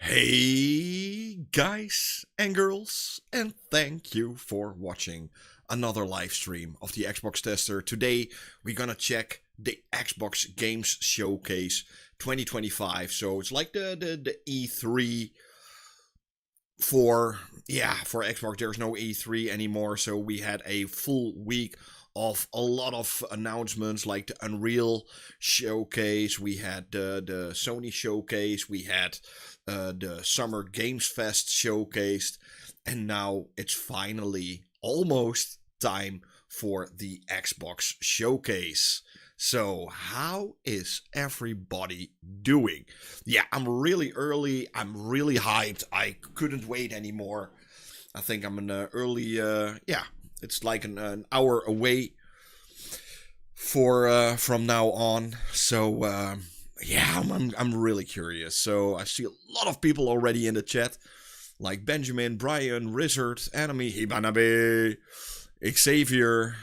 Hey guys and girls, and thank you for watching another live stream of the Xbox Tester. Today we're gonna check the Xbox Games Showcase 2025. So it's like the E3 for Xbox. There's no E3 anymore, so we had a full week of a lot of announcements, like the Unreal Showcase, we had the Sony Showcase, we had the Summer Games Fest showcased, and now it's finally almost time for the Xbox Showcase. So, how is everybody doing? Yeah, I'm really early, I'm really hyped, I couldn't wait anymore. I think I'm an early, it's like an hour away from now on. So I'm really curious. So I see a lot of people already in the chat, like Benjamin, Brian, Rizzard, Enemy, Hibanabe, Xavier,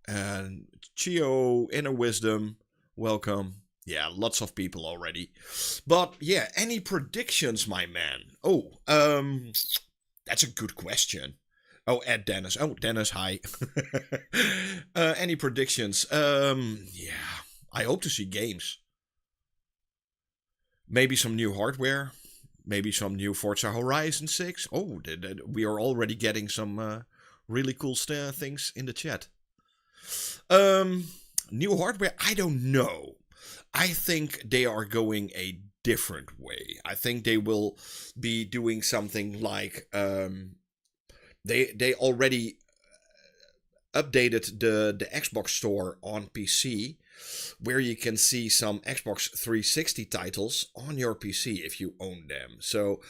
and Chio, Inner Wisdom. Welcome. Yeah, lots of people already. But yeah, any predictions, my man? Oh, that's a good question. Oh, Ed Dennis. Oh, Dennis, hi. Any predictions? I hope to see games. Maybe some new hardware. Maybe some new Forza Horizon 6. Oh, we are already getting some really cool things in the chat. New hardware? I don't know. I think they are going a different way. I think they will be doing something like they already updated the Xbox store on PC, where you can see some Xbox 360 titles on your PC if you own them. So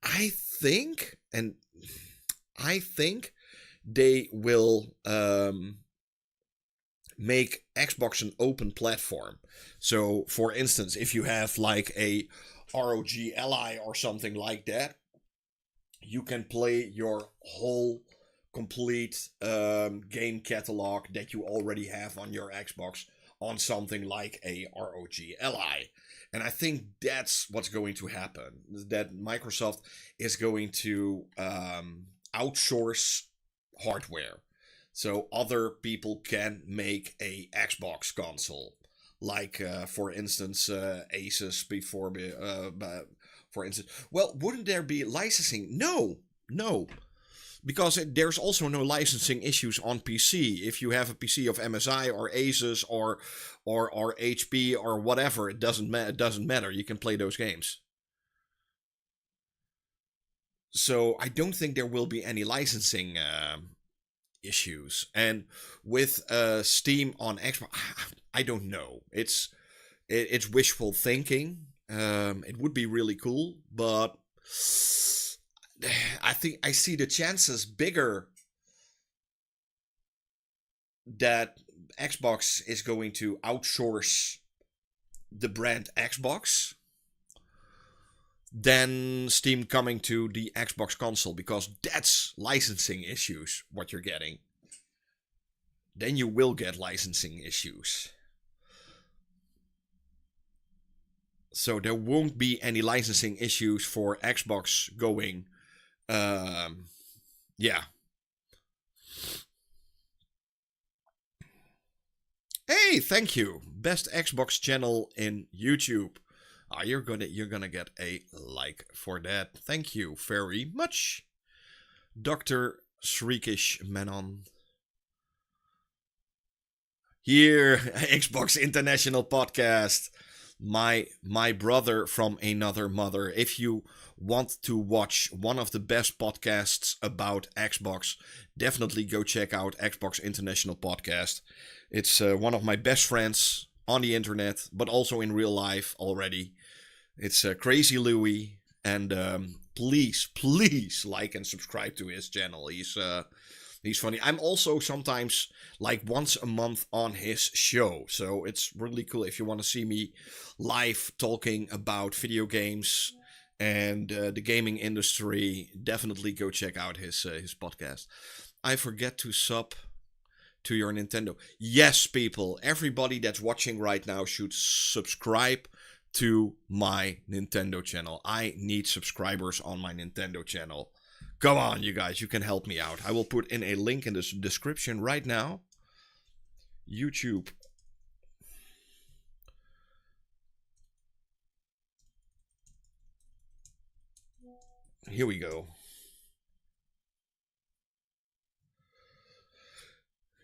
I think they will make Xbox an open platform. So for instance, if you have like a ROG Ally or something like that, you can play your whole complete game catalog that you already have on your Xbox on something like a ROG Ally. And I think that's what's going to happen. That Microsoft is going to outsource hardware. So other people can make a Xbox console. Like, for instance, Asus before... for instance, well, wouldn't there be licensing? No. Because there's also no licensing issues on PC. If you have a PC of MSI or Asus or HP or whatever, it doesn't matter. You can play those games. So I don't think there will be any licensing issues. And with Steam on Xbox, I don't know. It's wishful thinking. It would be really cool, but I think I see the chances bigger that Xbox is going to outsource the brand Xbox than Steam coming to the Xbox console, because that's licensing issues, what you're getting. Then you will get licensing issues. So there won't be any licensing issues for Xbox going. Hey, thank you. Best Xbox channel in YouTube. You're gonna get a like for that. Thank you very much, Dr. Srikish Menon. Here, Xbox International Podcast. My brother from another mother. If you want to watch one of the best podcasts about Xbox, definitely go check out Xbox International Podcast. It's one of my best friends on the internet, but also in real life already. It's Crazy Louie, and please like and subscribe to his channel. He's funny. I'm also sometimes like once a month on his show. So it's really cool if you want to see me live talking about video games and the gaming industry. Definitely go check out his podcast. I forget to sub to your Nintendo. Yes, people. Everybody that's watching right now should subscribe to my Nintendo channel. I need subscribers on my Nintendo channel. Come on, you guys, you can help me out. I will put in a link in the description right now. YouTube. Here we go.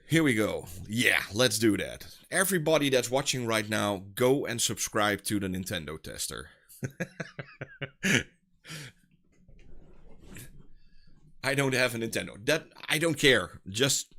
Here we go. Yeah, let's do that. Everybody that's watching right now, go and subscribe to the Nintendo Tester. I don't have a Nintendo. That I don't care. Just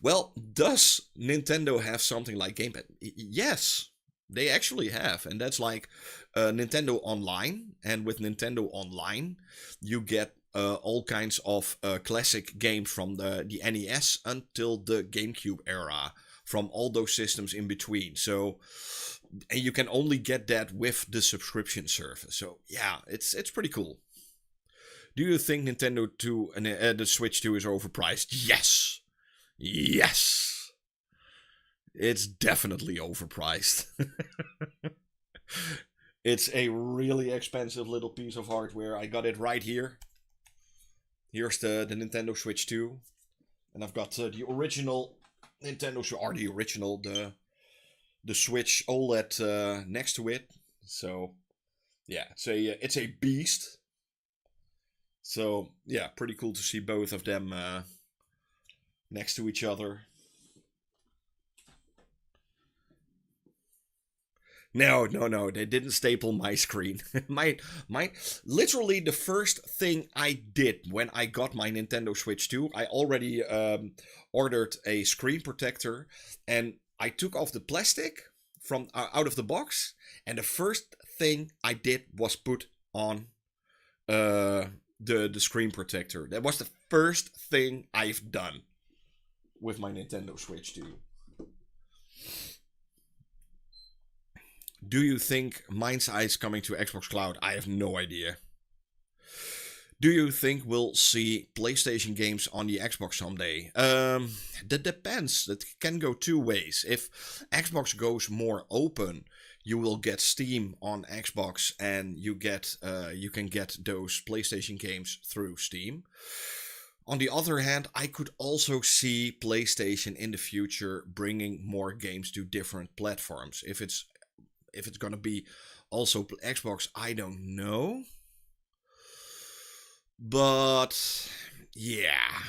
well, does Nintendo have something like Gamepass? Yes, they actually have, and that's like Nintendo Online. And with Nintendo Online, you get all kinds of classic games from the NES until the GameCube era, from all those systems in between. So, and you can only get that with the subscription service. So yeah, it's pretty cool. Do you think Nintendo 2 and the Switch 2 is overpriced? Yes. Yes. It's definitely overpriced. It's a really expensive little piece of hardware. I got it right here. Here's the Nintendo Switch 2. And I've got the original Nintendo Switch, or the original, the Switch OLED next to it. So, yeah, it's a beast. So, yeah, pretty cool to see both of them next to each other. No, they didn't staple my screen. my literally the first thing I did when I got my Nintendo Switch 2, I already ordered a screen protector, and I took off the plastic from out of the box, and the first thing I did was put on the screen protector. That was the first thing I've done with my Nintendo Switch 2. Do you think Mind's Eye is coming to Xbox Cloud? I have no idea. Do you think we'll see PlayStation games on the Xbox someday? That depends. That can go two ways. If Xbox goes more open, you will get Steam on Xbox, and you can get those PlayStation games through Steam. On the other hand, I could also see PlayStation in the future bringing more games to different platforms. If it's gonna be also Xbox, I don't know. But yeah,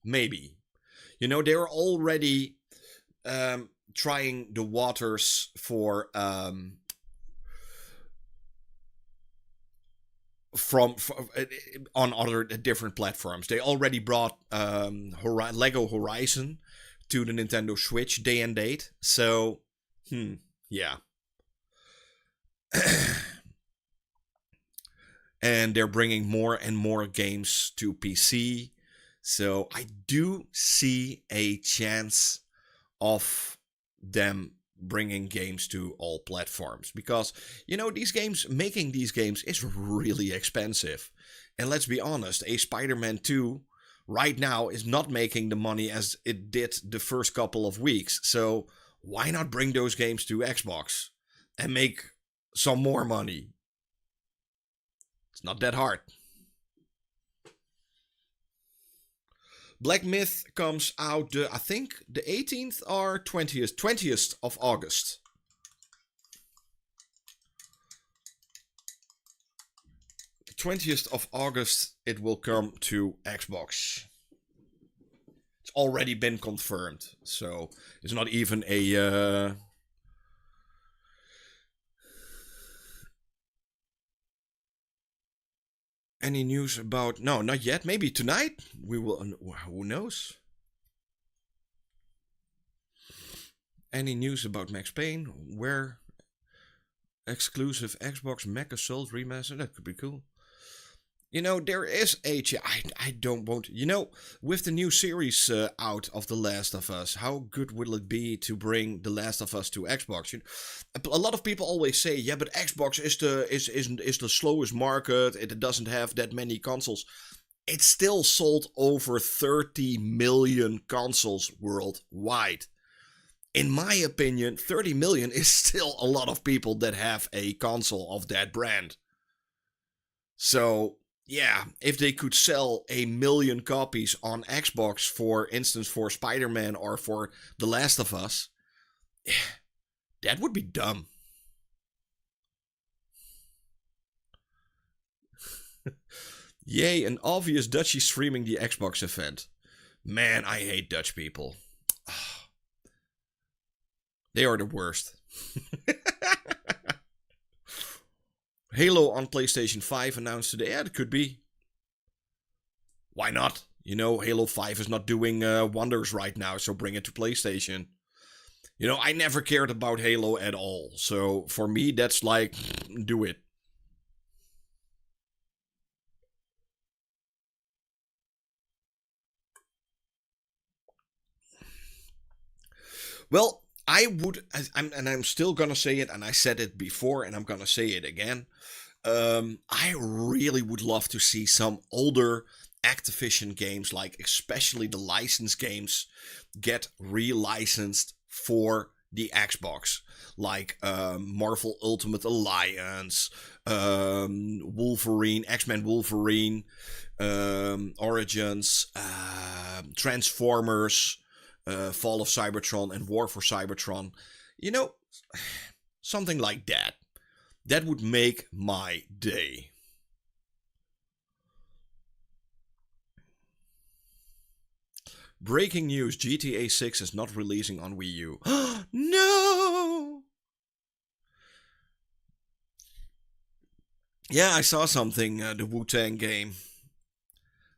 maybe. You know, they're already trying the waters for on other different platforms. They already brought Lego Horizon to the Nintendo Switch day and date. So, yeah. And they're bringing more and more games to PC. So I do see a chance of them bringing games to all platforms. Because, you know, making these games is really expensive. And let's be honest, a Spider-Man 2 right now is not making the money as it did the first couple of weeks. So why not bring those games to Xbox and make some more money? It's not that hard. Black Myth comes out, I think, the 18th or 20th of August. The 20th of August, it will come to Xbox. It's already been confirmed, so it's not even a... Any news about... No, not yet. Maybe tonight? We will... Who knows? Any news about Max Payne? Where exclusive Xbox Mech Assault remaster? That could be cool. You know, there is a... I don't want... You know, with the new series out of The Last of Us, how good will it be to bring The Last of Us to Xbox? You know, a lot of people always say, yeah, but Xbox is the slowest market. It doesn't have that many consoles. It still sold over 30 million consoles worldwide. in my opinion, 30 million is still a lot of people that have a console of that brand. So, yeah, if they could sell 1 million copies on Xbox, for instance, for Spider-Man or for The Last of Us, that would be dumb. Yay, an obvious Dutchie streaming the Xbox event. Man, I hate Dutch people. They are the worst. Halo on PlayStation 5 announced today. Yeah, it could be. Why not? You know, Halo 5 is not doing wonders right now, so bring it to PlayStation. You know, I never cared about Halo at all. So for me, that's like, do it. Well, I'm still gonna say it, and I said it before, and I'm gonna say it again. I really would love to see some older Activision games, like especially the licensed games, get re-licensed for the Xbox, like Marvel Ultimate Alliance, Wolverine, X-Men Wolverine, Origins, Transformers, Fall of Cybertron, and War for Cybertron. You know, something like that. That would make my day. Breaking news, GTA 6 is not releasing on Wii U. No! Yeah, I saw something, the Wu-Tang game.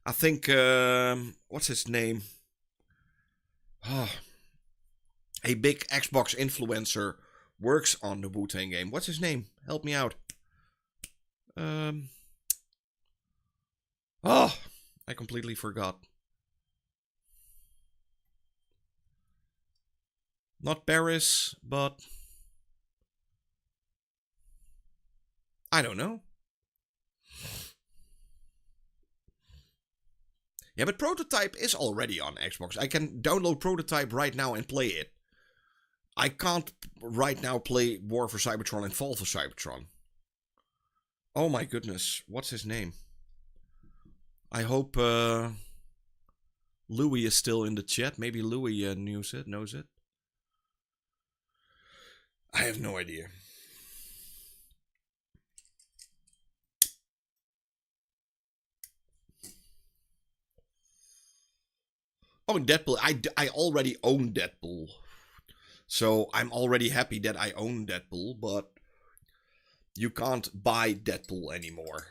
I think, what's his name? A big Xbox influencer works on the Wu-Tang game. What's his name? Help me out. I completely forgot. Not Paris, but I don't know. Yeah, but Prototype is already on Xbox. I can download Prototype right now and play it. I can't right now play War for Cybertron and Fall for Cybertron. Oh my goodness, what's his name? I hope Louis is still in the chat. Maybe Louis knows it. I have no idea. Oh, Deadpool. I already own Deadpool. So I'm already happy that I own Deadpool, but you can't buy Deadpool anymore.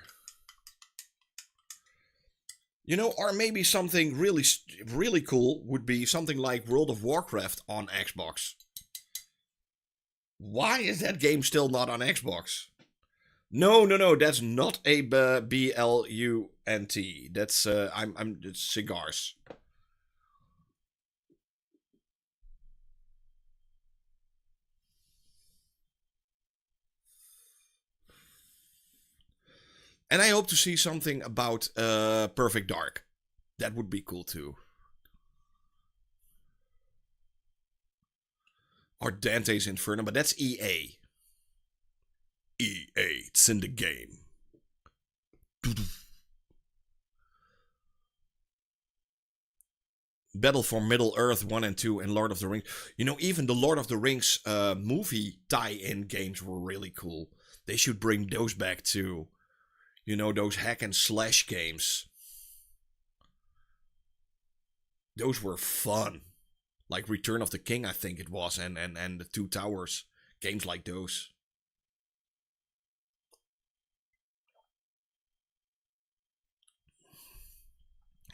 You know, or maybe something really cool would be something like World of Warcraft on Xbox. Why is that game still not on Xbox? No, that's not a BLUNT. That's it's cigars. And I hope to see something about Perfect Dark. That would be cool too. Or Dante's Inferno, but that's EA. EA, it's in the game. Battle for Middle Earth 1 and 2 and Lord of the Rings. You know, even the Lord of the Rings movie tie-in games were really cool. They should bring those back too. You know, those hack and slash games. Those were fun. Like Return of the King, I think it was, and the Two Towers. Games like those.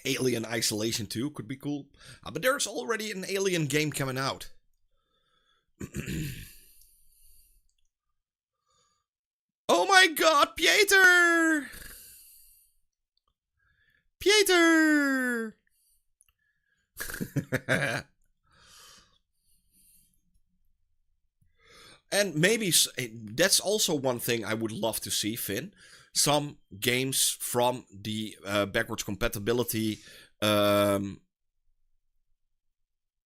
Alien Isolation 2 could be cool. But there's already an Alien game coming out. Oh my god, Pieter! Pieter! And maybe that's also one thing I would love to see, Finn. Some games from the backwards compatibility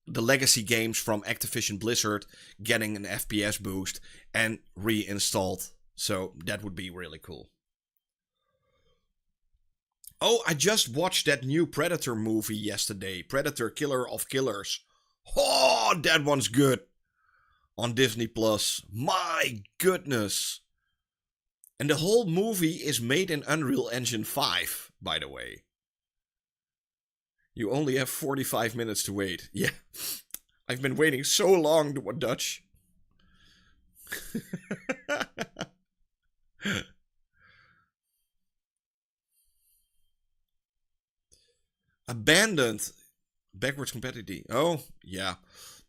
the legacy games from Activision Blizzard getting an FPS boost and reinstalled. So that would be really cool. Oh, I just watched that new Predator movie yesterday. Predator Killer of Killers. Oh, that one's good. On Disney Plus. My goodness. And the whole movie is made in Unreal Engine 5, by the way. You only have 45 minutes to wait. Yeah. I've been waiting so long to watch Dutch. Abandoned. Backwards compatibility. Oh, yeah.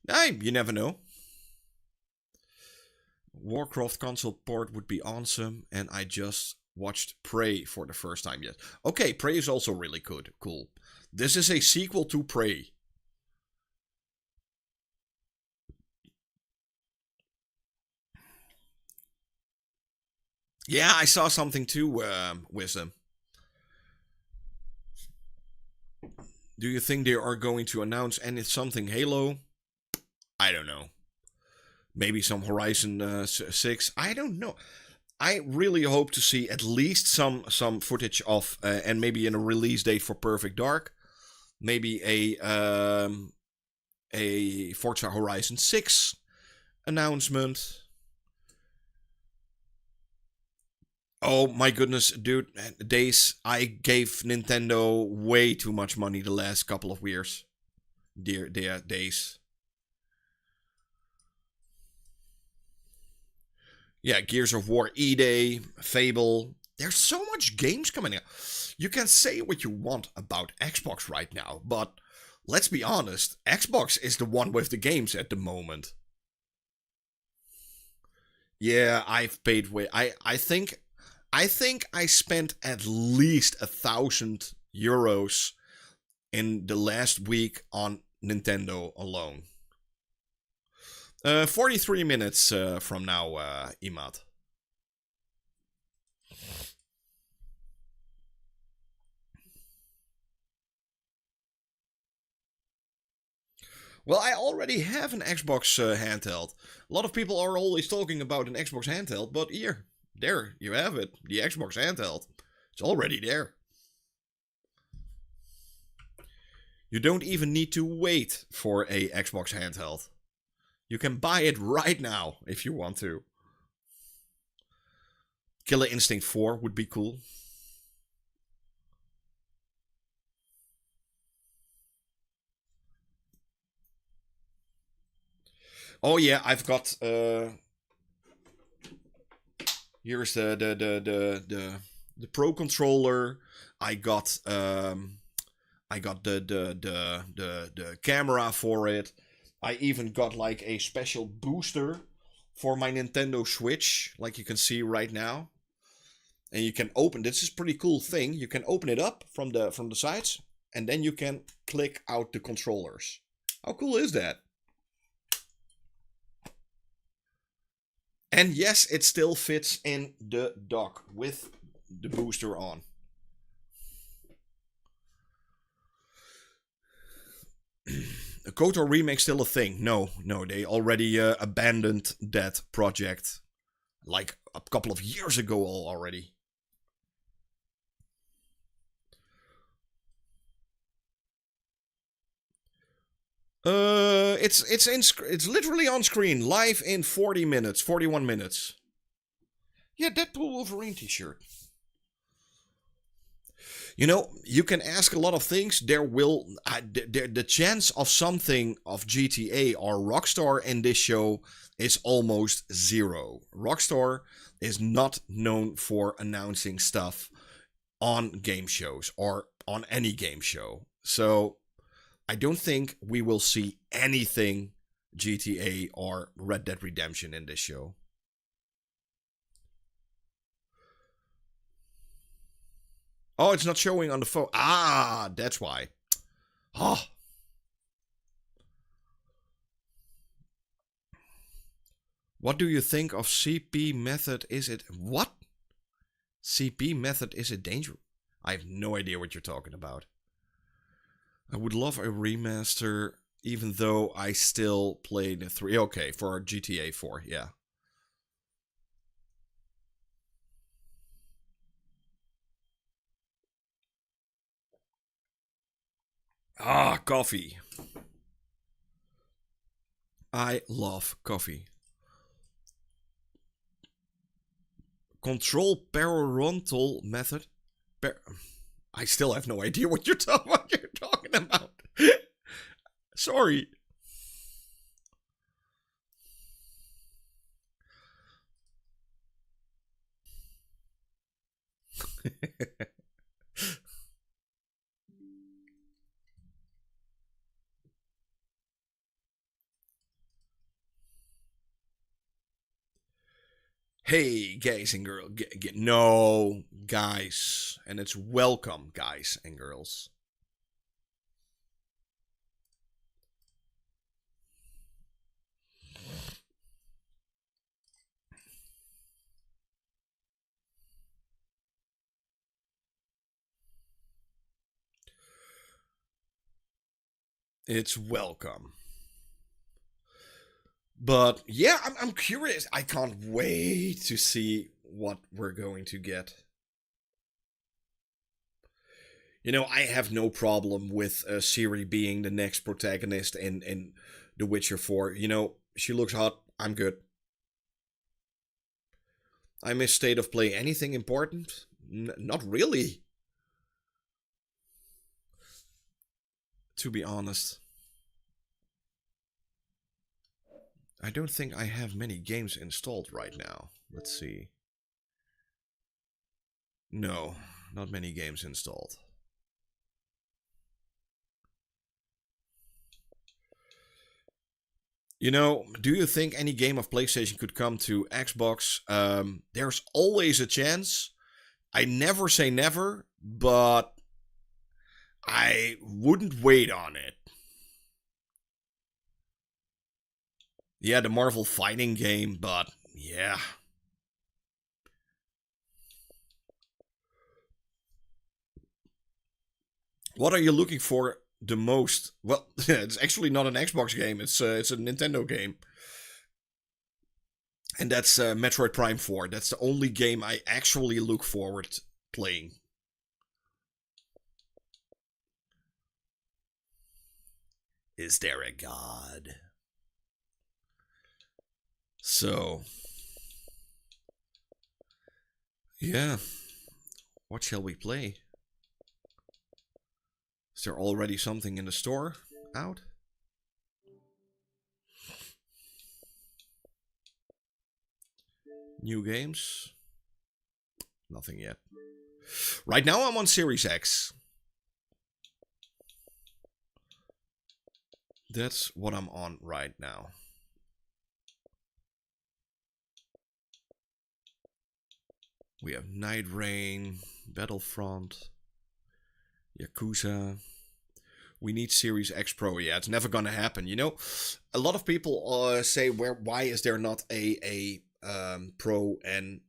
You never know. Warcraft console port would be awesome. And I just watched Prey for the first time yet. Okay, Prey is also really good. Cool. This is a sequel to Prey. Yeah, I saw something too, Wisdom. Do you think they are going to announce something Halo? I don't know. Maybe some Horizon 6. I don't know. I really hope to see at least some footage of, and maybe in a release date for Perfect Dark. Maybe a Forza Horizon 6 announcement. Oh my goodness, dude. Days, I gave Nintendo way too much money the last couple of years. Dear days. Yeah, Gears of War E-Day, Fable. There's so much games coming out. You can say what you want about Xbox right now, but let's be honest, Xbox is the one with the games at the moment. Yeah, I've paid way. I think I spent at least €1,000 in the last week on Nintendo alone. 43 minutes from now, Imad. Well, I already have an Xbox handheld. A lot of people are always talking about an Xbox handheld, but there you have it. The Xbox handheld. It's already there. You don't even need to wait for a Xbox handheld. You can buy it right now if you want to. Killer Instinct 4 would be cool. Oh yeah, I've got here's the Pro controller. I got the camera for it. I even got like a special booster for my Nintendo Switch, like you can see right now. And you can open, this is a pretty cool thing. You can open it up from the sides, and then you can click out the controllers. How cool is that? And yes, it still fits in the dock with the booster on. A KOTOR remake still a thing? No, they already abandoned that project like a couple of years ago already. It's literally on screen, live in 40 minutes, 41 minutes. Yeah, Deadpool Wolverine t-shirt. You know, you can ask a lot of things. The chance of something of GTA or Rockstar in this show is almost zero. Rockstar is not known for announcing stuff on game shows or on any game show. So I don't think we will see anything GTA or Red Dead Redemption in this show. Oh, it's not showing on the phone. Ah, that's why. Oh. What do you think of CP method? Is it what? CP method, is it dangerous? I have no idea what you're talking about. I would love a remaster. Even though I still played the 3. Okay, for GTA 4, yeah. Ah, coffee. I love coffee. Control parental method. I still have no idea what you're talking about. Sorry. Hey, guys and girls. No, guys. And it's welcome, guys and girls. It's welcome. But yeah, I'm curious. I can't wait to see what we're going to get. You know, I have no problem with Ciri being the next protagonist in The Witcher 4. You know, she looks hot. I'm good. I miss State of Play. Anything important? Not really. To be honest. I don't think I have many games installed right now. Let's see. No, not many games installed. You know, do you think any game of PlayStation could come to Xbox? There's always a chance. I never say never, but I wouldn't wait on it. Yeah, the Marvel fighting game, but yeah. What are you looking for the most? Well, it's actually not an Xbox game. It's a Nintendo game. And that's Metroid Prime 4. That's the only game I actually look forward to playing. Is there a god? So, yeah. What shall we play? Is there already something in the store out? New games? Nothing yet. Right now I'm on Series X. That's what I'm on right now. We have Night Rain, Battlefront, Yakuza. We need Series X Pro. Yeah, it's never gonna happen. You know, a lot of people say, why is there not a Pro and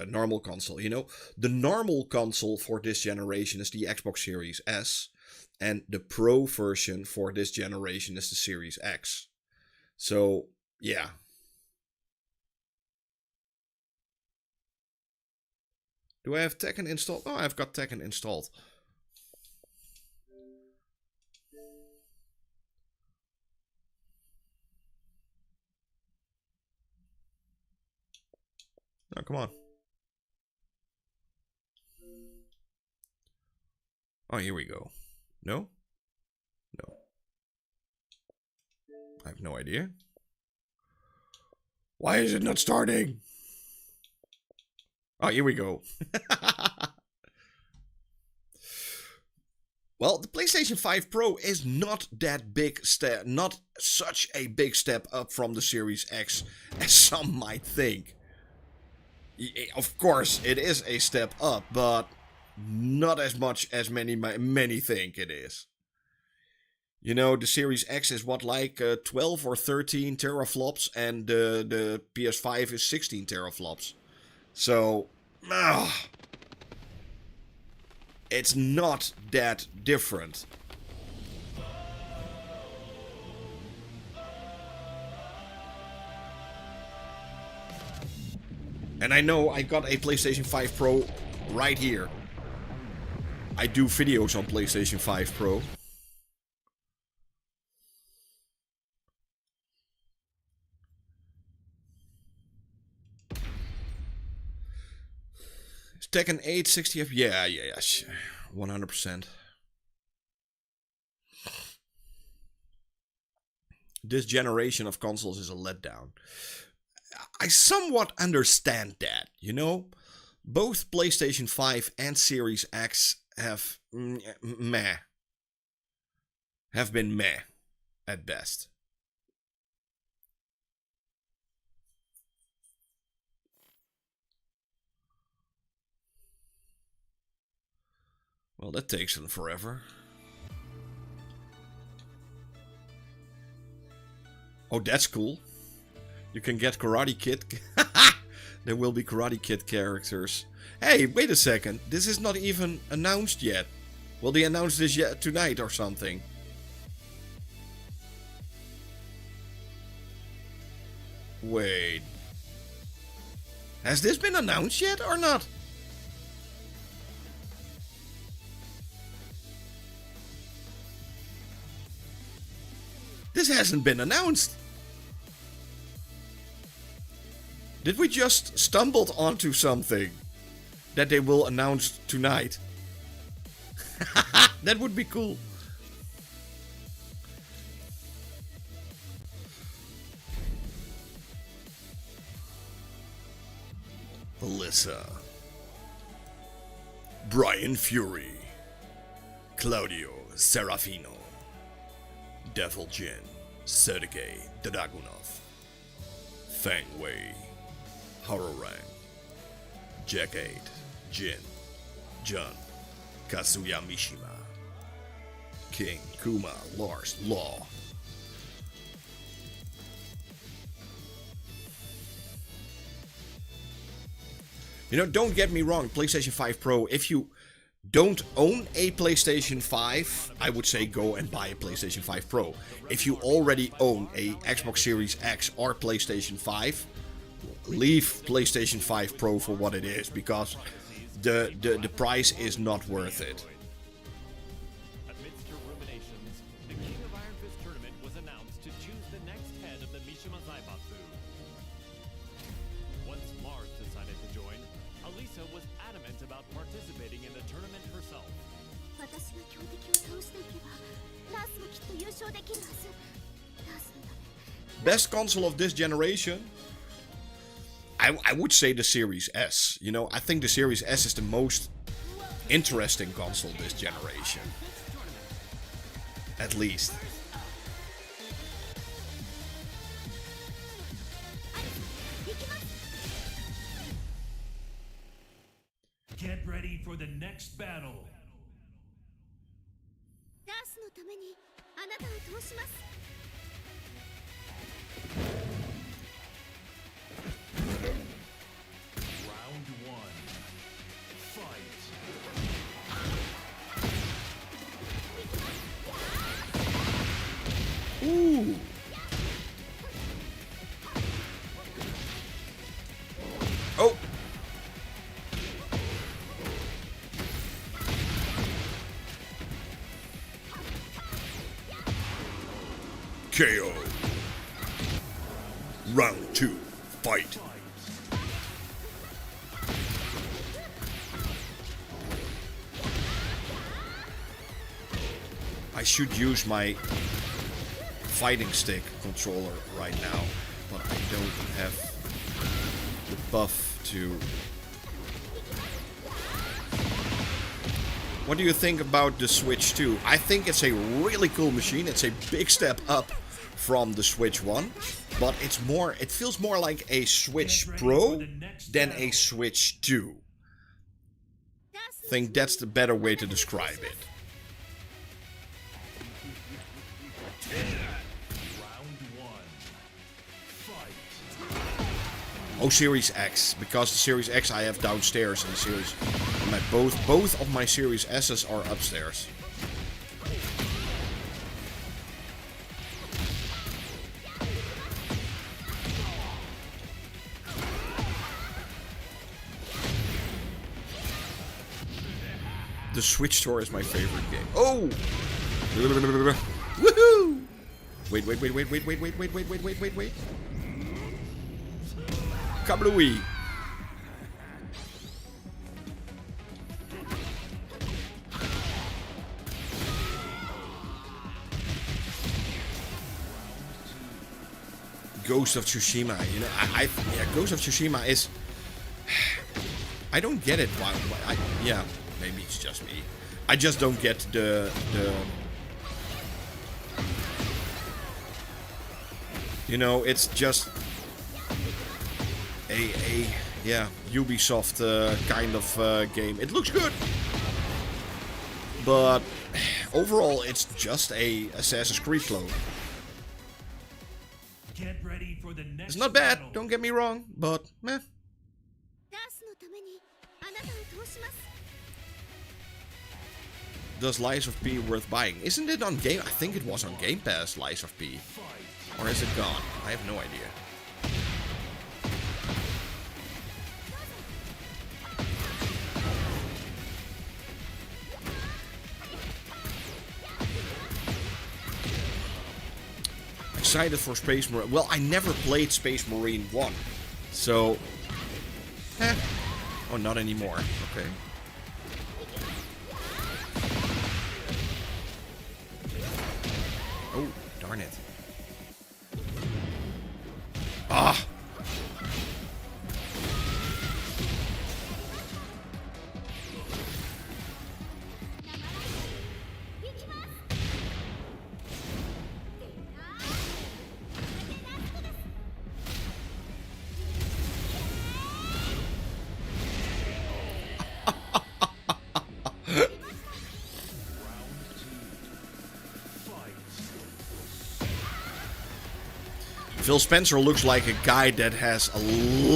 normal console? You know, the normal console for this generation is the Xbox Series S, and the Pro version for this generation is the Series X. So, yeah. Do I have Tekken installed? Oh, I've got Tekken installed. Oh, come on. Oh, here we go. No? No. I have no idea. Why is it not starting? Oh, here we go. Well, the PlayStation 5 Pro is not that big step, not such a big step up from the Series X as some might think. Of course, it is a step up, but not as much as many think it is. You know, the Series X is what, like 12 or 13 teraflops, and the PS5 is 16 teraflops. So, it's not that different. And I know I got a PlayStation 5 Pro right here. I do videos on PlayStation 5 Pro. Is Tekken 8 60 FPS? Yeah, 100%. This generation of consoles is a letdown. I somewhat understand that, you know? Both PlayStation 5 and Series X have been meh at best. Well, that takes them forever. Oh, that's cool. You can get Karate Kid. There will be Karate Kid characters. Hey, wait a second. This is not even announced yet. Will they announce this yet tonight or something? Wait. Has this been announced yet or not? This hasn't been announced. Did we just stumbled onto something that they will announce tonight? That would be cool. Alyssa, Brian Fury, Claudio Serafino, Devil Jin, Sergei Dragunov, Feng Wei, Hororang, Jack 8, Jin, Jun, Kazuya Mishima, King, Kuma, Lars, Law. You know, don't get me wrong, PlayStation 5 Pro, if you don't own a PlayStation 5, I would say go and buy a PlayStation 5 Pro. If you already own a Xbox Series X or PlayStation 5, leave PlayStation 5 Pro for what it is, because the price is not worth it. Amidst her ruminations, the King of Iron Fist tournament was announced to choose the next head of the Mishima Zaibatsu. Once Mars decided to join, Alisa was adamant about participating in the tournament herself. Best console of this generation? I would say the Series S. You know, I think the Series S is the most interesting console this generation. At least. Get ready for the next battle. Round 1. Fight. Ooh. Oh. KO. Round 2. Fight. I should use my fighting stick controller right now, but I don't have the buff to... What do you think about the Switch 2? I think it's a really cool machine. It's a big step up from the Switch 1, but it feels more like a Switch Pro than a Switch 2. I think that's the better way to describe it. Oh, Series X, because the Series X I have downstairs and the Series... both of my Series S's are upstairs. the Switch store is my favorite game. Oh! Woohoo! Wait. Kablooey! Ghost of Tsushima, you know, yeah, Ghost of Tsushima is... I don't get it. Why yeah, maybe it's just me. I just don't get the you know, it's just a yeah, Ubisoft kind of game. It looks good, but overall, it's just a Assassin's Creed clone. Get ready for the next It's not bad, battle. don't get me wrong, but meh. Does Lies of P worth buying? Isn't it on Game? I think it was on Gamepass, Lies of P. Or is it gone? I have no idea. Excited for Space Marine. Well, I never played Space Marine 1. So... Oh, not anymore. Okay. Oh, darn it. Ah! Phil Spencer looks like a guy that has a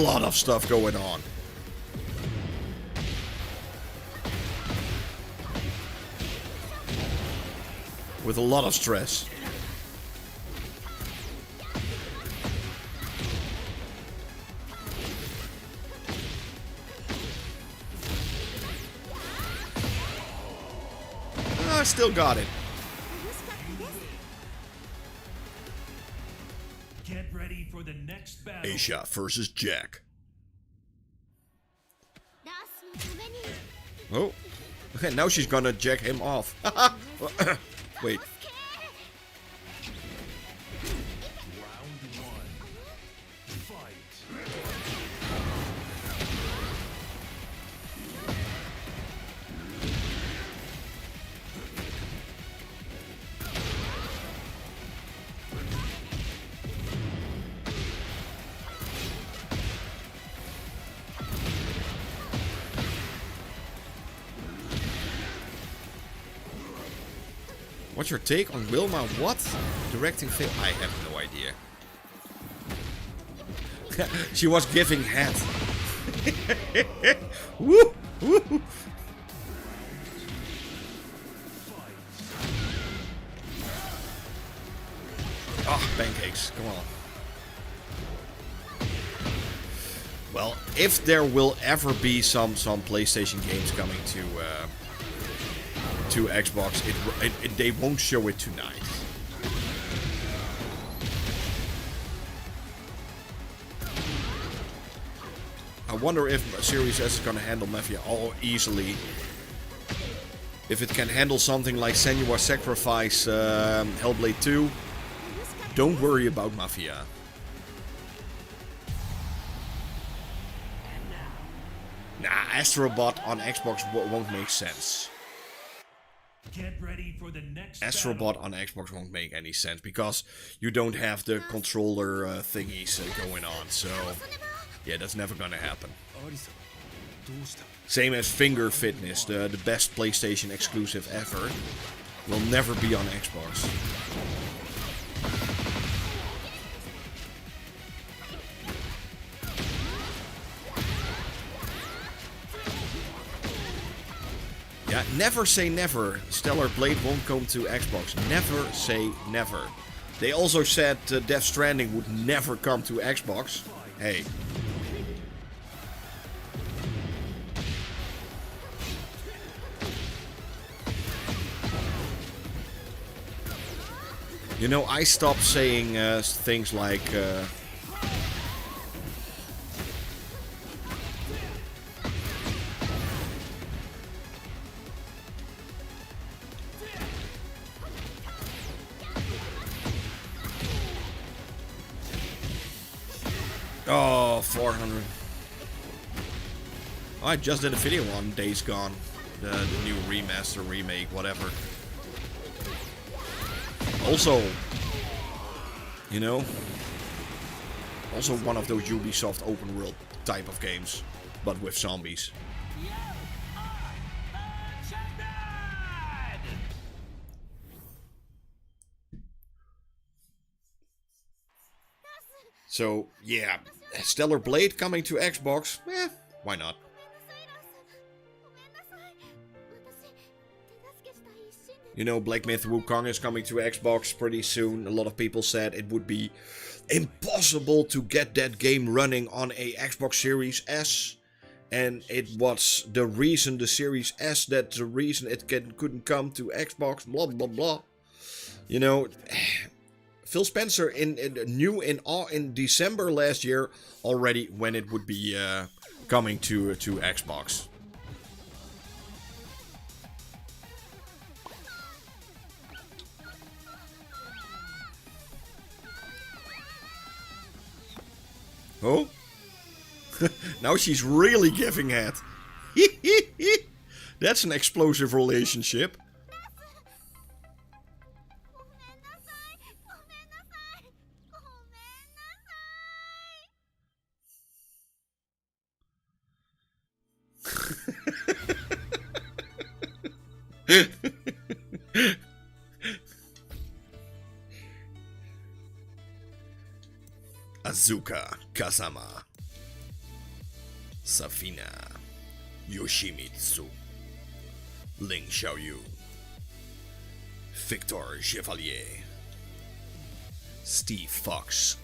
lot of stuff going on. With a lot of stress. I still got it. Get ready for the next battle. Asia versus Jack. Oh, okay, now she's gonna jack him off. Wait. What's your take on Wilma? What? Directing film? I have no idea. She was giving head. Woo! Woo! Ah, pancakes. Come on. Well, if there will ever be some PlayStation games coming to Xbox, they won't show it tonight. I wonder if Series S is gonna handle Mafia easily. If it can handle something like Senua's Sacrifice, Hellblade 2, don't worry about Mafia. Nah, Astrobot on Xbox won't make sense. Get ready for the next Astrobot on Xbox won't make any sense because you don't have the controller thingies going on, so yeah, that's never gonna happen. Same as Finger Fitness, the best PlayStation exclusive ever, will never be on Xbox. Yeah, never say never. Stellar Blade won't come to Xbox. Never say never. They also said Death Stranding would never come to Xbox. Hey. You know, I stopped saying things like... Oh, 400. I just did a video on Days Gone. The new remaster, remake, whatever. Also, you know, also one of those Ubisoft open world type of games, but with zombies. So, yeah, Stellar Blade coming to Xbox, why not? You know, Black Myth Wukong is coming to Xbox pretty soon. A lot of people said it would be impossible to get that game running on a Xbox Series S. And it was the reason, the Series S, that's the reason it couldn't come to Xbox, blah blah blah. You know, Phil Spencer knew in December last year already when it would be coming to Xbox. Oh? Now she's really giving head. That's an explosive relationship. Azuka Kazama, Safina Yoshimitsu, Ling Xiaoyu, Victor Chevalier, Steve Fox,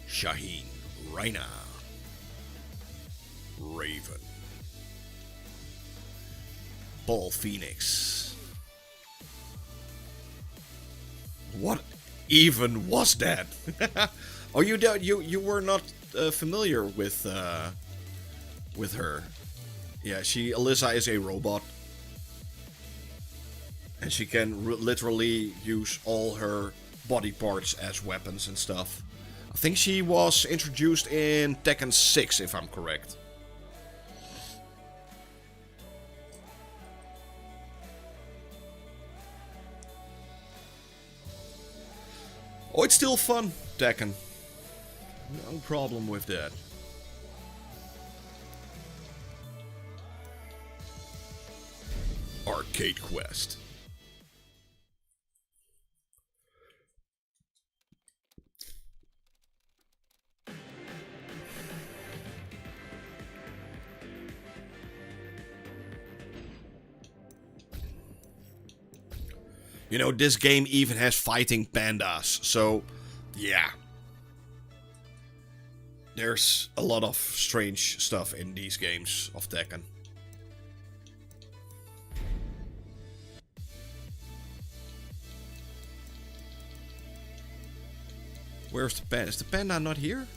Shaheen Raina, Raven, Paul Phoenix. What even was that? Oh, you were not familiar with her. Yeah, Alyssa is a robot, and she can literally use all her body parts as weapons and stuff. I think she was introduced in Tekken 6, if I'm correct. Oh, it's still fun, Tekken. No problem with that. Arcade Quest. You know, this game even has fighting pandas, so yeah. There's a lot of strange stuff in these games of Tekken. Where's the panda? Is the panda not here?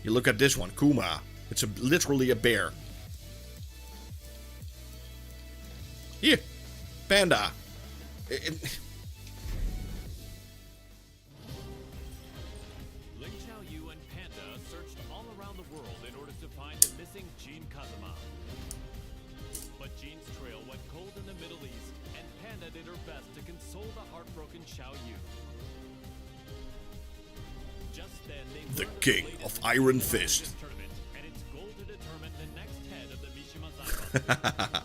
You look at this one, Kuma. It's literally a bear. Here, panda. Ling Xiaoyu and Panda searched all around the world in order to find the missing Jin Kazama. But Jin's trail went cold in the Middle East, and Panda did her best to console the heartbroken Xiaoyu. Just then, they The king of Iron Fist. tournament, and its goal to determine the next head of the Mishima Zaibatsu.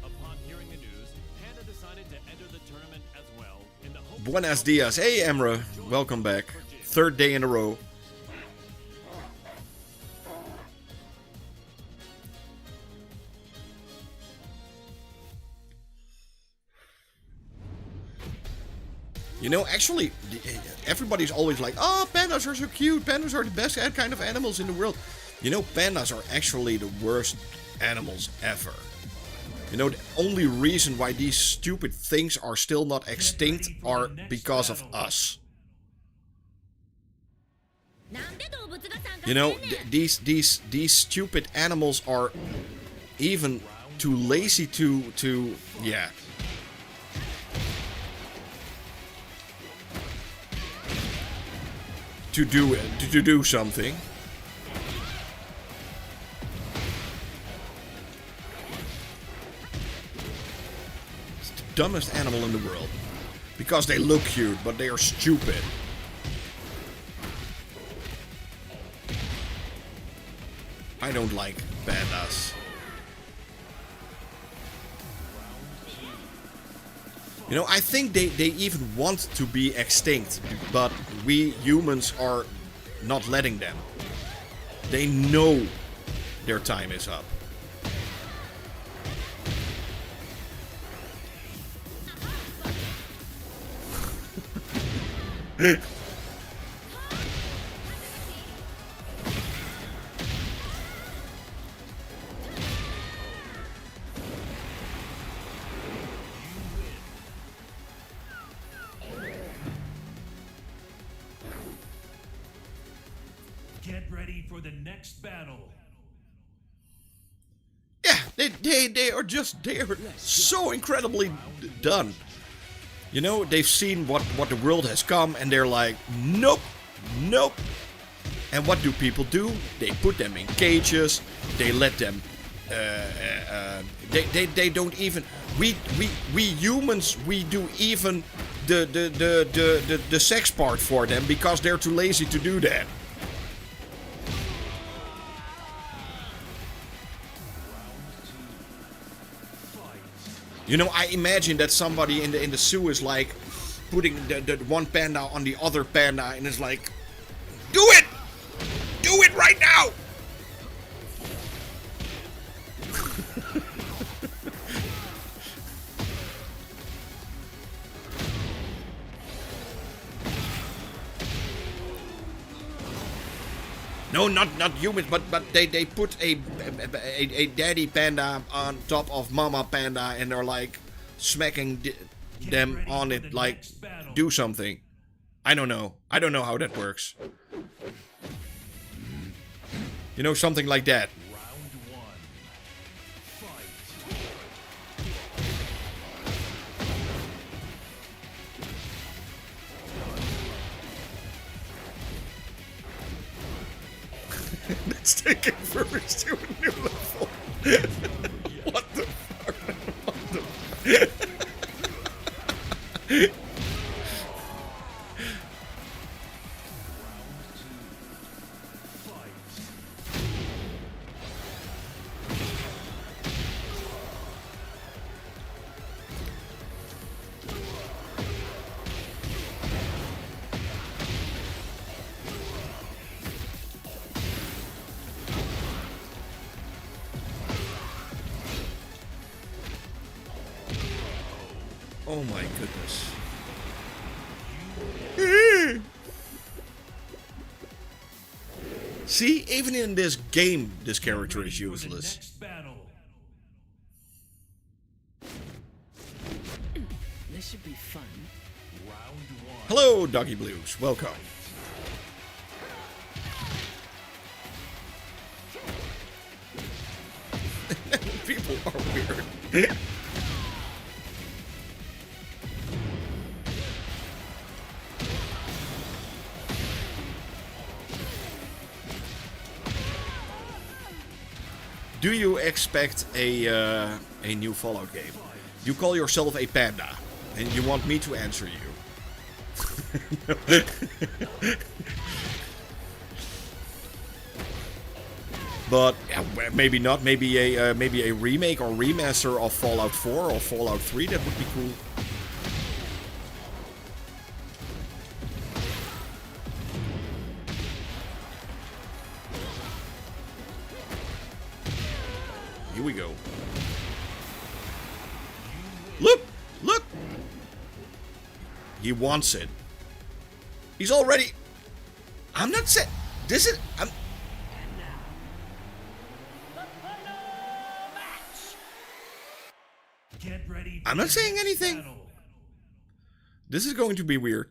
Upon hearing the news, Panda decided to enter the tournament as well. In the hope Buenos dias. Hey, Emra. Welcome back. Third day in a row. You know, actually, everybody's always like, oh, pandas are so cute. Pandas are the best kind of animals in the world. You know, pandas are actually the worst animals ever. You know, the only reason why these stupid things are still not extinct are because of us. You know, these stupid animals are even too lazy to yeah. To do something. It's the dumbest animal in the world. Because they look cute, but they are stupid. I don't like pandas. You know, I think they even want to be extinct, but we humans are not letting them. They know their time is up. Get ready for the next battle. Yeah, they are so incredibly done. You know, they've seen what the world has come and they're like, nope, nope. And what do people do? They put them in cages. They let them. They don't even. We humans, we do even the sex part for them because they're too lazy to do that. You know, I imagine that somebody in the zoo is like putting the one panda on the other panda and is like, do it! Do it right now! No, not humans, but they put a daddy panda on top of mama panda and they're like smacking them on it like, do something. I don't know how that works. You know, something like that. Let's take it first to a new level. What the fuck? What the Oh my goodness. See, even in this game, this character is useless. This should be fun. Hello, Doggy Blues. Welcome. People are weird. Do you expect a new Fallout game? You call yourself a panda, and you want me to answer you. But yeah, maybe not. Maybe a remake or remaster of Fallout 4 or Fallout 3. That would be cool. Here we go. Look! Look! He wants it. He's already... I'm not saying... This is... I'm not saying anything. Battle. This is going to be weird.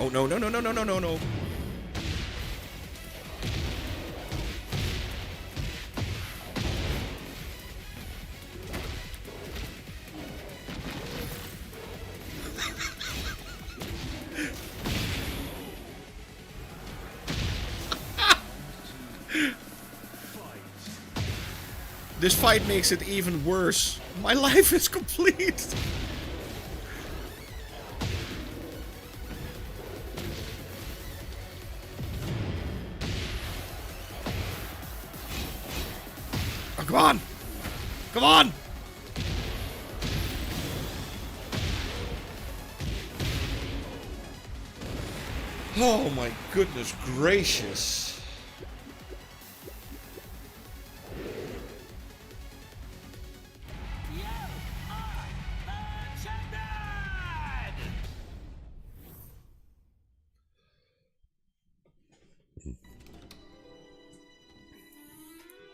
Oh, no, no, no, no, no, no, no, no. This fight makes it even worse. My life is complete. Oh, come on! Come on! Oh my goodness gracious.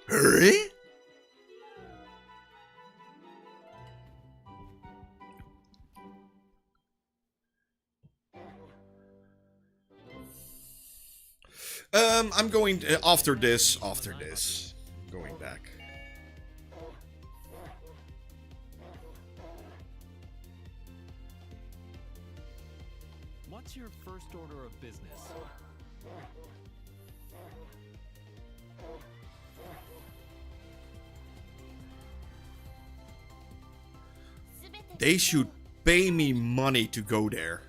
Hurry? I'm going after this, going back. What's your first order of business? They should pay me money to go there.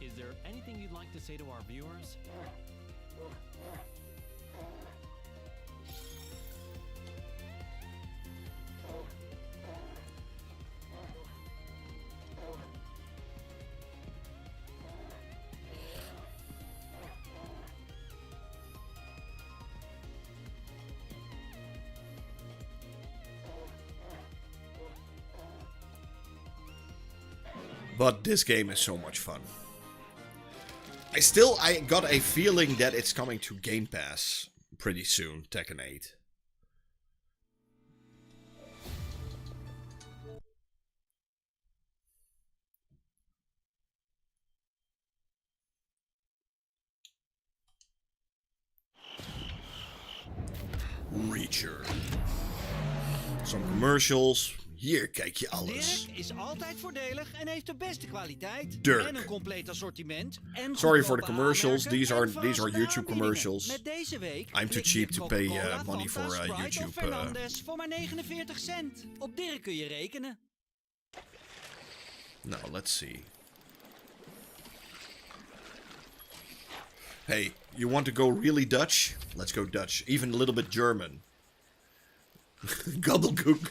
Is there anything you'd like to say to our viewers? But this game is so much fun. I got a feeling that it's coming to Gamepass pretty soon, Tekken 8. Reacher. Some commercials. Hier kijk je alles. Dirk is altijd voordelig en heeft de beste kwaliteit. Dirk. En een compleet assortiment. En Sorry for the goedkope commercials. aanmerken These are en YouTube aanbiedingen. commercials. Met deze week I'm too klik je cheap to pay Coca-Cola, money Fanta, for Sprite YouTube. of Fernandes voor maar 49 cent. Op Dirk kun je rekenen. Now, let's see. Hey, you want to go really Dutch? Let's go Dutch. Even a little bit German. Gobblegook.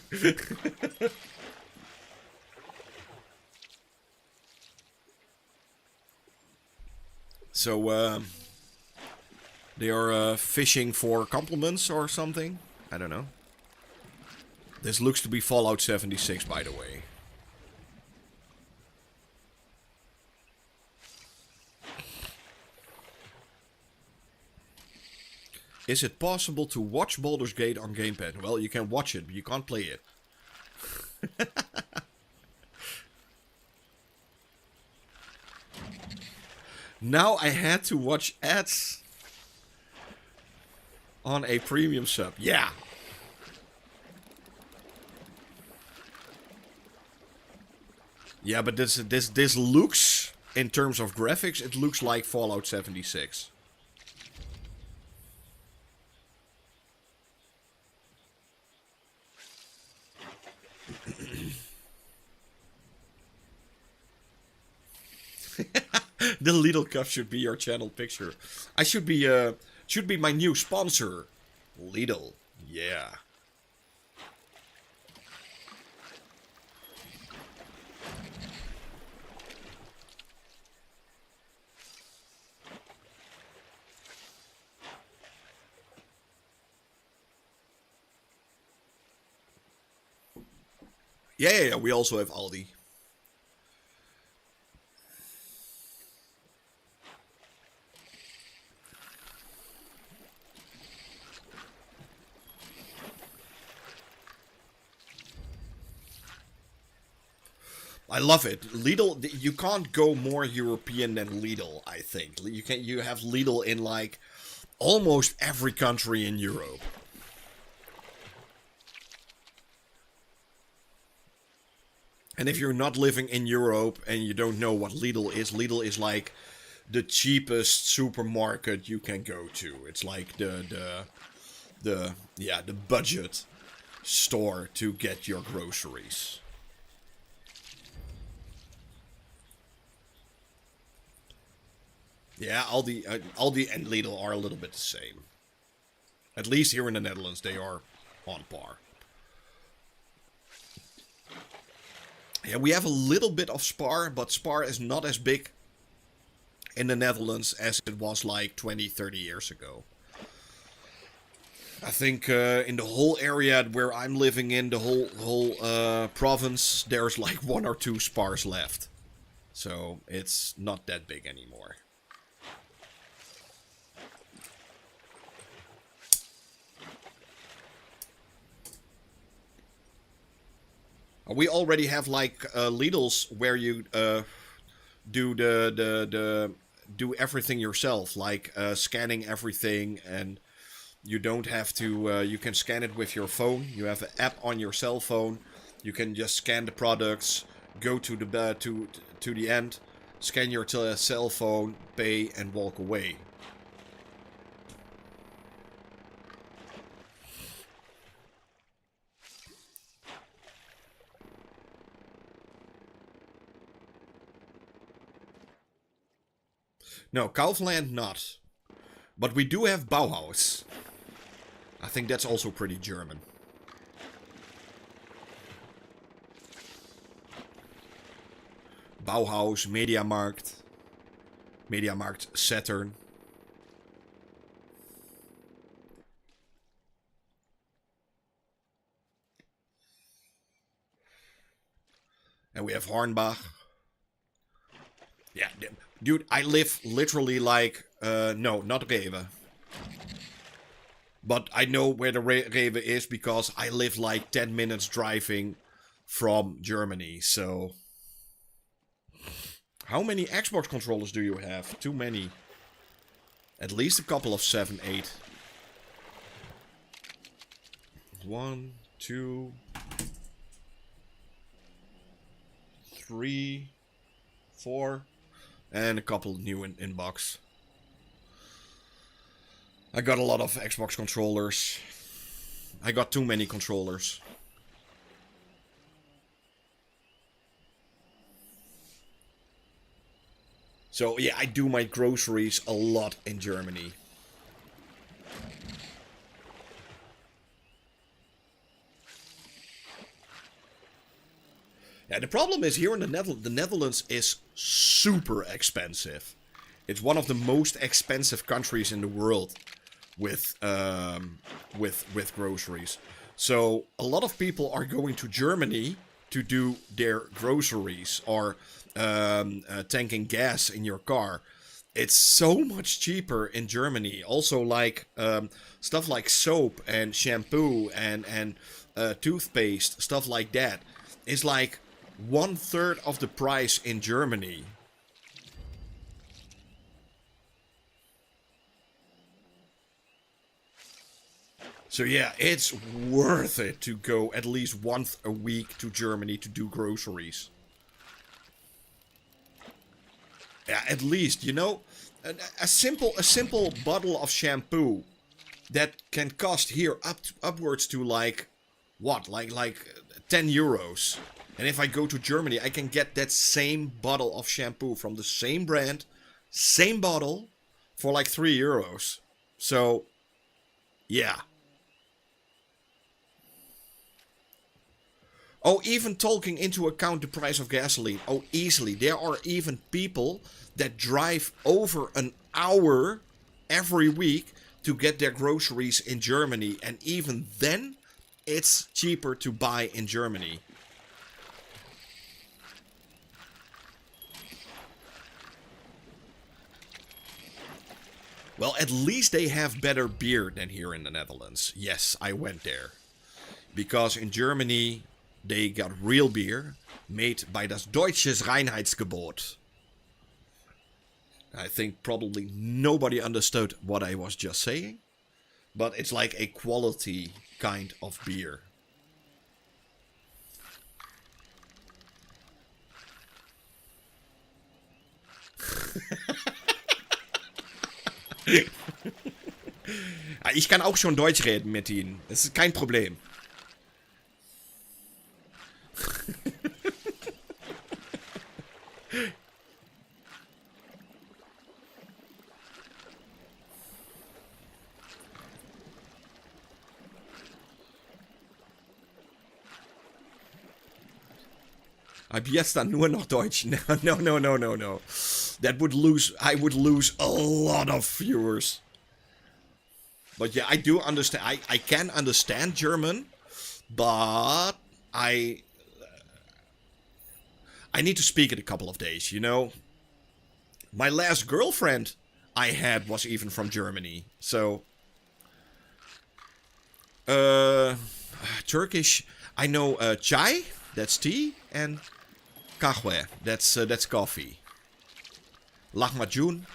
So, they are fishing for compliments or something? I don't know. This looks to be Fallout 76, by the way. Is it possible to watch Baldur's Gate on Gamepad? Well, you can watch it, but you can't play it. Now I had to watch ads on a premium sub. Yeah. Yeah, but this looks, in terms of graphics, it looks like Fallout 76. The Lidl cup should be your channel picture. I should be my new sponsor. Lidl. Yeah. Yeah, we also have Aldi. I love it. Lidl, you can't go more European than Lidl, I think. You have Lidl in like almost every country in Europe. And if you're not living in Europe and you don't know what Lidl is like the cheapest supermarket you can go to. It's like the budget store to get your groceries. Yeah, Aldi and Lidl are a little bit the same. At least here in the Netherlands, they are on par. Yeah, we have a little bit of Spar, but Spar is not as big in the Netherlands as it was like 20, 30 years ago. I think in the whole area where I'm living in, the whole province, there's like 1 or 2 Spars left. So it's not that big anymore. We already have like Lidl's where you do do everything yourself, like scanning everything, and you don't have to. You can scan it with your phone. You have an app on your cell phone. You can just scan the products, go to the to the end, scan your cell phone, pay, and walk away. No, Kaufland not. But we do have Bauhaus. I think that's also pretty German. Bauhaus, Mediamarkt, Saturn. And we have Hornbach. Yeah, dude, I live literally like, no, not Rewe. But I know where the Rewe is because I live like 10 minutes driving from Germany, so... How many Xbox controllers do you have? Too many. At least a couple of 7, 8. 1, 2... 3... 4... And a couple new in box. I got a lot of Xbox controllers. I got too many controllers. So yeah, I do my groceries a lot in Germany. Yeah, the problem is here in the Netherlands is super expensive. It's one of the most expensive countries in the world with groceries. So a lot of people are going to Germany to do their groceries or tanking gas in your car. It's so much cheaper in Germany. Also, like stuff like soap and shampoo and toothpaste, stuff like that, is like 1/3 of the price in Germany. So yeah, it's worth it to go at least once a week to Germany to do groceries. Yeah, at least, you know, a simple bottle of shampoo that can cost here upwards to like what, like 10 euros. And if I go to Germany, I can get that same bottle of shampoo from the same brand, same bottle, for like 3 euros. So, yeah. Oh, even taking into account the price of gasoline. Oh, easily. There are even people that drive over an hour every week to get their groceries in Germany. And even then, it's cheaper to buy in Germany. Well, at least they have better beer than here in the Netherlands. Yes, I went there. Because in Germany, they got real beer made by das Deutsches Reinheitsgebot. I think probably nobody understood what I was just saying. But it's like a quality kind of beer. Ich kann auch schon Deutsch reden mit Ihnen. Das ist kein Problem. Ab jetzt dann nur noch Deutsch. No. That would lose. I would lose a lot of viewers. But yeah, I do understand. I can understand German, but I need to speak it a couple of days. You know, my last girlfriend I had was even from Germany. So, Turkish. I know chai. That's tea, and kahve. That's coffee. Lahmacun.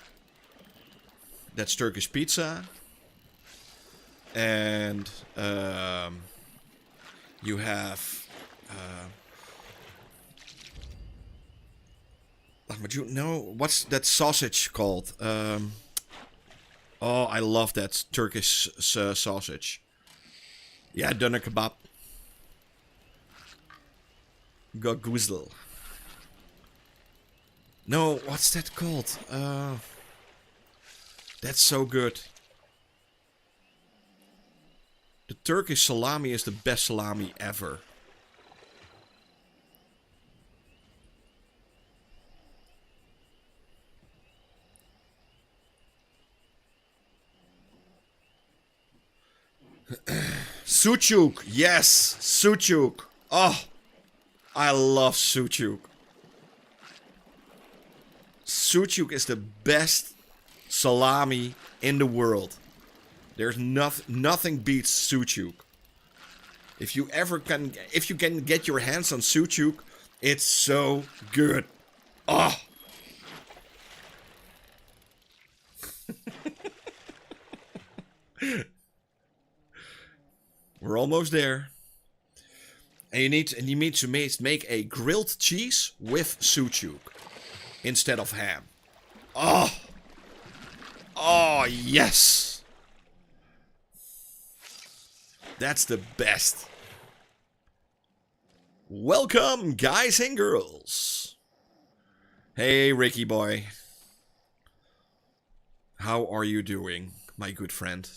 That's Turkish pizza. And you have lahmacun. No, what's that sausage called? Oh, I love that Turkish sausage. Yeah, doner kebab. Gaguzl. No, what's that called? That's so good. The Turkish salami is the best salami ever. Sucuk, yes, sucuk. Oh, I love sucuk. Sucuk is the best salami in the world. There's nothing beats sucuk. If you can get your hands on sucuk, it's so good. Oh. We're almost there. And you need to make a grilled cheese with sucuk instead of ham. Oh. Oh, yes. That's the best. Welcome, guys and girls. Hey, Ricky boy. How are you doing, my good friend?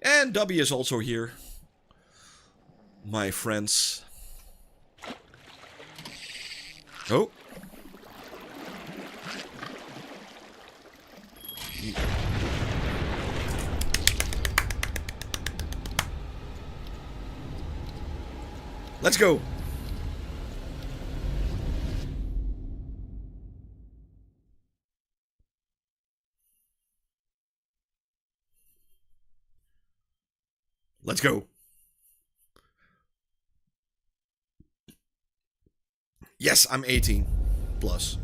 And W is also here. My friends. Oh. Let's go. Let's go. Yes, I'm 18 plus.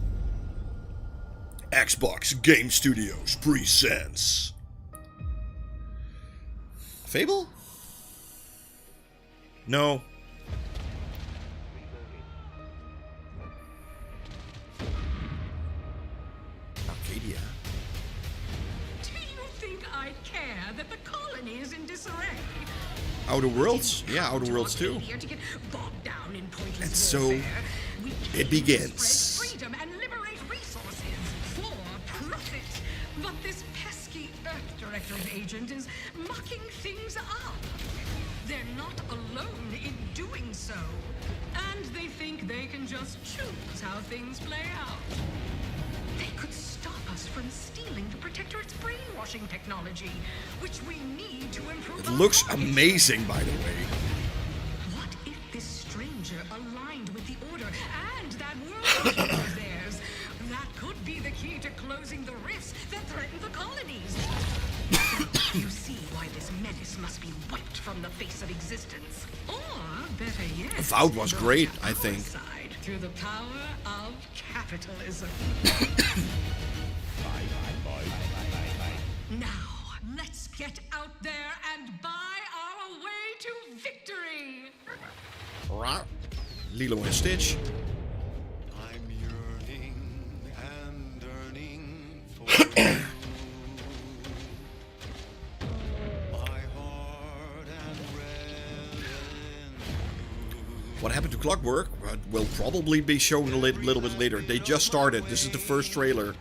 Xbox Game Studios presents Fable? No. Arcadia. Do you think I care that the colony is in disarray? Outer Worlds? Yeah, Outer Worlds too. And so it begins. Freedom and liberate resources for profit. But this pesky Earth Directorate agent is mucking things up. They're not alone in doing so. And they think they can just choose how things play out. They could stop us from stealing the Protectorate's brainwashing technology, which we need to improve. It looks amazing, by the way. What if this stranger aligned with the Order, and that world of theirs. That could be the key to closing the rifts that threaten the colonies. You see why this menace must be wiped from the face of existence. Or, better yet, Avowed was brought great, to I our think. side through the power of capitalism. Now, let's get out there and buy our way to victory. Lilo en Stitch. I'm yearning and yearning for you. My heart and red What happened to Clockwork will probably be shown a little bit later. They just started. This is the first trailer.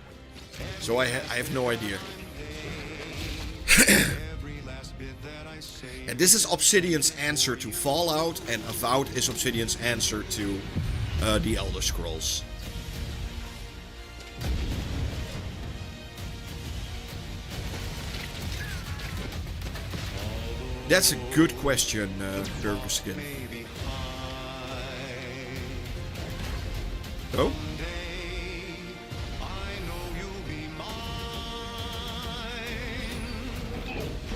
So I have no idea. every last bit that I say. And this is Obsidian's answer to Fallout, and Avowed is Obsidian's answer to the Elder Scrolls. That's a good question, Burger Skin. Oh? I know you'll be mine.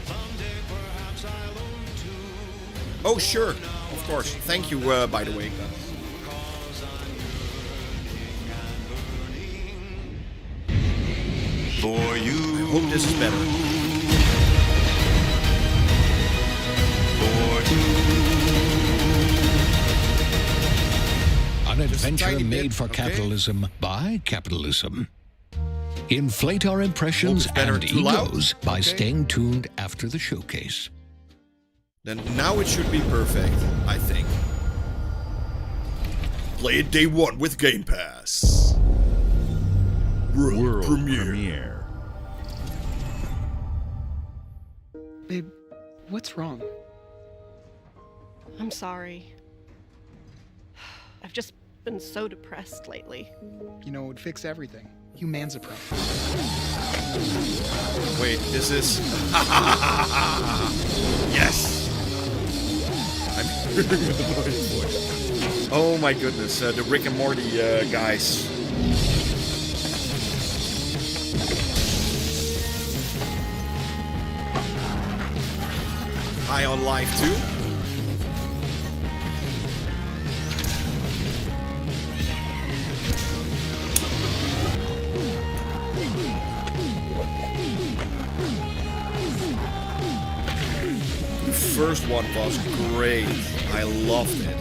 Someday perhaps I'll own too. Oh, sure. Of course. Thank you, by the way. Cause I'm yearning and yearning for you. Hope this is better. For you. An adventure tiny bit, made for okay. capitalism by capitalism. Inflate our impressions Hope it's better and too loud. egos by Okay. staying tuned after the showcase. Then now it should be perfect, I think. Play it day one with Game Pass. World premiere. Babe, what's wrong? I'm sorry. I've just been so depressed lately. You know, it would fix everything. You Manzaprone. Wait, this is... Yes! I'm hearing with the voice. Oh my goodness, the Rick and Morty guys. High on life too? The first one was great. I loved it.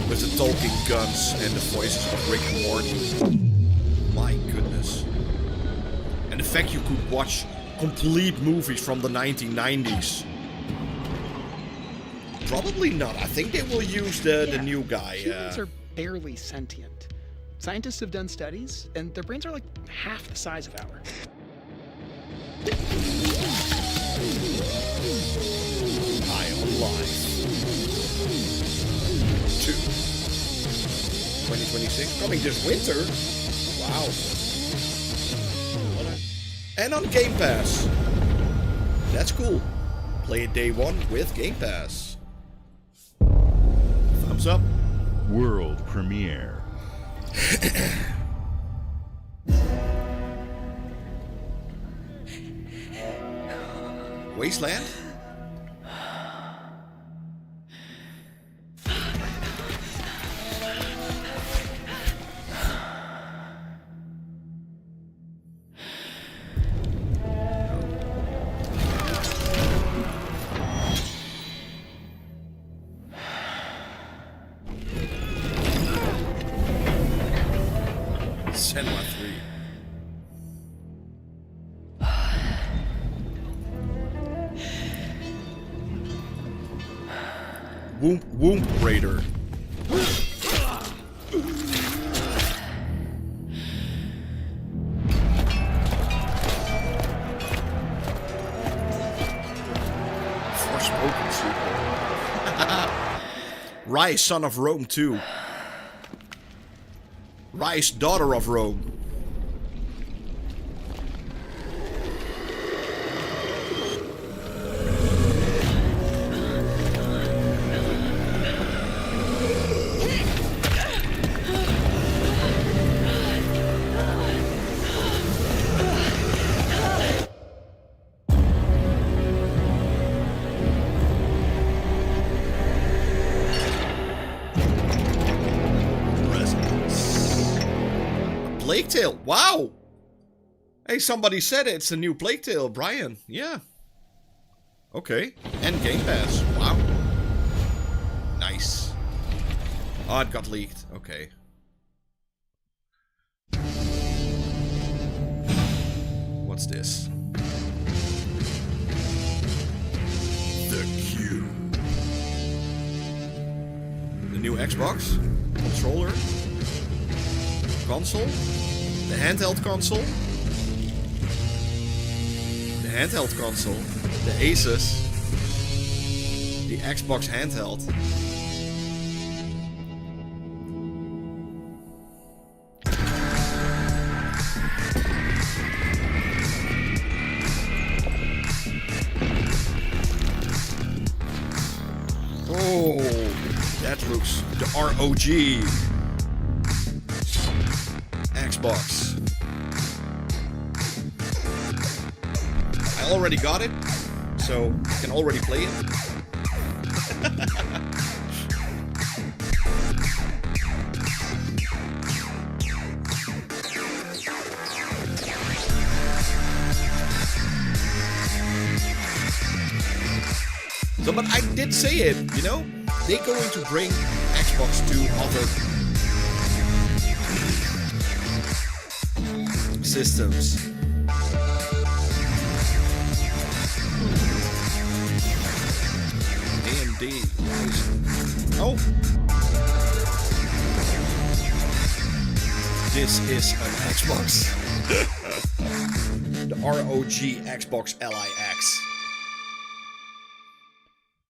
With the talking guns and the voices of Rick and Morty. My goodness. And the fact you could watch complete movies from the 1990s. Probably not. I think they will use the new guy. Humans are barely sentient. Scientists have done studies, and their brains are like half the size of ours. High on Life 2. 2026. Coming this winter. Wow. And on Game Pass. That's cool. Play it day one with Game Pass. Thumbs up. World premiere. Wasteland? Senua 3. Womb Raider. Forspoken sequel. Rise, Son of Rome 2. Rise, Daughter of Rome. Plague Tale. Wow. Hey, somebody said it's a new Plague Tale, Brian. Yeah. Okay. And Gamepass. Wow. Nice. Oh, it got leaked. Okay. What's this? The Cube. The new Xbox controller. Console. The handheld console. The handheld console. The Asus. The Xbox handheld. Oh, that looks the ROG Xbox. I already got it, so I can already play it. So, but I did say it, you know? They're going to bring Xbox to other systems. AMD. Oh. This is an Xbox. The ROG Xbox LIX.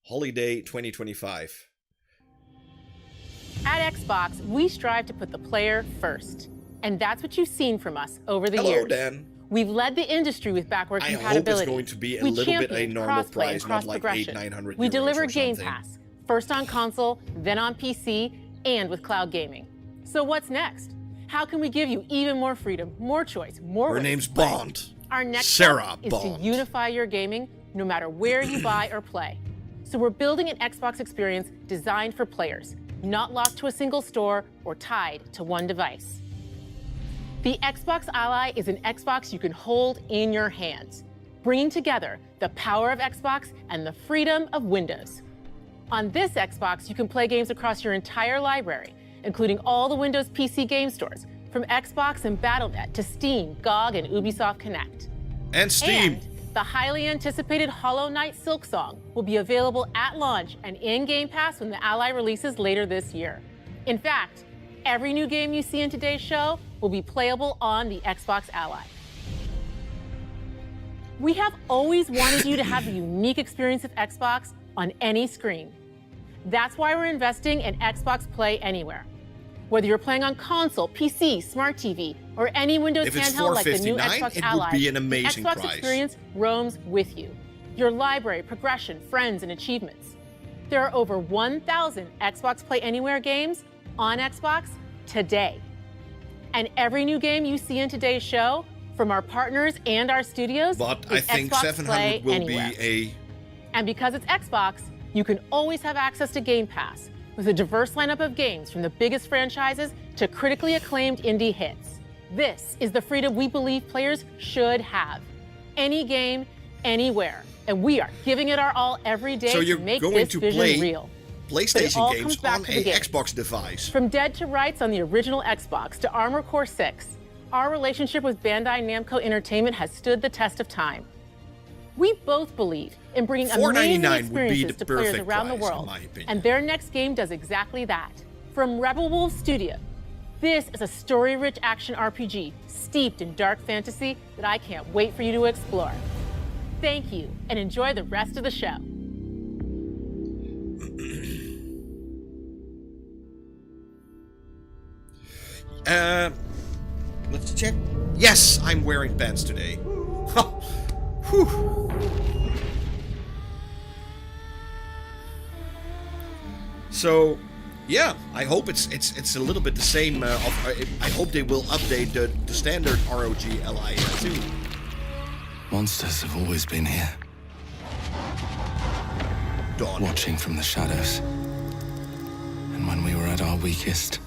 Holiday 2025. At Xbox, we strive to put the player first. And that's what you've seen from us over the Hello, years. Dan. We've led the industry with backward I compatibility. hope it's going to be a we little bit a champion normal crossplay price, and not like cross-progression. €800-900 We deliver or something. Gamepass, first on console, then on PC, and with cloud gaming. So what's next? How can we give you even more freedom, more choice, more Her ways name's to play? Bond. Our next Sarah step is Bond. to unify your gaming no matter where you buy or play. So we're building an Xbox experience designed for players, not locked to a single store or tied to one device. The Xbox Ally is an Xbox you can hold in your hands, bringing together the power of Xbox and the freedom of Windows. On this Xbox, you can play games across your entire library, including all the Windows PC game stores, from Xbox and Battle.net to Steam, GOG, and Ubisoft Connect. And Steam. And the highly anticipated Hollow Knight Silksong will be available at launch and in Game Pass when the Ally releases later this year. In fact, every new game you see in today's show will be playable on the Xbox Ally. We have always wanted you to have the unique experience of Xbox on any screen. That's why we're investing in Xbox Play Anywhere. Whether you're playing on console, PC, Smart TV, or any Windows If it's handheld like the new $459, Xbox it Ally, would be an amazing the Xbox price. experience roams with you. Your library, progression, friends, and achievements. There are over 1,000 Xbox Play Anywhere games on Xbox today. And every new game you see in today's show, from our partners and our studios, But is I think Xbox 700 Play will Anywhere. be And because it's Xbox, you can always have access to Game Pass with a diverse lineup of games from the biggest franchises to critically acclaimed indie hits. This is the freedom we believe players should have. Any game, anywhere. And we are giving it our all every day So you're to make going this to vision play real. But it PlayStation all games comes back on to the a games. Xbox device. From Dead to Rights on the original Xbox to Armored Core 6, our relationship with Bandai Namco Entertainment has stood the test of time. We both believe in bringing amazing $4.99 would be experiences the to players perfect around the price, in world, my opinion. and their next game does exactly that. From Rebel Wolf Studio, this is a story-rich action RPG steeped in dark fantasy that I can't wait for you to explore. Thank you, and enjoy the rest of the show. Let's check. Yes, I'm wearing pants today. Whew. So, yeah, I hope it's a little bit the same. I hope they will update the standard ROG Li too. Monsters have always been here. Dawn. Watching from the shadows. And when we were at our weakest,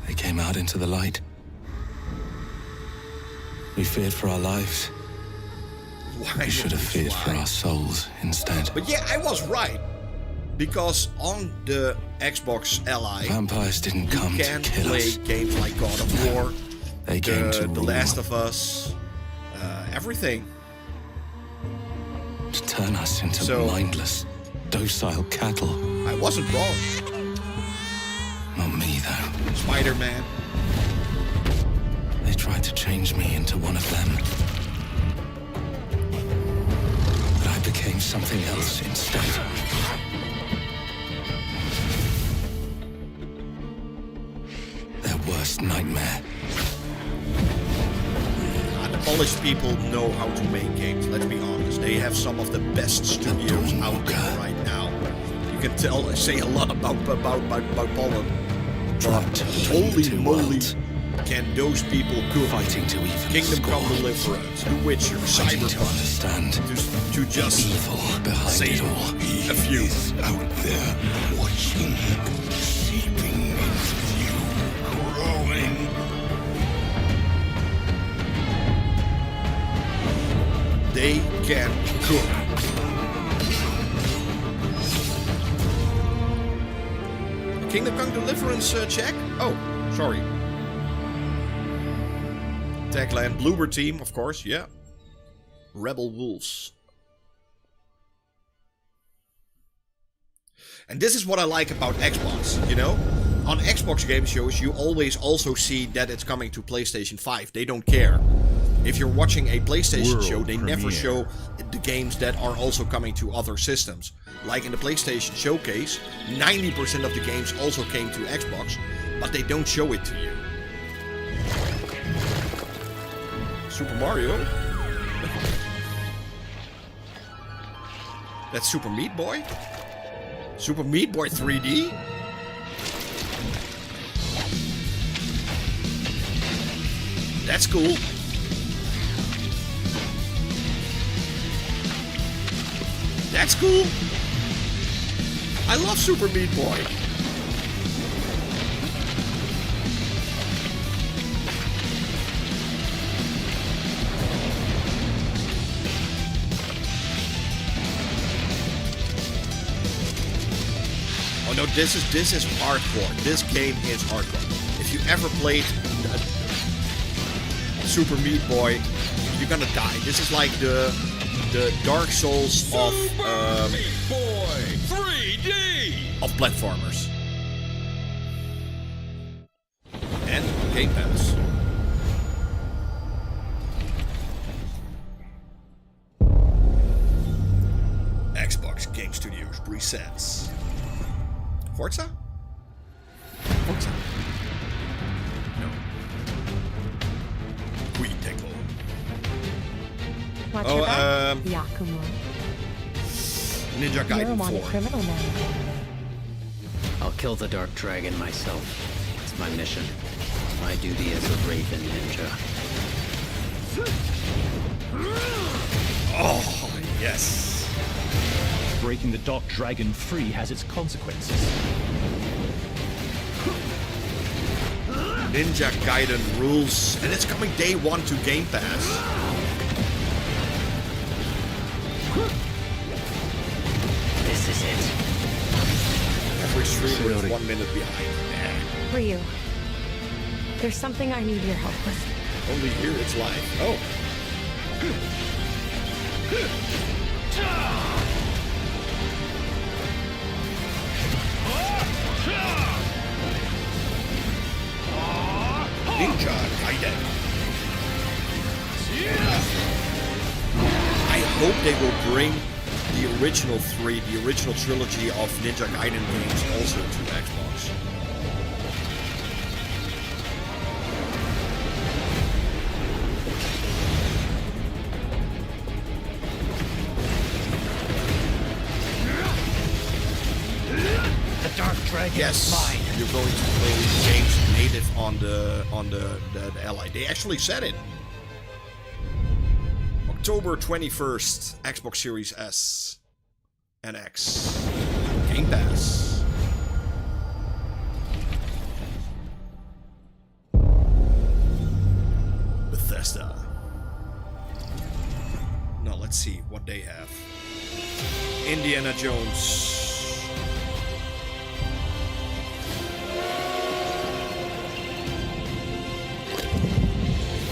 They came out into the light. We feared for our lives. Why We should have feared for our souls instead. But yeah, I was right. Because on the Xbox Li, Vampires didn't you come to can kill play us. games like God of War, They came to The rule. Last of Us, everything. To turn us into So- mindless, docile cattle. I wasn't wrong. Not me, though. Spider-Man. They tried to change me into one of them. But I became something else instead. Their worst nightmare. The Polish people know how to make games, let's be honest. They have some of the best studios out there right now. You can say a lot about Poland. But holy moly, can those people cook? Fighting to even Kingdom score. Come Deliverance, The Witcher, Fighting to Cyberpunk. understand To just evil behind say it all. a few. Out there, watching, seeping into you, growing. They can cook. Kingdom Come Deliverance check? Oh, sorry. Techland, Bloober Team, of course, yeah. Rebel Wolves. And this is what I like about Xbox, you know? On Xbox game shows, you always also see that it's coming to PlayStation 5. They don't care. If you're watching a PlayStation World show, they never premiere. show the games that are also coming to other systems. Like in the PlayStation Showcase, 90% of the games also came to Xbox, but they don't show it to you. Super Mario? That's Super Meat Boy? Super Meat Boy 3D? That's cool. That's cool. I love Super Meat Boy. Oh no, this is hardcore. This game is hardcore. If you ever played Super Meat Boy, you're gonna die. This is like the Dark Souls of Meat Boy 3D. of platformers. And Gamepass. Xbox Game Studios presents Forza? Forza. No. Qui Tekken. Watch Oh, your back, Yakumo. Ninja You're a Gaiden wanted 4. criminal now. I'll kill the Dark Dragon myself. It's my mission. My duty as a Raven Ninja. Oh, yes. Breaking the Dark Dragon free has its consequences. Ninja Gaiden rules, and it's coming day one to Game Pass. This is it. Every streamer is 1 minute behind. Ryu, there's something I need your help with. Only here it's live. Oh. Ninja Gaiden. I hope they will bring the original three, the original trilogy of Ninja Gaiden games also to Xbox. The Dark Dragon Yes, is mine. you're going to play games native on the Li. They actually said it. October 21st, Xbox Series S and X. Game Pass. let's see what they have. Indiana Jones.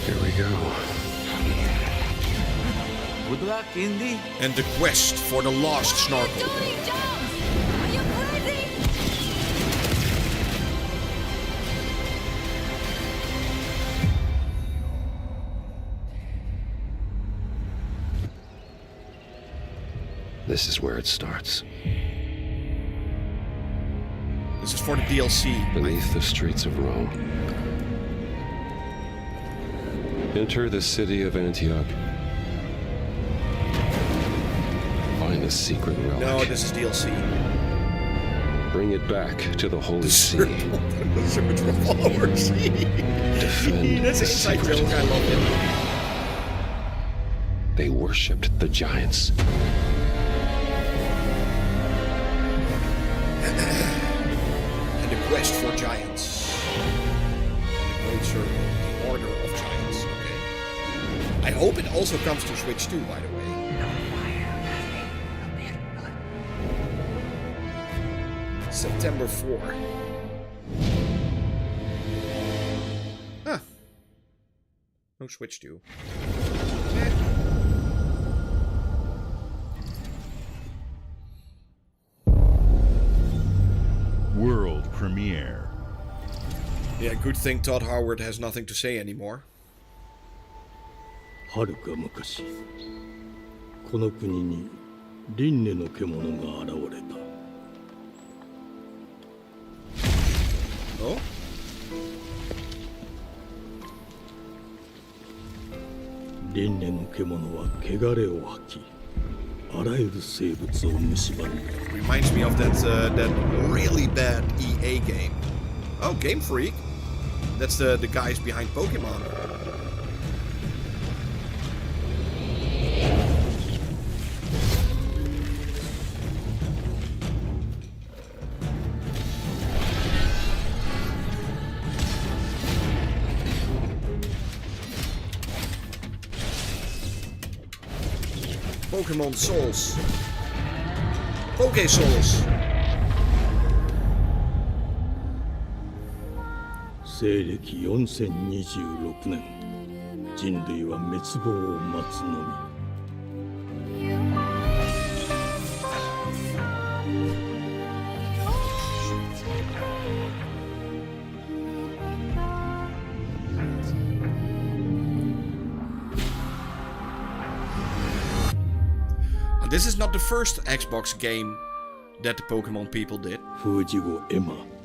Here we go. Good luck, Indy. And the quest for the lost snorkel. This is where it starts. This is for the DLC. Beneath the streets of Rome. Enter the city of Antioch. Find a secret relic. No, this is DLC. Bring it back to the Holy See. The search for followers. Defend That's the an inside secret. joke. I love it. They worshipped the giants. And the quest for giants. And the Great Circle. The Order of Giants. Okay. I hope it also comes to Switch 2, by the way. September 4. Huh. No Switch 2. World premiere. Yeah, good thing Todd Howard has nothing to say anymore. はるか昔この国に輪廻の獣が現れた。 Oh? 輪廻の獣は汚れを吐き、あらゆる生物を蝕んだ。 Reminds me of that really bad EA game. Oh, Game Freak. That's the guys behind Pokemon. Pokemon Souls. Poké Souls. 西暦4026年、人類は滅亡を待つのみ。 This is not the first Xbox game that the Pokemon people did.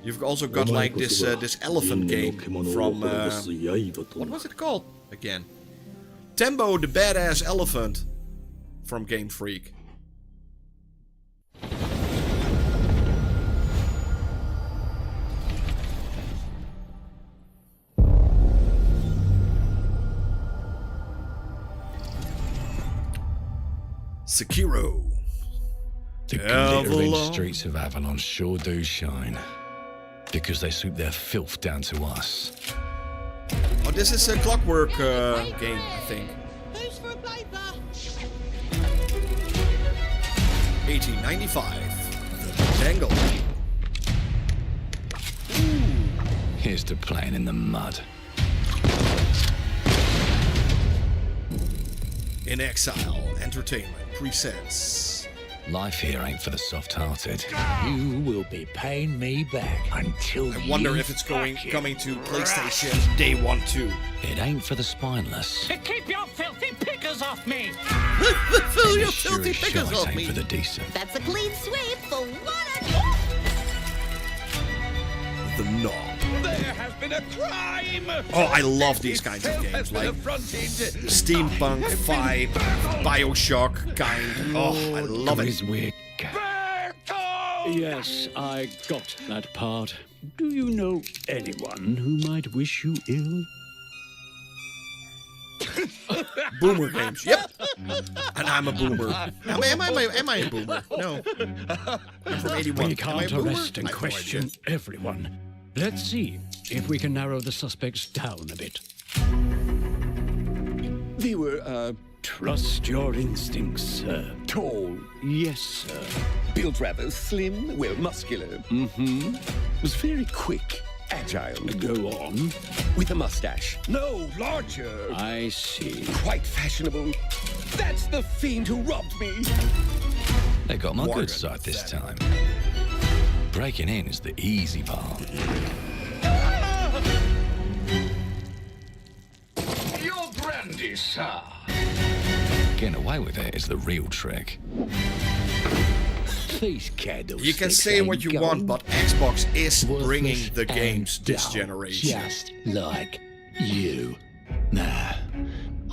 You've also got like this elephant game from what was it called again? Tembo the Badass Elephant from Game Freak. Sekiro. The glittering streets of Avalon sure do shine. Because they swoop their filth down to us. Oh, this is a Clockwork game, I think. 1895. The Tangle. Here's to playing in the mud. In Exile Entertainment presents. Life here ain't for the soft-hearted. You will be paying me back until I wonder if it's coming to PlayStation Day 1 too. It ain't for the spineless. Keep your filthy pickers off me! Fill your Sure filthy as pickers shite off ain't me. for the decent. That's a clean sweep for one. The Knob. There has been a crime! Oh, I love these kinds of games, like steampunk vibe, Bioshock kind. Oh, I love it. Yes, I got that part. Do you know anyone who might wish you ill? Boomer games, yep. And I'm a boomer. Am I a boomer? No. I'm from 81. We Am I a can't boomer? arrest and I have no question idea. everyone. Let's see if we can narrow the suspects down a bit. We were, Trust your instincts, sir. Tall, yes, sir. Built rather slim, well, muscular. Mm-hmm. Was very quick, agile. Go on. With a mustache. No, larger. I see. Quite fashionable. That's the fiend who robbed me. They got my good side this time. Breaking in is the easy part. Your brandy, sir. Getting away with it is the real trick. These candles. You can say what you want, but Xbox is bringing the games this generation. Just like you. Nah,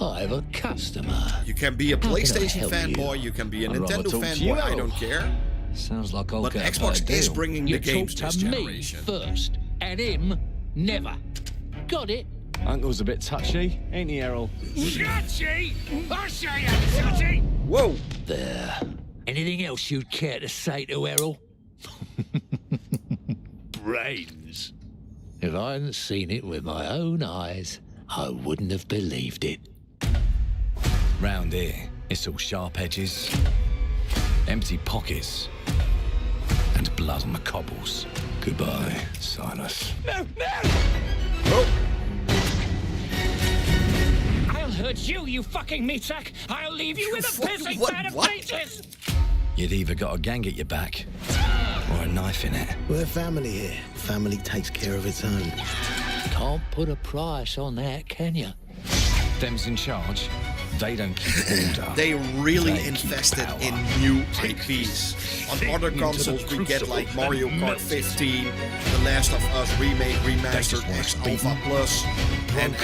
I have a customer. You can be a PlayStation fanboy, you can be a Nintendo fanboy, I don't care. Sounds like I'll But get Xbox is bringing the games talk this to generation. Me first, and him never. Got it? Uncle's a bit touchy, ain't he, Errol? Touchy? I say I'm touchy. Whoa. There. Anything else you'd care to say to Errol? Brains. If I hadn't seen it with my own eyes, I wouldn't have believed it. Round here, it's all sharp edges, empty pockets, and blood on the cobbles. Goodbye, Silas. No, no! Oh. I'll hurt you, you fucking meatsack! I'll leave you with a pissing bed of faces! You'd either got a gang at your back, or a knife in it. We're family here. Family takes care of its own. Can't put a price on that, can you? Them's in charge. They don't keep order. They really invested in new IPs. On other consoles we get like Mario Kart 15, The Last of Us Remake, Remastered, X Alpha Plus, and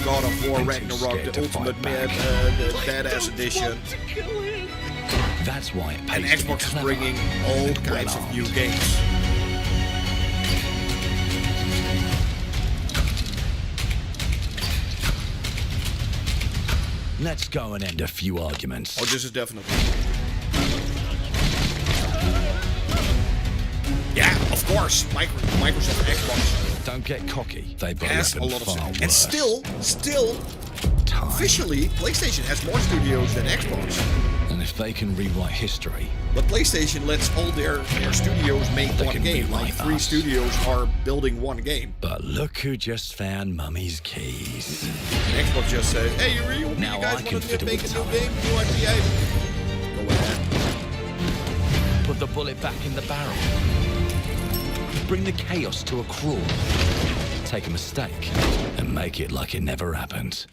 God of War Ragnarok, the Ultimate Badass Edition. That's why it And pays Xbox is bringing all kinds of new games. Let's go and end a few arguments. Oh, this is definitely. Yeah, of course. Microsoft Xbox. Don't get cocky. They've got has a lot of far stuff. worse. And still, officially, PlayStation has more studios than Xbox. And if they can rewrite history, but PlayStation lets all their studios make one game. Like 3 studios are building one game. But look who just found Mummy's keys. And Xbox just says, hey, you now guys I can want to fiddle make a with new time. game? New IP? Go ahead. Put the bullet back in the barrel. Bring the chaos to a crawl. Take a mistake and make it like it never happened.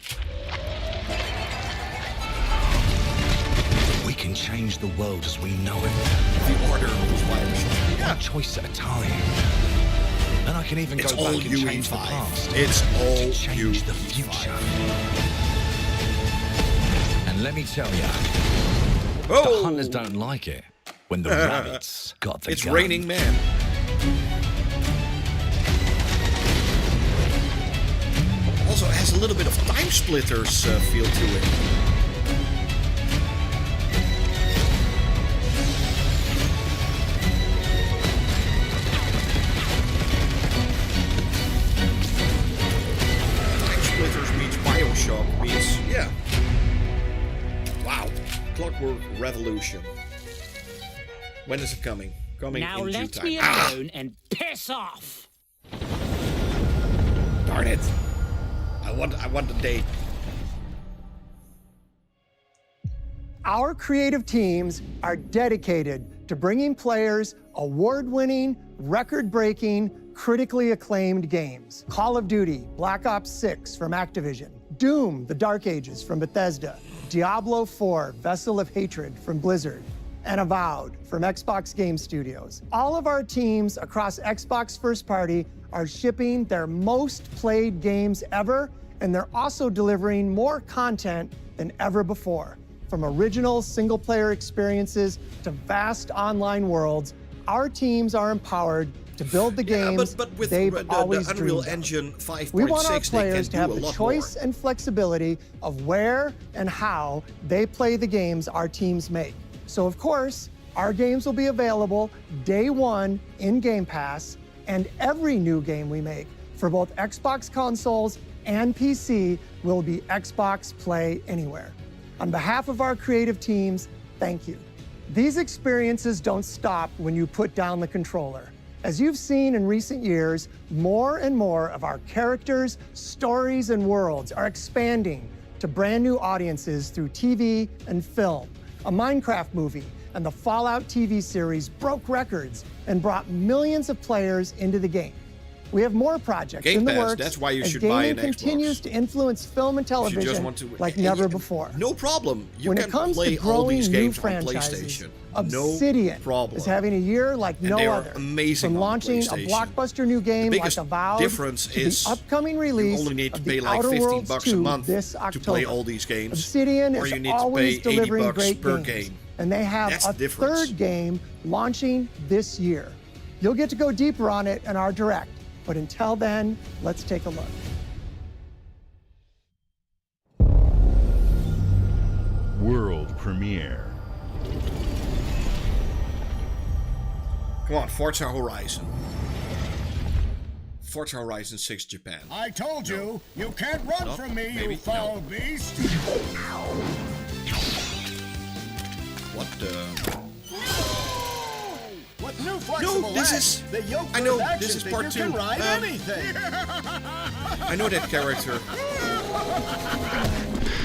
We can change the world as we know it. The order was one choice at a time. And I can even It's go all back and change the UE5. past. It's all to change the future. And let me tell you, the hunters don't like it when the rabbits got the It's gun. Raining Man. Also, it has a little bit of Time Splitters feel to it. Bioshock means, yeah. Wow. Clockwork Revolution. When is it coming? Coming now in due let time. me alone and piss off. Darn it. I want the date. Our creative teams are dedicated to bringing players award-winning, record-breaking, critically acclaimed games. Call of Duty, Black Ops 6 from Activision, Doom, The Dark Ages from Bethesda, Diablo 4, Vessel of Hatred from Blizzard, and Avowed from Xbox Game Studios. All of our teams across Xbox First Party are shipping their most played games ever, and they're also delivering more content than ever before. From original single-player experiences to vast online worlds, our teams are empowered to build the games but with they've always the Unreal dreamed of. Engine 5.6, We want our they players can to have do a the lot choice more. and flexibility of where and how they play the games our teams make. So of course, our games will be available day one in Game Pass, and every new game we make for both Xbox consoles and PC will be Xbox Play Anywhere. On behalf of our creative teams, thank you. These experiences don't stop when you put down the controller. As you've seen in recent years, more and more of our characters, stories, and worlds are expanding to brand new audiences through TV and film. A Minecraft movie and the Fallout TV series broke records and brought millions of players into the game. We have more projects in the Gamepass, works that's why you as should buy gaming an Xbox. continues to influence film and television like never before. No problem. You When can it comes play to all growing these new games on franchises, PlayStation. Obsidian No problem. is having a year like And no they are other. amazing From on launching a PlayStation. blockbuster new game The like biggest Avowed difference to is the upcoming you release only need to of pay the like Outer 15 Worlds bucks a 2 month this to October. play all these games. Obsidian or is you need to always pay 80 delivering bucks great per games, game. and they have That's a the difference. third game launching this year. You'll get to go deeper on it in our Direct, but until then, let's take a look. World premiere. Come on, Forza Horizon. Forza Horizon 6 Japan. I told you, you can't run No, from me, maybe. you foul beast. What the... What new flexible No, this edge? is... The yoke I know, action this is part figure 2. can ride anything. I know that character.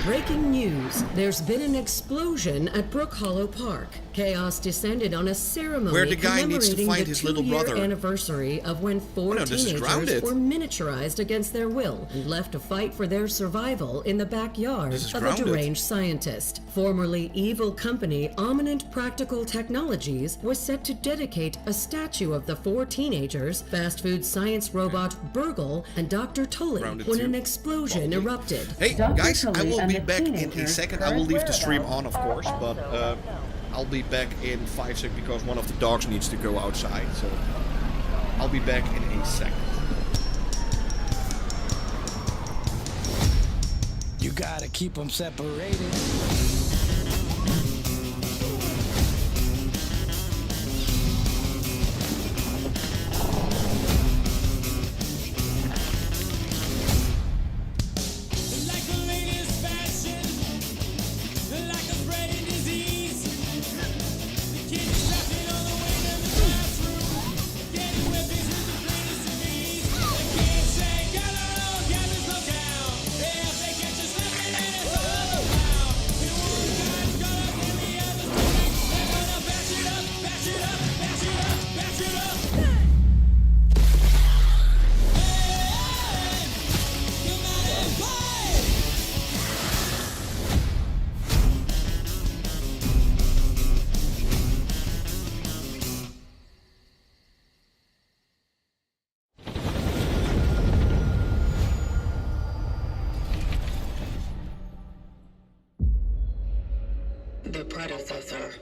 Breaking news. There's been an explosion at Brook Hollow Park. Chaos descended on a ceremony Where the guy needs to commemorating find the his little 2-year brother. anniversary of when 4 this is teenagers grounded. were miniaturized against their will and left to fight for their survival in the backyard This is of grounded. a deranged scientist. Formerly evil company Ominent Practical Technologies was set to dedicate a statue of the 4 teenagers, fast food science robot Burgle, and Dr. Tully Grounded when too. an explosion erupted. Hey, Dr. guys, I Tully will and be the back in a teenagers' second. I will leave the stream whereabouts on, of course, but I'll be back in 5 seconds because one of the dogs needs to go outside. So I'll be back in a second. You gotta keep them separated. The predecessor,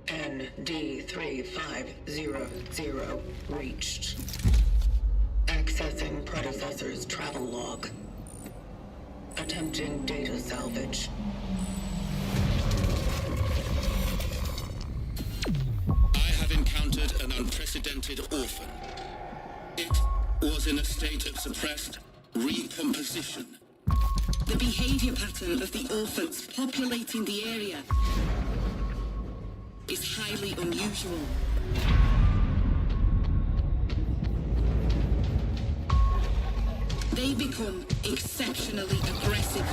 ND3500, reached. Accessing predecessor's travel log. Attempting data salvage. I have encountered an unprecedented orphan. It was in a state of suppressed recomposition. The behavior pattern of the orphans populating the area is highly unusual. They become exceptionally aggressive.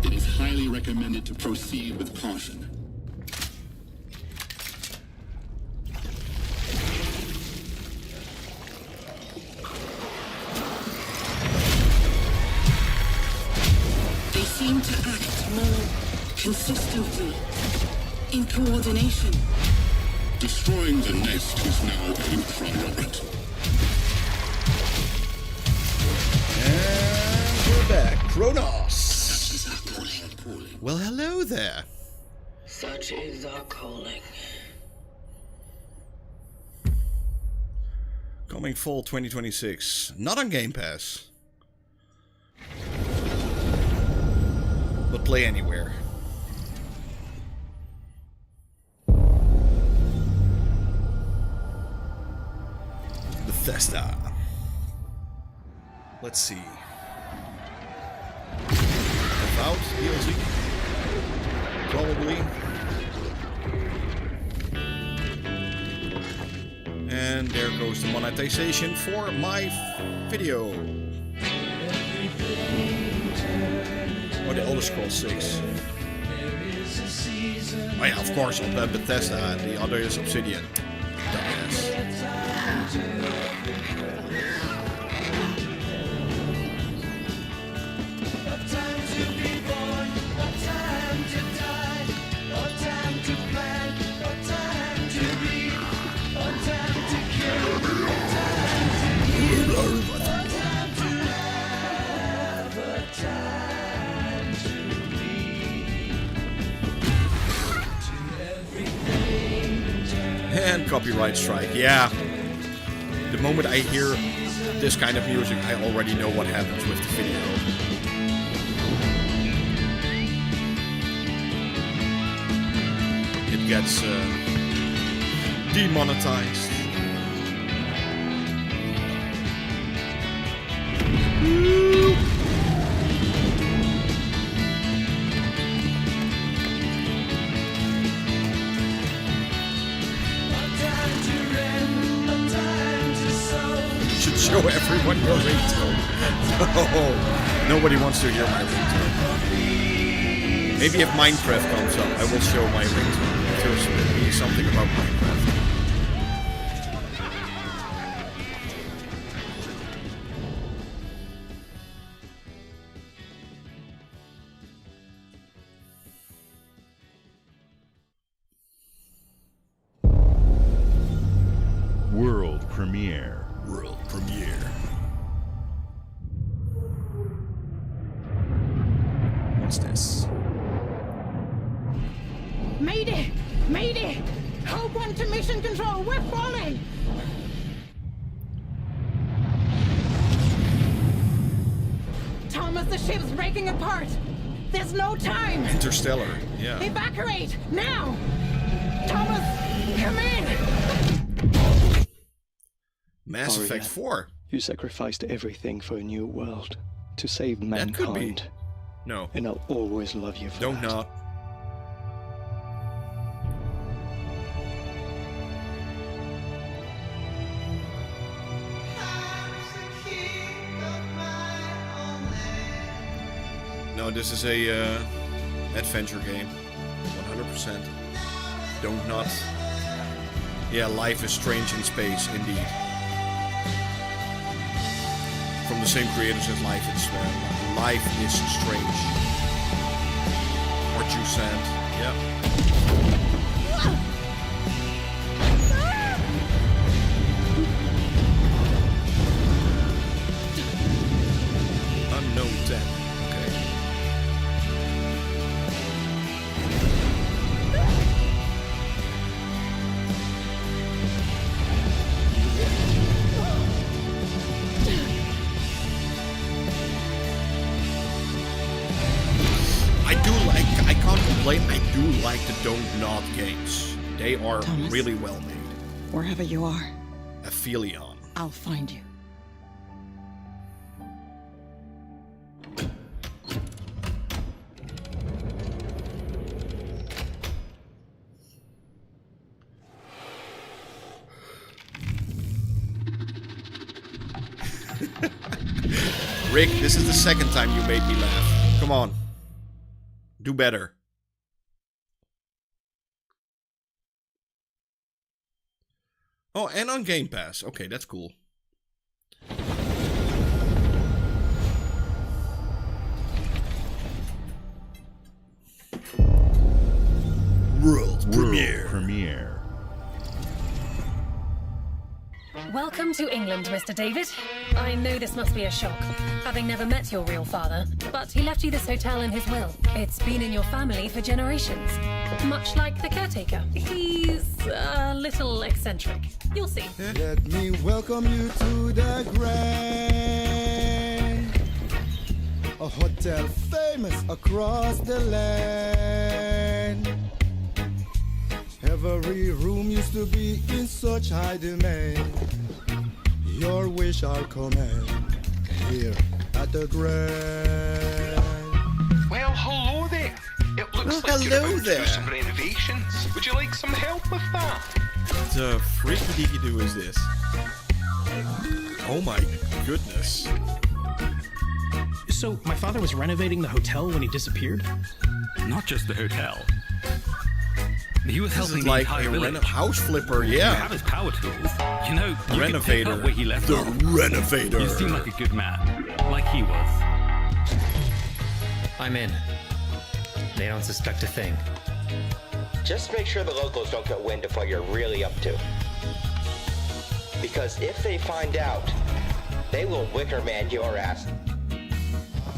It is highly recommended to proceed with caution. They seem to act more consistently, in coordination. Destroying the nest is now a priority. And we're back. Kronos. Well, hello there. Such is our calling. Coming fall 2026. Not on Game Pass. But play anywhere. Bethesda. Let's see. About DLC? Probably. And there goes the monetization for my video. Oh, the Elder Scrolls 6. Oh yeah, of course, Bethesda. The other is Obsidian. Dumbass. And copyright strike, yeah. The moment I hear this kind of music, I already know what happens with the video. It gets demonetized. Show everyone your ringtone. Oh, nobody wants to hear my ringtone. Maybe if Minecraft comes up, I will show my ringtone. There's maybe something about Minecraft. World premiere. World premiere. What's this? Mayday! Mayday! Hold one to mission control. We're falling! Thomas, the ship's breaking apart. There's no time. Interstellar, yeah. Evacuate now! Thomas, come in! Mass Effect 4. You sacrificed everything for a new world to save mankind. That could be. No. And I'll always love you for Don't that. not. No, this is a adventure game. 100%. Don't not. Yeah, life is strange in space, indeed. From the same creators as Life is Strange. Or Jusant, yeah. Unknown 10, okay. I do like the Don't Nod games. They are Thomas, really well made. Wherever you are, Aphelion. I'll find you. Rick, this is the second time you made me laugh. Come on. Do better. Oh, and on Gamepass. Okay, that's cool. World premiere. Welcome to England, Mr. David. I know this must be a shock, having never met your real father, but he left you this hotel in his will. It's been in your family for generations, much like the caretaker. He's a little eccentric. You'll see. Let me welcome you to the Grand, a hotel famous across the land. Every room used to be in such high demand. your wish our command here at the Grand. Well, hello there. It looks like you're about to do some renovations. Would you like some help with that? The freaky deaky do is this? Oh my goodness. So, my father was renovating the hotel when he disappeared? Not just the hotel. He was This helping is the like entire a village. house flipper, You yeah. have his power tools. You know, you can pick Renovator. up where he left The off. renovator. You seem like a good man, like he was. I'm in. They don't suspect a thing. Just make sure the locals don't get wind of what you're really up to. Because if they find out, they will Wickerman your ass.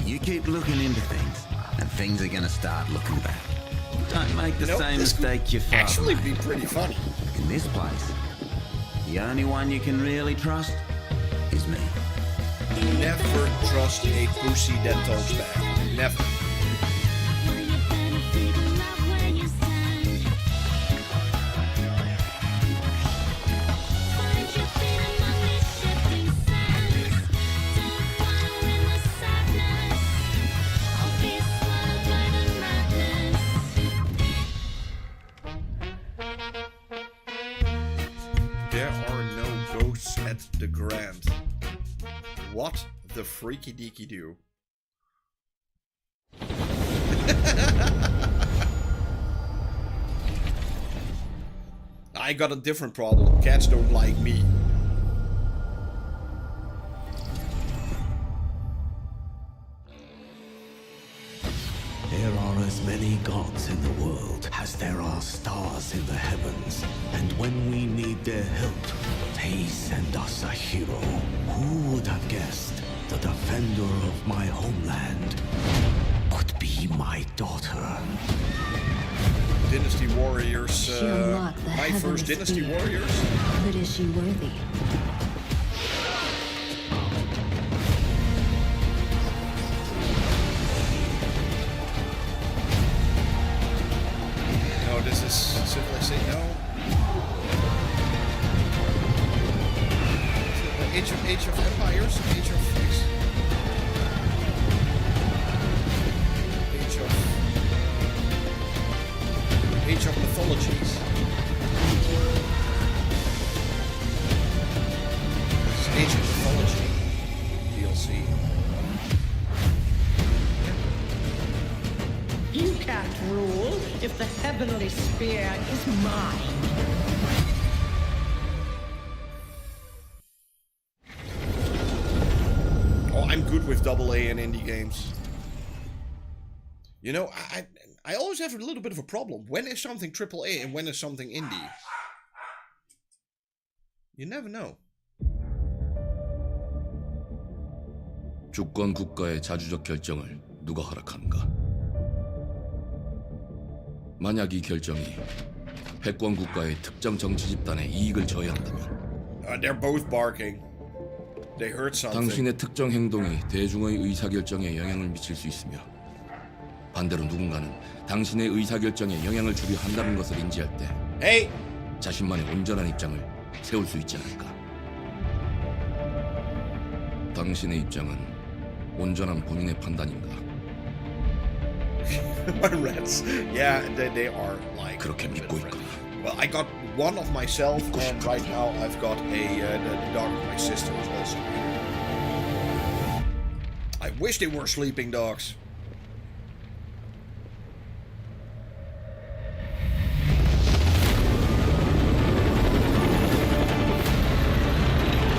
You keep looking into things, and things are gonna start looking back. Don't make the same this mistake your father actually made. be pretty funny. In this place, the only one you can really trust is me. Never trust a pussy that talks back. Never. There are no ghosts at the Grand. What the freaky deaky do? I got a different problem. Cats don't like me. There are as many gods in the world as there are stars in the heavens. And when we need their help, they send us a hero. Who would have guessed the defender of my homeland could be my daughter? Dynasty Warriors. She unlocked the My heavenly first Dynasty spear. Warriors. But is she worthy? No, this is Civilization. No. Age of Empires? Age of X. Age of Mythologies. This is Age of Mythology DLC. You can't rule if the heavenly spear is mine. Oh, I'm good with AA and indie games. You know, I always have a little bit of a problem. When is something AAA and when is something indie? You never know. 주권 국가의 자주적 결정을 누가 허락하는가? 만약 이 결정이 패권 국가의 특정 정치 집단의 이익을 저해한다면 They're both barking. They heard something. 당신의 특정 행동이 대중의 의사결정에 영향을 미칠 수 있으며 반대로 누군가는 당신의 의사결정에 영향을 주려 한다는 것을 인지할 때 자신만의 온전한 입장을 세울 수 있지 않을까? 당신의 입장은 온전한 본인의 판단인가? My rats. Yeah, they are like. 그렇게 믿고 있거나. Well, I got one of myself, and right now I've got the dog of my sister is also here. I wish they were sleeping dogs.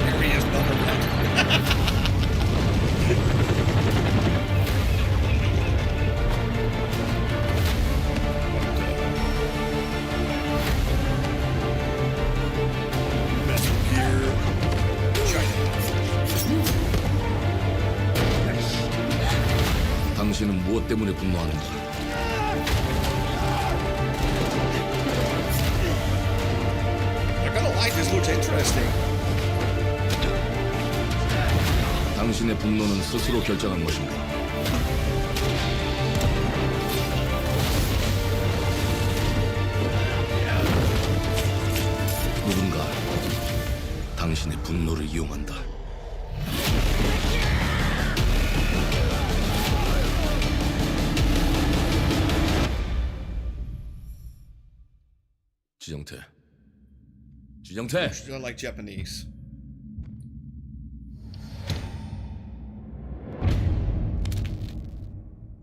There he is, another rat. 당신은 무엇 때문에 분노하는가? I'm gonna like this. Looks interesting. 당신의 분노는 스스로 결정한 것인가? 누군가 당신의 분노를 분노를 이용한다. 지정태. 지정태. You don't like Japanese.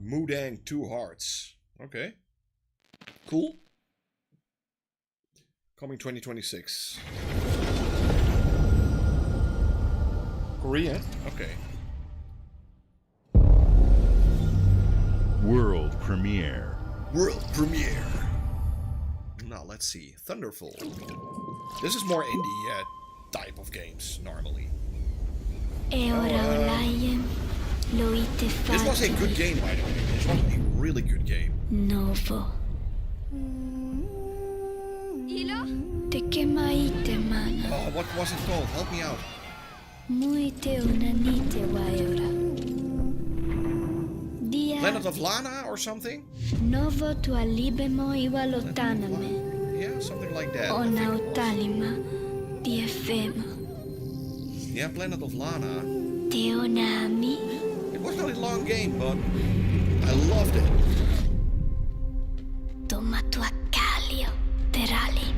Mudang 2 Hearts. Okay. Cool. Coming 2026. Korea? Okay. World premiere. World premiere. Now let's see. Thunderful. This is more indie type of games normally. This was a good game, by the way. This was a really good game. Novo. Oh, what was it called? Help me out. Planet of Lana or something? Novo tualibemo iwalotaname. Yeah, something like that. Onautalima diefemo. Yeah, Planet of Lana. Teonami. It was not a long game, but I loved it. Tomatuacalio terali.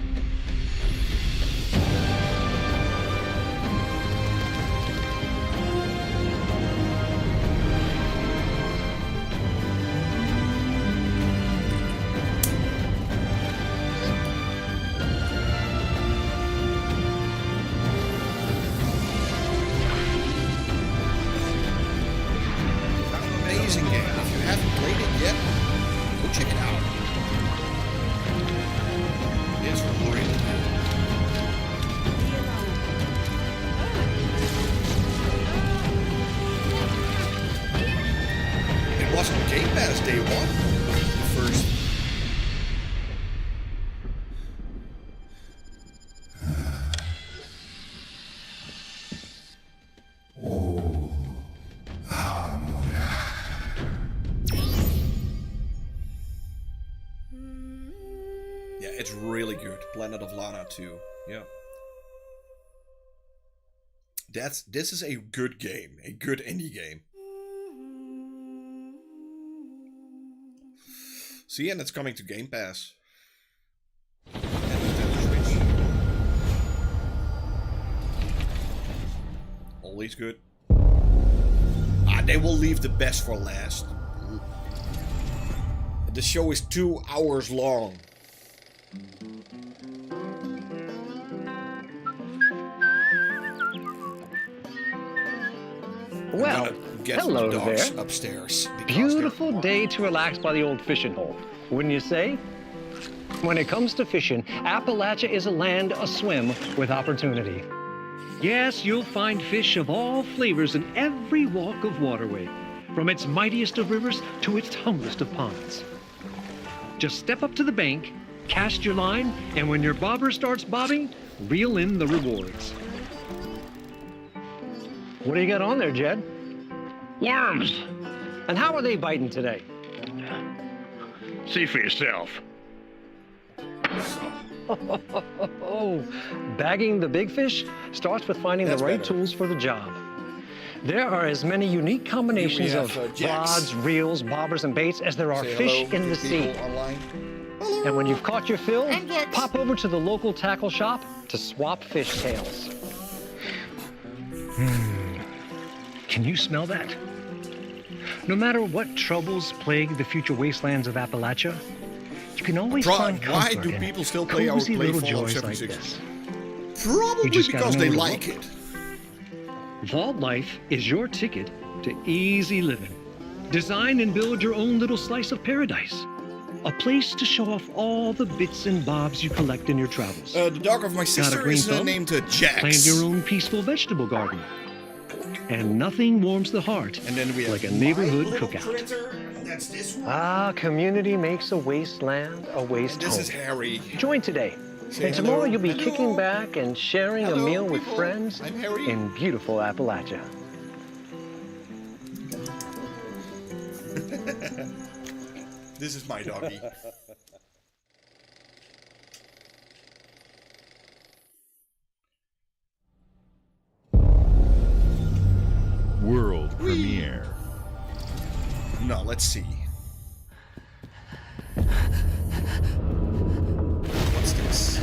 Amazing game. If you haven't played it yet, go check it out. It's really good. It was on Gamepass day one. The first. Yeah, it's really good. Planet of Lana 2. Yeah. This is a good game. A good indie game. See, and it's coming to Game Pass. And Nintendo Switch. Always good. They will leave the best for last. The show is 2 hours long. Well, hello the dogs there. Upstairs. Beautiful day to relax by the old fishing hole, wouldn't you say? When it comes to fishing, Appalachia is a land aswim with opportunity. Yes, you'll find fish of all flavors in every walk of waterway, from its mightiest of rivers to its humblest of ponds. Just step up to the bank, cast your line, and when your bobber starts bobbing, reel in the rewards. What do you got on there, Jed? Worms. And how are they biting today? See for yourself. Bagging the big fish starts with finding the right tools for the job. There are as many unique combinations of rods, reels, bobbers, and baits as there are fish in the sea. And when you've caught your fill, pop over to the local tackle shop to swap fish tails. Can you smell that? No matter what troubles plague the future wastelands of Appalachia, you can always find comfort why do people still play our cozy little Fallout joys like 76? this. Probably because they like look. it. Vault Life is your ticket to easy living. Design and build your own little slice of paradise. A place to show off all the bits and bobs you collect in your travels. The dog of my sister is named Jax. Plant your own peaceful vegetable garden. And nothing warms the heart like a neighborhood cookout. That's this one. Ah, community makes a wasteland a waste This home. is Harry. Join today. Say And tomorrow hello. you'll be Hello. kicking back and sharing Hello, a meal with people. friends I'm Harry. in beautiful Appalachia. This is my doggy. Now, let's see. What's this?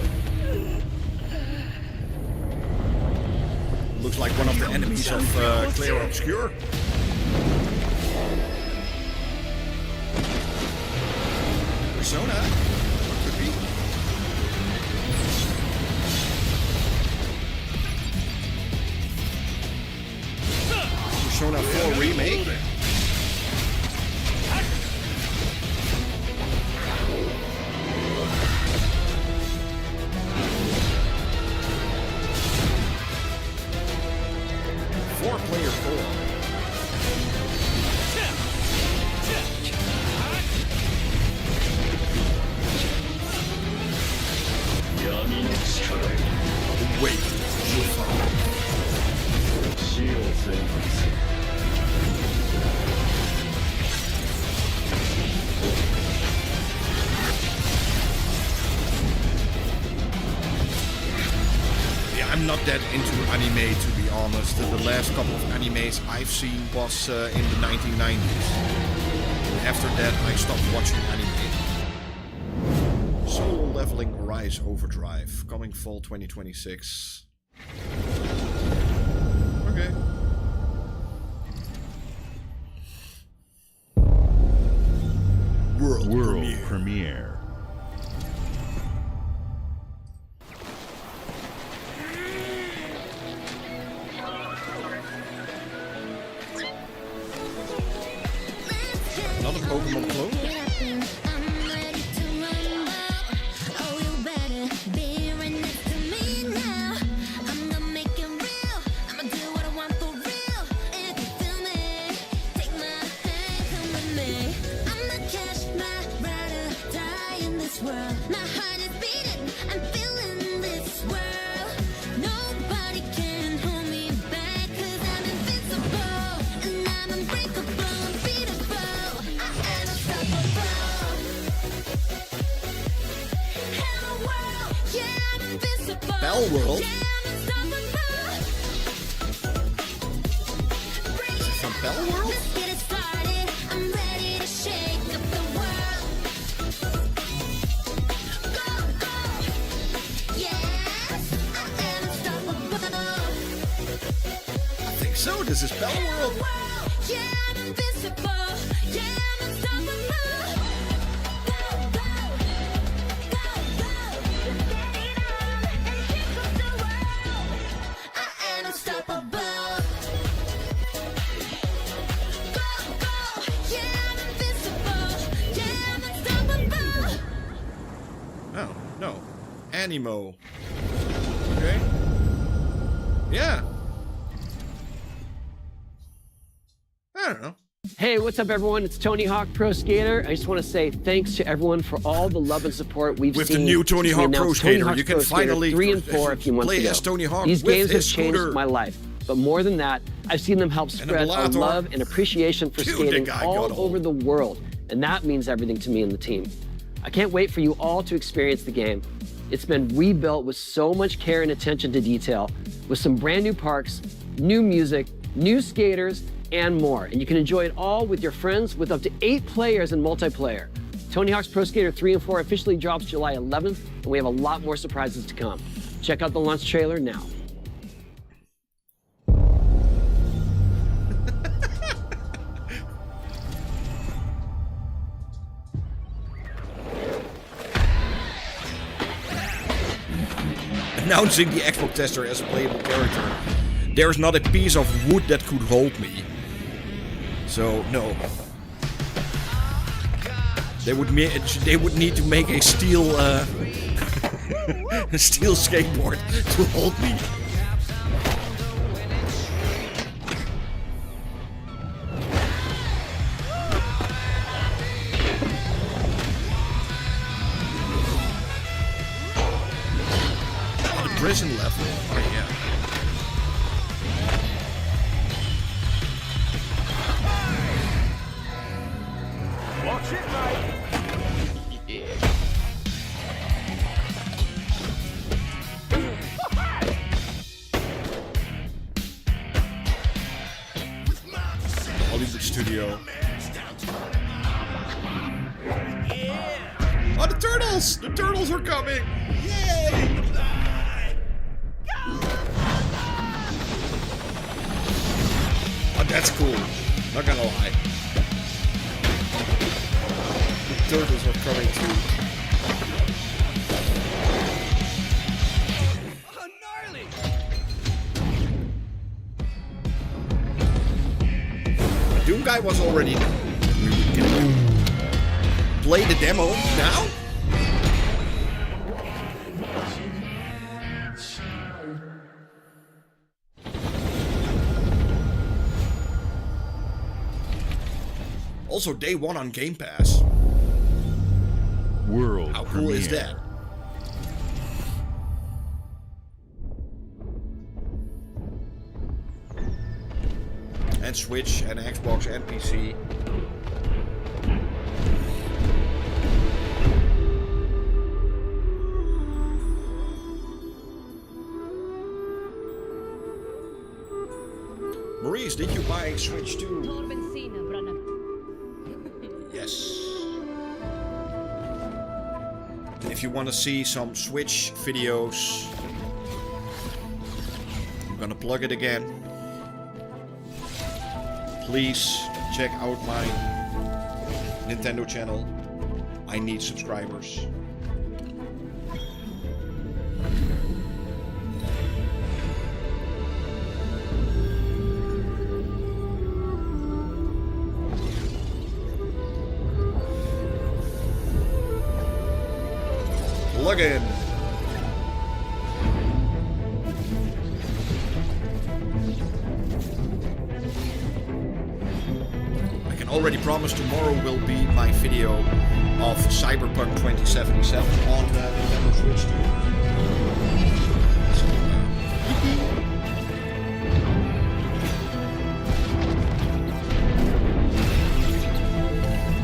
Looks like one of the enemies of Clear Obscure. Persona? Could be. Persona 4 Remake? Four-player co-op. Wait, yeah, I'm not that into anime, to be honest. The last couple of animes I've seen was in the 1990s. After that, I stopped watching anime. Solo Leveling Rise Overdrive, coming fall 2026. Okay. World premiere. Another Pokemon clone? Bell World? Is it from Bell World? I think so, this is Bell World. Oh, no. Animo. Okay. Yeah. I don't know. Hey, what's up, everyone? It's Tony Hawk Pro Skater. I just want to say thanks to everyone for all the love and support we've With seen. the new Tony Hawk Pro Skater, Hawk's you can Pro Skater finally 3 and 4 a few months play ago. as Tony Hawk These with games have his changed scooter. my life. But more than that, I've seen them help spread a emulator. love and appreciation for Dude, skating the guy all got over the world. And that means everything to me and the team. I can't wait for you all to experience the game. It's been rebuilt with so much care and attention to detail, with some brand new parks, new music, new skaters, and more. And you can enjoy it all with your friends with up to 8 players in multiplayer. Tony Hawk's Pro Skater 3 and 4 officially drops July 11th, and we have a lot more surprises to come. Check out the launch trailer now. Announcing the Xbox tester as a playable character. There's not a piece of wood that could hold me. So, no. They would need to make a steel a steel skateboard to hold me. Prison level. Oh yeah. Watch it, mate. Yeah. Hollywood studio. Oh, the turtles! The turtles are coming! Yay! Oh, that's cool. Not gonna lie. The turtles are coming too. Doom guy was already. Play the demo now? Also, day one on Gamepass. World How cool is that? And Switch and Xbox and PC. Maurice, did you buy Switch 2? Yes. If you want to see some Switch videos, I'm gonna plug it again. Please check out my Nintendo channel. I need subscribers. Plug-in. I can already promise tomorrow will be my video of Cyberpunk 2077 on Nintendo Switch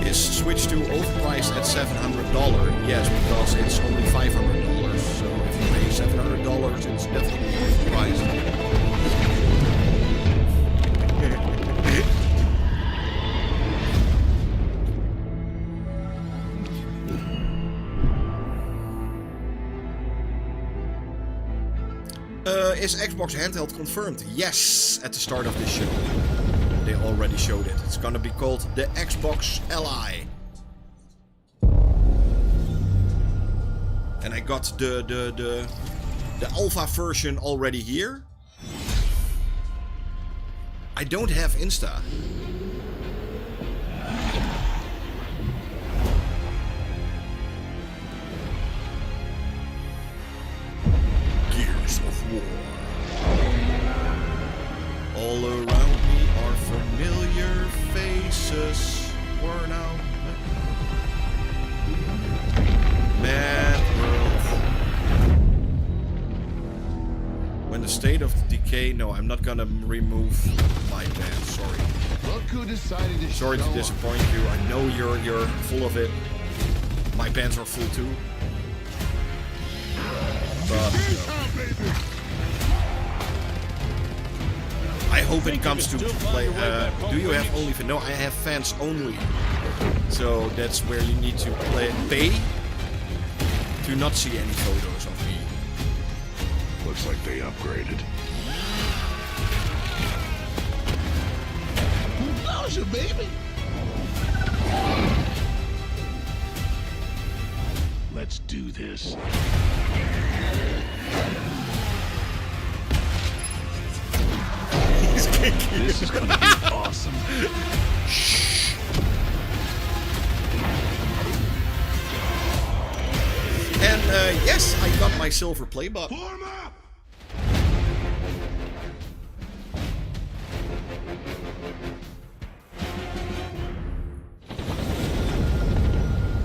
2. Is Switch 2 overpriced at $700? Yes, because it's only $500. So if you pay $700, it's definitely overpriced. Is Xbox handheld confirmed? Yes, at the start of this show. They already showed it. It's gonna be called the Xbox LI. And I got the alpha version already here. I don't have Insta. Gears of War. All around me are familiar faces. Worn out. Mad world. When the state of decay. No, I'm not gonna remove my band. Sorry. Look who decided to Sorry to disappoint you. I know you're full of it. My bands are full too. But I hope it comes to play. Do you have only? No, I have fans only. So that's where you need to pay to not see any photos of me. Looks like they upgraded. Nausea, baby. Let's do this. He's kicking. This is gonna be awesome. And yes, I got my silver play button. Form up.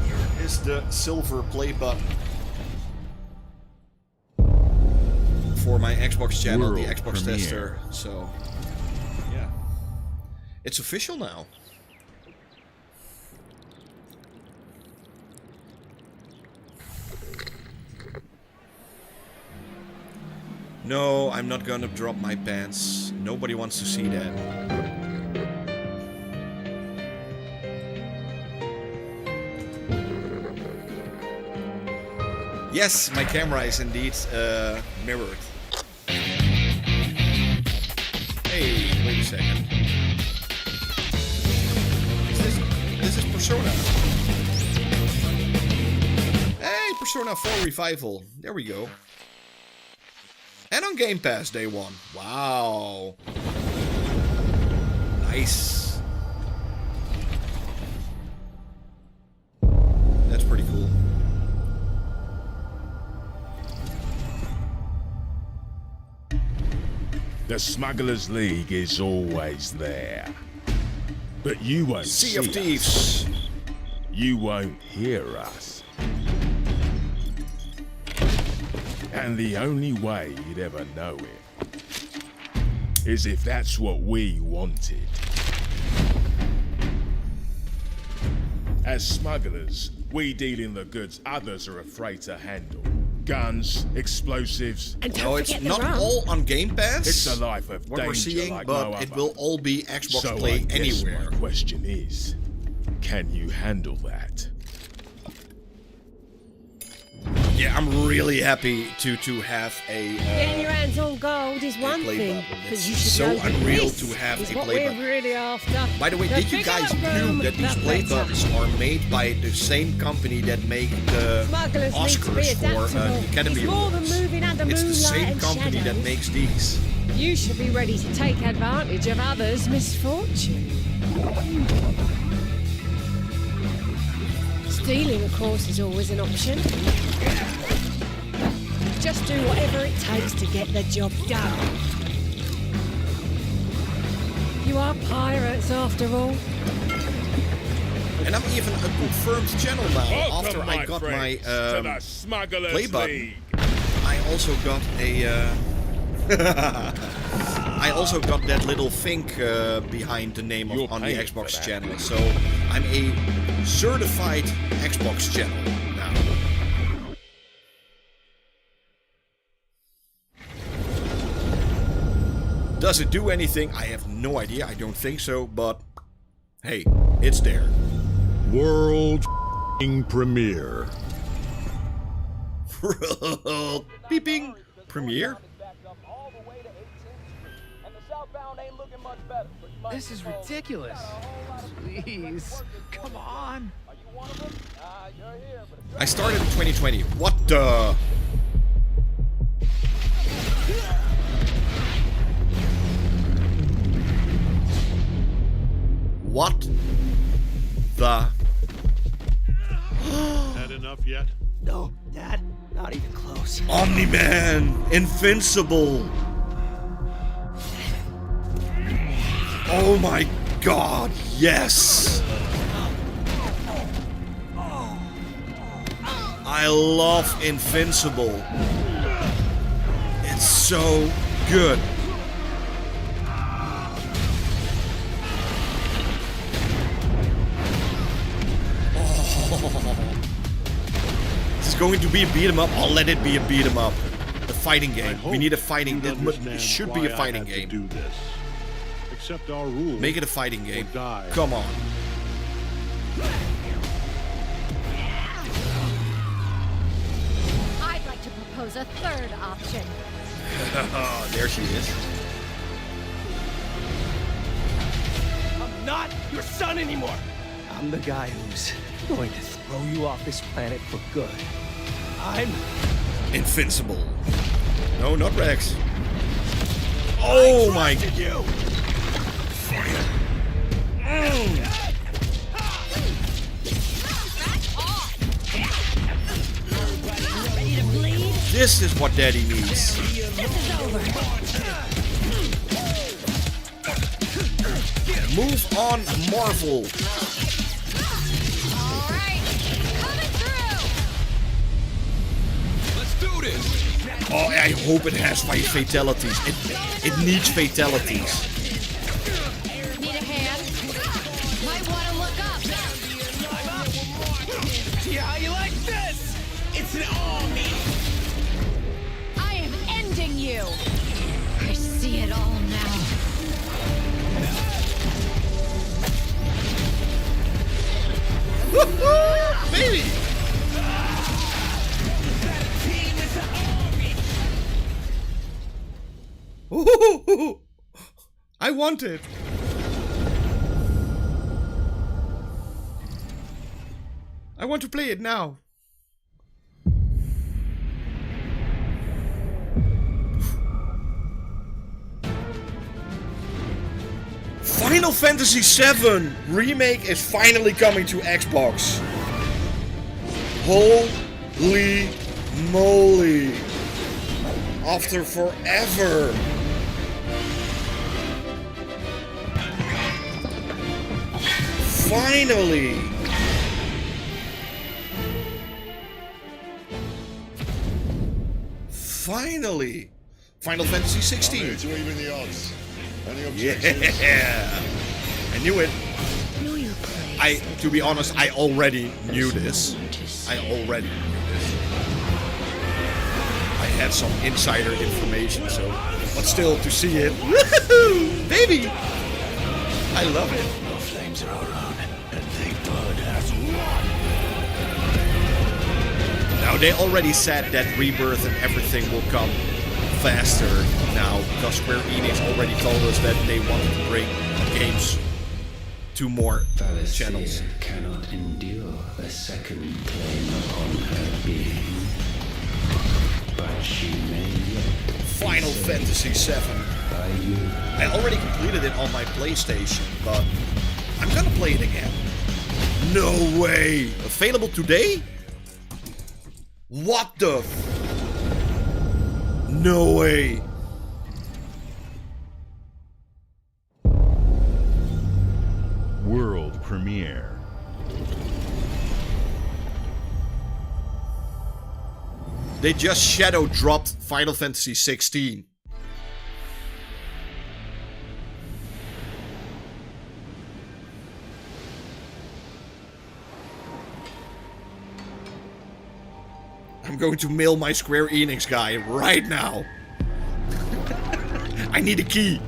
Here is the silver play button for my Xbox channel, the Xbox Tester. So yeah, it's official now. No, I'm not gonna drop my pants. Nobody wants to see that. Yes, my camera is indeed mirrored. Hey, wait a second. This is Persona. Hey, Persona 4 Revival. There we go. And on Gamepass day 1. Wow. Nice. That's pretty cool. The Smugglers League is always there. But you won't Sea of see Thieves. us. You won't hear us. And the only way you'd ever know it is if that's what we wanted. As smugglers, we deal in the goods others are afraid to handle. Guns, explosives. And no, it's not all on Gamepass. It's a life of what danger we're seeing, like but no it other. will all be Xbox So Play I guess anywhere. My question is, can you handle that? Yeah, I'm really happy to have a. Getting your hands on gold is one play thing, button. but It's you should so know that unreal this to have is a what play we're button. really after. By the way, The did you bigger guys the know room, that these the play better. buttons are made by the same company that make the Smugglers need to be Oscars for adaptable. the Academy It's more than Awards? moving under It's the moonlight same and company that shadows. makes these. You should be ready to take advantage of others' misfortune. Stealing, of course, is always an option. Just do whatever it takes to get the job done. You are pirates, after all. And I'm even a confirmed channel now. Welcome, After I got my to the Smugglers play button, League. I also got a. I also got that little thing behind the name of, on the paying Xbox for that. channel. So I'm a certified Xbox channel now. Does it do anything? I have no idea. I don't think so, but hey, it's there. World premiere. Beeping premiere. This is ridiculous. Please, come on. I started in 2020. What the? What the? Had enough yet? No, Dad, not even close. Omni-Man! Invincible! Oh my god, yes! I love Invincible. It's so good. This is going to be a beat 'em up. I'll let it be a beat 'em up. The fighting game. We need a fighting. It should be a fighting game. Do this. Accept our rules. Make it a fighting game. Die. Come on. I'd like to propose a third option. There she is. I'm not your son anymore. I'm the guy who's going to throw you off this planet for good. I'm Invincible. No, not Rex. Oh my. you. This is what Daddy needs. This is over. Move on, Marvel. All right, coming through. Let's do this. Oh, I hope it has 5 fatalities. It needs fatalities. Need a hand? Might want to look up. See how you like this? It's an army. I am ending you. I see it all now. Baby! I want it. I want to play it now. Final Fantasy VII Remake is finally coming to Xbox. Holy moly. After forever. Finally. Finally. Final Fantasy 16. To even the odds. Any objections? Yeah. I knew it. Know your place. To be honest, I already knew this. I already knew this. I had some insider information, so. But still, to see it. Woohoo! Baby! I love it. The flames are around, and they burn as one. Now, they already said that Rebirth and everything will come faster now, because Square Enix already told us that they wanted to bring games to more channels. Cannot endure a second claim upon her being, but she may yet. Final Fantasy VII. I already completed it on my PlayStation, but I'm gonna play it again. No way! Available today? What the? No way! World premiere. They just shadow dropped Final Fantasy 16. I'm going to mail my Square Enix guy right now. I need a key.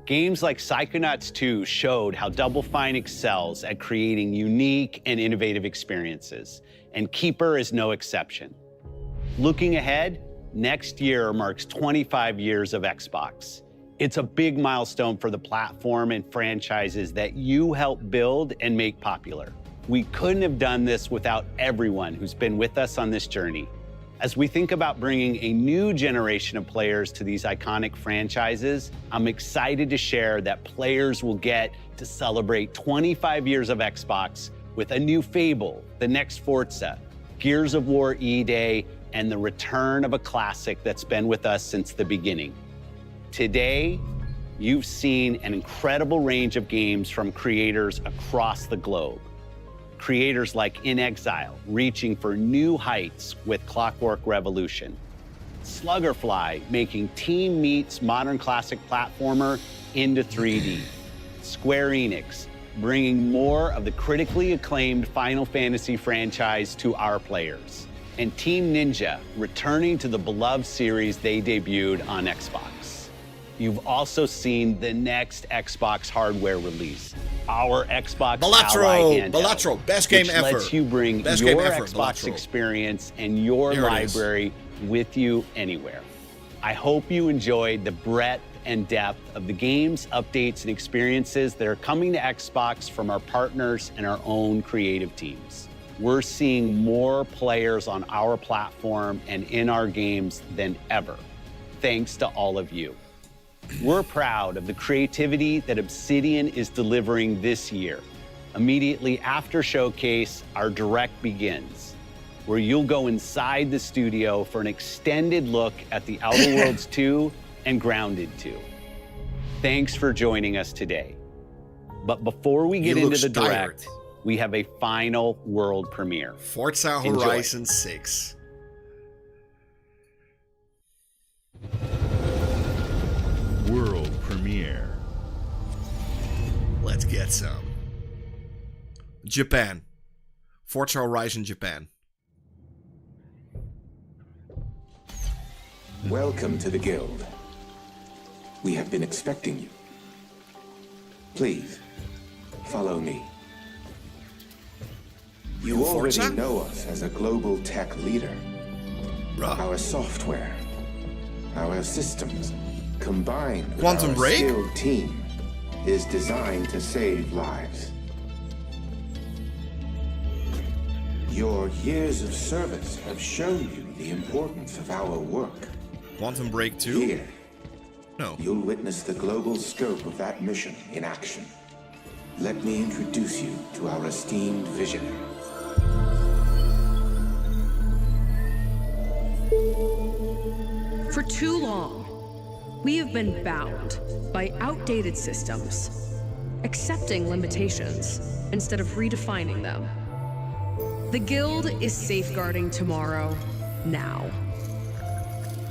Games like Psychonauts 2 showed how Double Fine excels at creating unique and innovative experiences, and Keeper is no exception. Looking ahead, next year marks 25 years of Xbox. It's a big milestone for the platform and franchises that you helped build and make popular. We couldn't have done this without everyone who's been with us on this journey. As we think about bringing a new generation of players to these iconic franchises, I'm excited to share that players will get to celebrate 25 years of Xbox with a new Fable, the next Forza, Gears of War E-Day, and the return of a classic that's been with us since the beginning. Today, you've seen an incredible range of games from creators across the globe. Creators like In Exile, reaching for new heights with Clockwork Revolution. Sluggerfly, making Team Meat's modern classic platformer into 3D. Square Enix, bringing more of the critically acclaimed Final Fantasy franchise to our players. And Team Ninja, returning to the beloved series they debuted on Xbox. You've also seen the next Xbox hardware release, our Xbox Ally handheld, Balatro, best game which ever. lets you bring best your game ever, Xbox Balatro. experience and your library with you anywhere. I hope you enjoyed the breadth and depth of the games, updates, and experiences that are coming to Xbox from our partners and our own creative teams. We're seeing more players on our platform and in our games than ever, thanks to all of you. We're proud of the creativity that Obsidian is delivering this year. Immediately after Showcase, our Direct begins, where you'll go inside the studio for an extended look at The Outer Worlds 2 and Grounded 2. Thanks for joining us today. But before we get into the Direct, we have a final world premiere. Forza Horizon 6. World premiere. Let's get some. Japan. Forza Horizon Japan. Welcome to the Guild. We have been expecting you. Please, follow me. You already know us as a global tech leader. Our software, our systems, combined with Quantum our Break? skilled team, is designed to save lives. Your years of service have shown you the importance of our work. Quantum Break 2? Here, no. You'll witness the global scope of that mission in action. Let me introduce you to our esteemed visionary. For too long, we have been bound by outdated systems, accepting limitations instead of redefining them. The Guild is safeguarding tomorrow, now.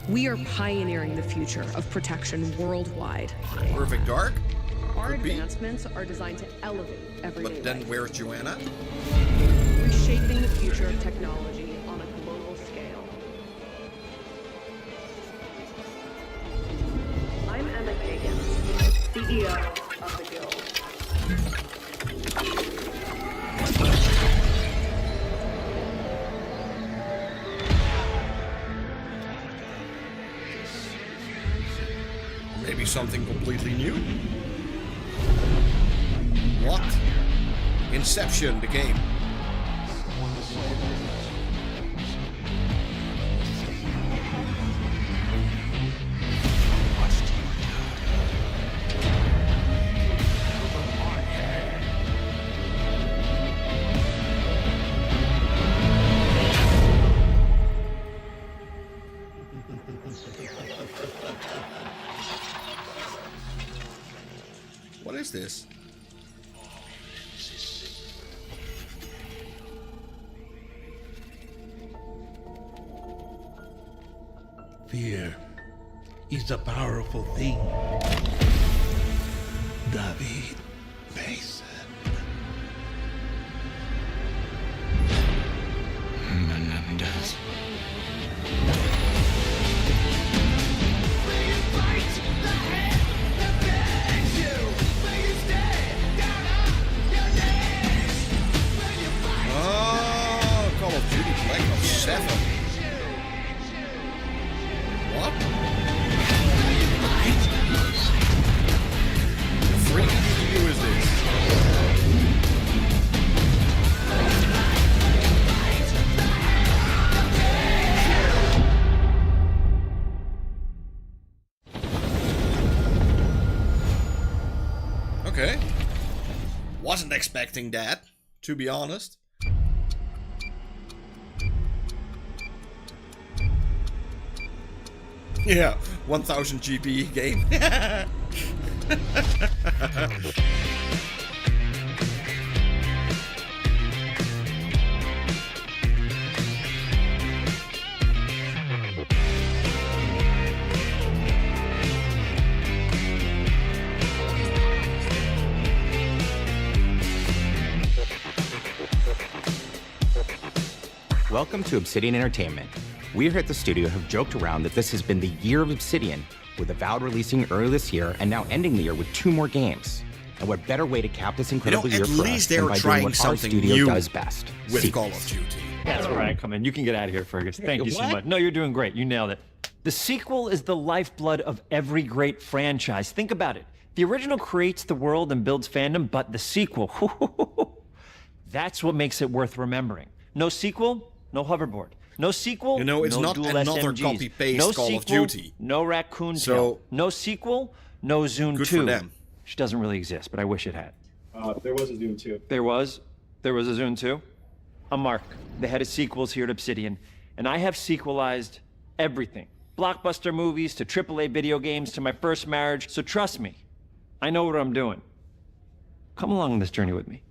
We are pioneering the future of protection worldwide. Perfect Dark? Our advancements are designed to elevate everyday But then life, where's Joanna? reshaping the future of technology on a global scale. I'm Emma Kagan, CEO of the Guild. Maybe something completely new? What? Inception, the game. What is this? Fear is a powerful thing. David Mason. Menendez. Oh, Call of Duty Black Ops 7. What? The freaking GPU is this? Okay. Wasn't expecting that, to be honest. Yeah, 1000 GP game. Welcome to Obsidian Entertainment. We here at the studio have joked around that this has been the year of Obsidian, with Avowed releasing early this year and now ending the year with 2 more games. And what better way to cap this incredible year at for least us they than were by trying doing what our something studio new does best. with sequels. Call of Duty. That's where I come in. You can get out of here, Fergus. Thank you so much. No, you're doing great. You nailed it. The sequel is the lifeblood of every great franchise. Think about it. The original creates the world and builds fandom, but the sequel, that's what makes it worth remembering. No sequel, no hoverboard. No sequel, it's no not dual another SMGs. copy-paste No Call sequel, of Duty. No Raccoon So, Tail. No sequel, no Zune good 2. for them. Which doesn't really exist, but I wish it had. There was a Zune 2. There was a Zune 2? I'm Mark, the head of sequels here at Obsidian, and I have sequelized everything. Blockbuster movies to AAA video games to my first marriage, so trust me, I know what I'm doing. Come along on this journey with me.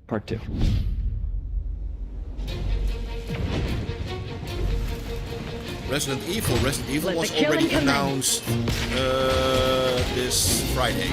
Part 2. Resident Evil Let was the killing already commence. announced this Friday.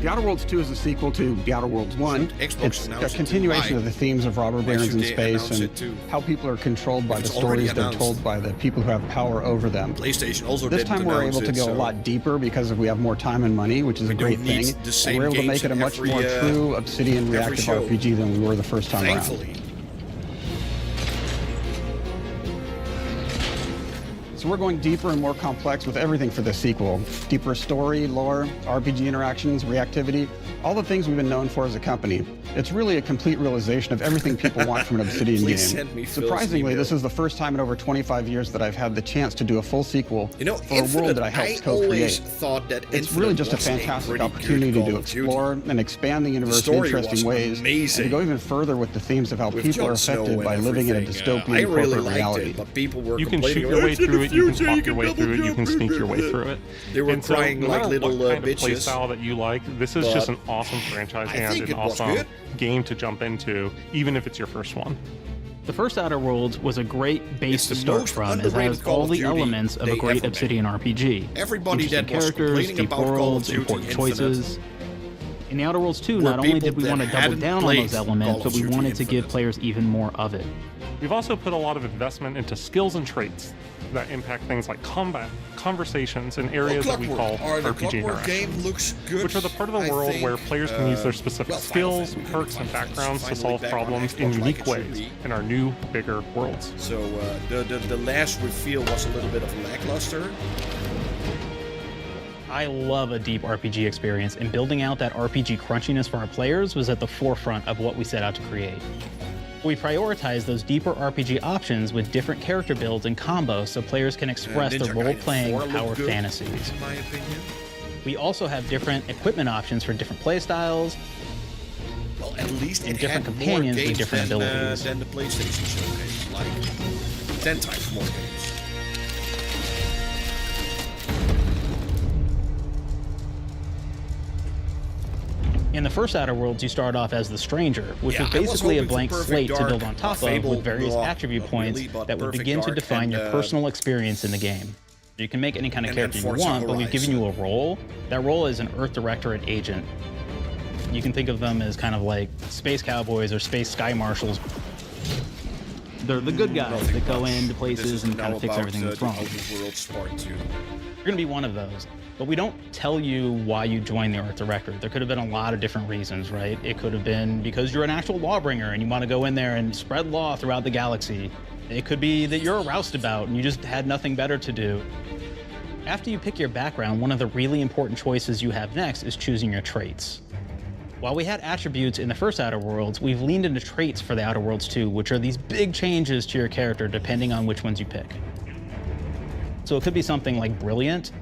The Outer Worlds 2 is a sequel to The Outer Worlds 1. It's a continuation of the themes of robber barons in space and how people are controlled by the stories they're told by the people who have power over them. PlayStation also This didn't time we're announce able to it, go so a lot deeper because we have more time and money, which is a great don't need thing. the And same we're able to games make it a in much every, more true Obsidian every reactive show. RPG than we were the first time Thankfully. around. So we're going deeper and more complex with everything for this sequel. Deeper story, lore, RPG interactions, reactivity, all the things we've been known for as a company. It's really a complete realization of everything people want from an Obsidian Please game. send me Phil's Surprisingly, email. this is the first time in over 25 years that I've had the chance to do a full sequel for a Infinite, world that I helped always co-create. thought that It's really just a Infinite was fantastic pretty opportunity good to Call of Duty. explore and expand the universe in story interesting was ways, amazing. and to go even further with the themes of how With people are Jon Snow affected and by living in a everything. dystopian I really corporate liked reality. it, but people were You can shoot complaining, your way "It's in through the it, you can future, talk your way through it, you can sneak your way through it. They were And so, crying no like matter little what kind of play bitches. style that you like, this is But just an awesome franchise I and think an it was awesome good. game to jump into, even if it's your first one. The first Outer Worlds was a great base to the start most from, as it underrated has Call all of the Duty elements of a they great ever Obsidian RPG. Everybody Interesting that was characters, complaining deep about Call of worlds, Duty important Infinite choices. In the Outer Worlds 2, were not only people did we that want to double hadn't down on played those elements, Call but of we Duty wanted to give Infinite. players even more of it. We've also put a lot of investment into skills and traits that impact things like combat, conversations, and areas that we call The RPG Clockwork game interactions, looks good. which are the part of the world where players can use their specific skills, perks, and backgrounds to solve problems in unique ways in our new, bigger worlds. So the last reveal was a little bit of lackluster. I love a deep RPG experience, and building out that RPG crunchiness for our players was at the forefront of what we set out to create. We prioritize those deeper RPG options with different character builds and combos so players can express their Ninja Gaiden role-playing 4 looked power good, fantasies. in my opinion. We also have different equipment options for different playstyles, Well, at least and it different had more companions with games different than, abilities. than the PlayStation showcase, like 10 times more games. In the first Outer Worlds, you start off as the Stranger, which Yeah, was I was basically a hoping for blank Perfect slate to Dark, build on top of, Fable, with various no, attribute not points really, but that would Perfect begin to Dark define and, your personal experience in the game. You can make any kind of and character you Forza want, but we've given Horizon. you a role. That role is an Earth Directorate agent. You can think of them as kind of like space cowboys or space sky marshals. They're the good guys that go into places and kind of fix everything that's wrong. Worlds Part 2. You're going to be one of those. But we don't tell you why you joined the Earth Directorate. There could have been a lot of different reasons, right? It could have been because you're an actual lawbringer and you want to go in there and spread law throughout the galaxy. It could be that you're a roustabout and you just had nothing better to do. After you pick your background, one of the really important choices you have next is choosing your traits. While we had attributes in the first Outer Worlds, we've leaned into traits for the Outer Worlds 2, which are these big changes to your character depending on which ones you pick. So it could be something like Brilliant,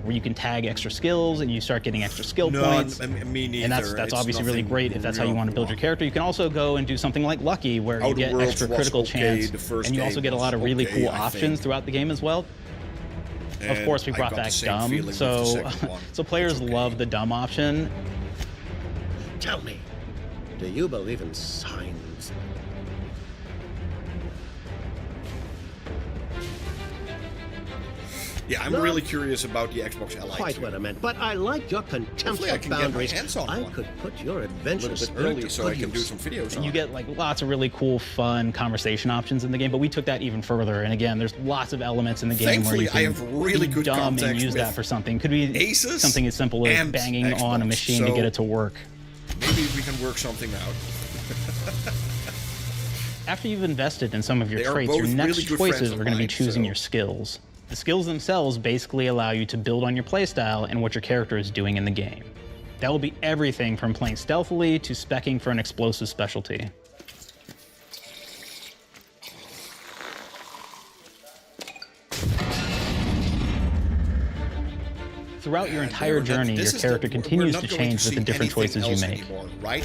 where you can tag extra skills and you start getting extra skill points. Me neither. And that's It's obviously really nothing great if that's how you real want to build your character. You can also go and do something like Lucky, where you Outer get Worlds extra was critical okay, chance, the first and you also game get a lot of was really okay, cool I options think. throughout the game as well. Of And course, we I brought got the back same dumb, feeling with so the second one. so players love the dumb option. Tell me, do you believe in signs? Yeah, I'm really curious about the Xbox LI. Quite what I meant, but I like your contempt of boundaries. I could put your adventure early so I can do some videos. And you get like lots of really cool, fun conversation options in the game. But we took that even further. And again, there's lots of elements in the game where you can I have really good dumb and use that for something. Could be something as simple as banging Xbox, on a machine to get it to work. Maybe we can work something out. After you've invested in some of your traits, your next choices are going to be choosing your skills. The skills themselves basically allow you to build on your playstyle and what your character is doing in the game. That will be everything from playing stealthily to speccing for an explosive specialty. Throughout your entire journey, your character continues to change with the different choices you make.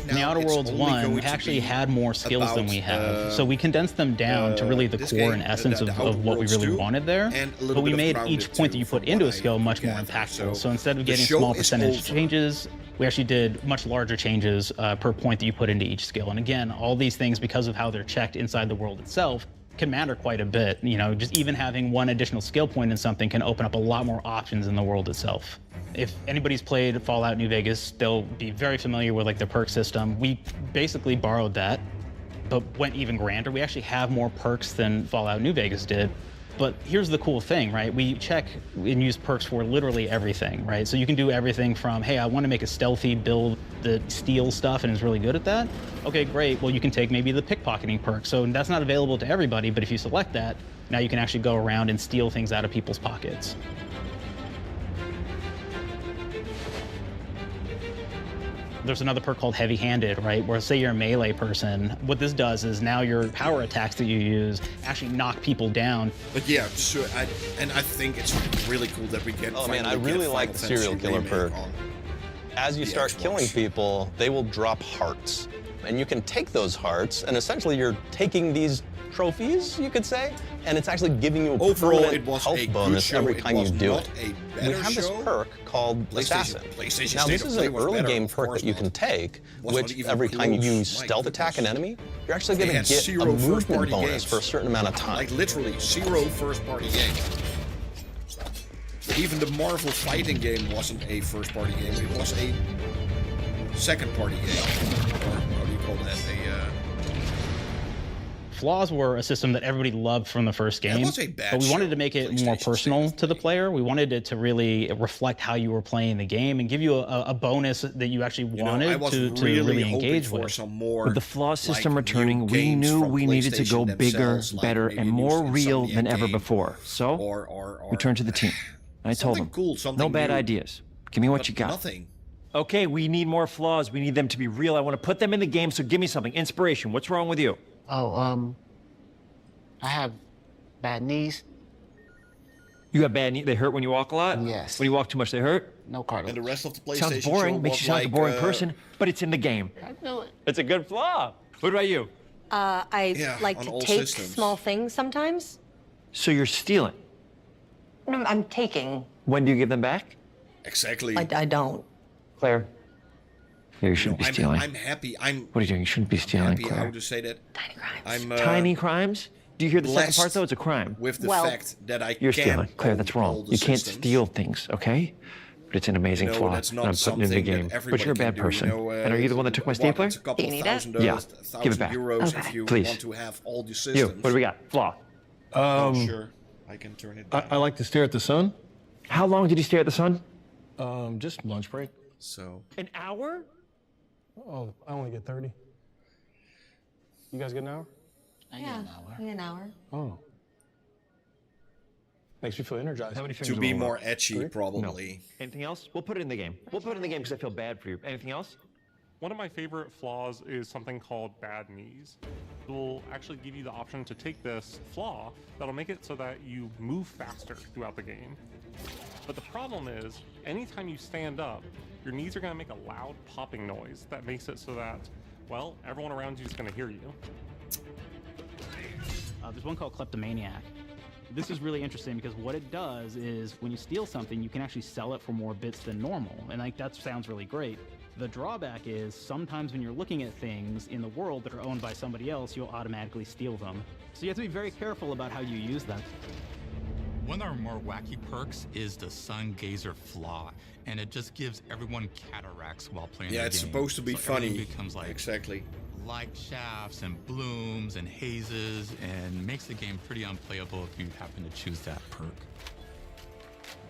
In the Outer Worlds 1, we actually had more skills than we have, so we condensed them down to really the core and essence of what we really wanted there, but we made each point that you put into a skill much more impactful. So instead of getting small percentage changes, we actually did much larger changes per point that you put into each skill. And again, all these things, because of how they're checked inside the world itself, can matter quite a bit. You know, just even having one additional skill point in something can open up a lot more options in the world itself. If anybody's played Fallout New Vegas, they'll be very familiar with like the perk system. We basically borrowed that, but went even grander. We actually have more perks than Fallout New Vegas did. But here's the cool thing, right? We check and use perks for literally everything, right? So you can do everything from, hey, I want to make a stealthy build that steals stuff and is really good at that. Okay, great. Well, you can take maybe the pickpocketing perk. So that's not available to everybody, but if you select that, now you can actually go around and steal things out of people's pockets. There's another perk called heavy-handed, right? Where say you're a melee person, what this does is now your power attacks that you use actually knock people down. But yeah, sure. I think it's really cool that we get. Oh man, I really like the serial killer perk. As you start killing people, they will drop hearts, and you can take those hearts, and essentially you're taking these trophies, you could say, and it's actually giving you a permanent health bonus every time you do it. We have this perk called Assassin. Now, this is an early game perk that you can take, which every time you stealth attack an enemy, you're actually going to get a movement bonus for a certain amount of time. Like literally 0 first-party games. Even the Marvel fighting game wasn't a first-party game; it was a second-party game. Or how do you call that? Flaws were a system that everybody loved from the first game, but we wanted to make it more personal to the player. We wanted it to really reflect how you were playing the game and give you a bonus that you actually wanted to really engage with. With the flaw system returning, we knew we needed to go bigger, better, and more real than ever before. So we turned to the team. I told them, no bad ideas. Give me what you got. Nothing. Okay, we need more flaws. We need them to be real. I want to put them in the game, so give me something. Inspiration. What's wrong with you? Oh, I have bad knees. You have bad knees? They hurt when you walk a lot? Yes. When you walk too much, they hurt? No cartilage. And the rest of the PlayStation sounds boring. Makes you sound like a boring person, but it's in the game. I know it. It's a good flaw. What about you? I like to take small things sometimes. So you're stealing? No, I'm taking. When do you give them back? Exactly. I don't. Claire. Yeah, you shouldn't be stealing. I'm happy. What are you doing? You shouldn't be stealing, Claire. How would you say that? Tiny crimes. Tiny crimes? Do you hear the second part, though? It's a crime. With the fact that I You're stealing. Claire, that's wrong. You can't steal things, okay? But it's an amazing flaw, and I'm putting it in the game. But you're a bad person. And are you the one that took my stapler? Do you need it? Yeah. Give it back. Please. You, what do we got? Flaw. Sure. I can turn it down. I like to stare at the sun. How long did you stare at the sun? Just lunch break. So. An hour? Oh, I only get 30. You guys get an hour? I get an hour. Oh. Makes me feel energized. How many to be more etchy, probably. No. Anything else? We'll put it in the game. We'll put it in the game because I feel bad for you. Anything else? One of my favorite flaws is something called bad knees. It will actually give you the option to take this flaw that'll make it so that you move faster throughout the game. But the problem is, anytime you stand up, your knees are going to make a loud popping noise that makes it so that, well, everyone around you is going to hear you. There's one called Kleptomaniac. This is really interesting because what it does is when you steal something, you can actually sell it for more bits than normal. And like that sounds really great. The drawback is sometimes when you're looking at things in the world that are owned by somebody else, you'll automatically steal them. So you have to be very careful about how you use them. One of our more wacky perks is the Sun Gazer Flaw, and it just gives everyone cataracts while playing the game. Yeah, it's supposed to be funny. Becomes like exactly light shafts and blooms and hazes, and makes the game pretty unplayable if you happen to choose that perk.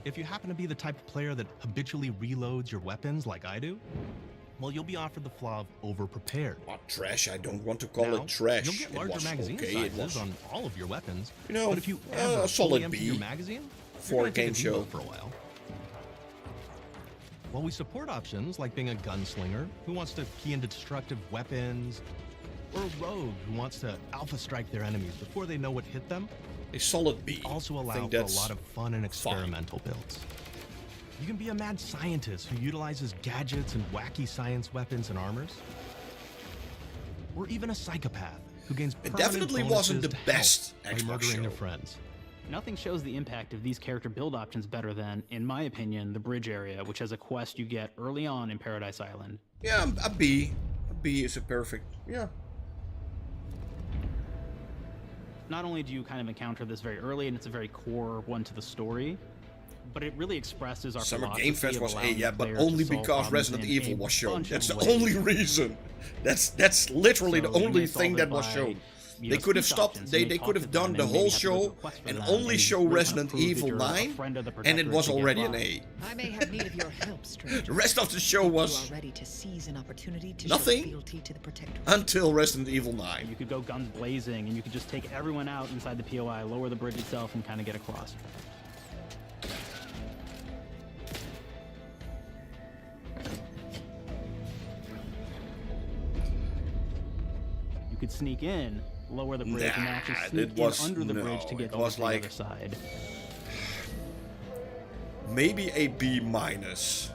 If you happen to be the type of player that habitually reloads your weapons like I do, well, you'll be offered the flaw of over-prepared. What trash? I don't want to call it trash. You'll get larger magazine sizes on all of your weapons. You know, but if you a solid B your magazine, for a game show for a while. While we support options like being a gunslinger who wants to key into destructive weapons, or a rogue who wants to alpha strike their enemies before they know what hit them, a solid B. We also allow for a lot of fun and experimental builds. You can be a mad scientist who utilizes gadgets and wacky science weapons and armors. Or even a psychopath who gains it definitely wasn't the best by murdering their friends. Nothing shows the impact of these character build options better than, in my opinion, the bridge area, which has a quest you get early on in Paradise Island. Yeah, a B. A B is a perfect, yeah. Not only do you kind of encounter this very early, and it's a very core one to the story, but it really expresses our Summer Game Fest was A, yeah, but only because Resident Evil was shown. That's the only reason. That's literally the only thing that was shown. They could have stopped, they could have done the whole show and only show Resident Evil 9, and it was already an A. I may have need of your help, stranger. The rest of the show was you are ready to seize an opportunity to nothing show fealty to the Protector. Until Resident Evil 9. You could go guns blazing, and you could just take everyone out inside the POI, lower the bridge itself, and kind of get across. You could sneak in, lower the bridge, and actually sneak in under the bridge to get over to the other side. Maybe a B minus.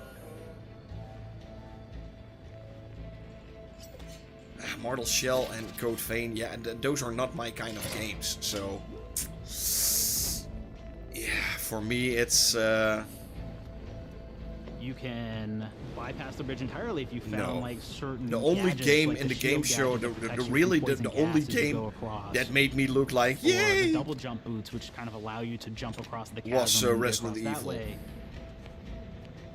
Mortal Shell and Code Vein, yeah, those are not my kind of games, so yeah, for me it's you can bypass the bridge entirely if you found like certain the only game like in the game show, the only game that made me look like yay, the double jump boots, which kind of allow you to jump across the chasm was Resident Evil.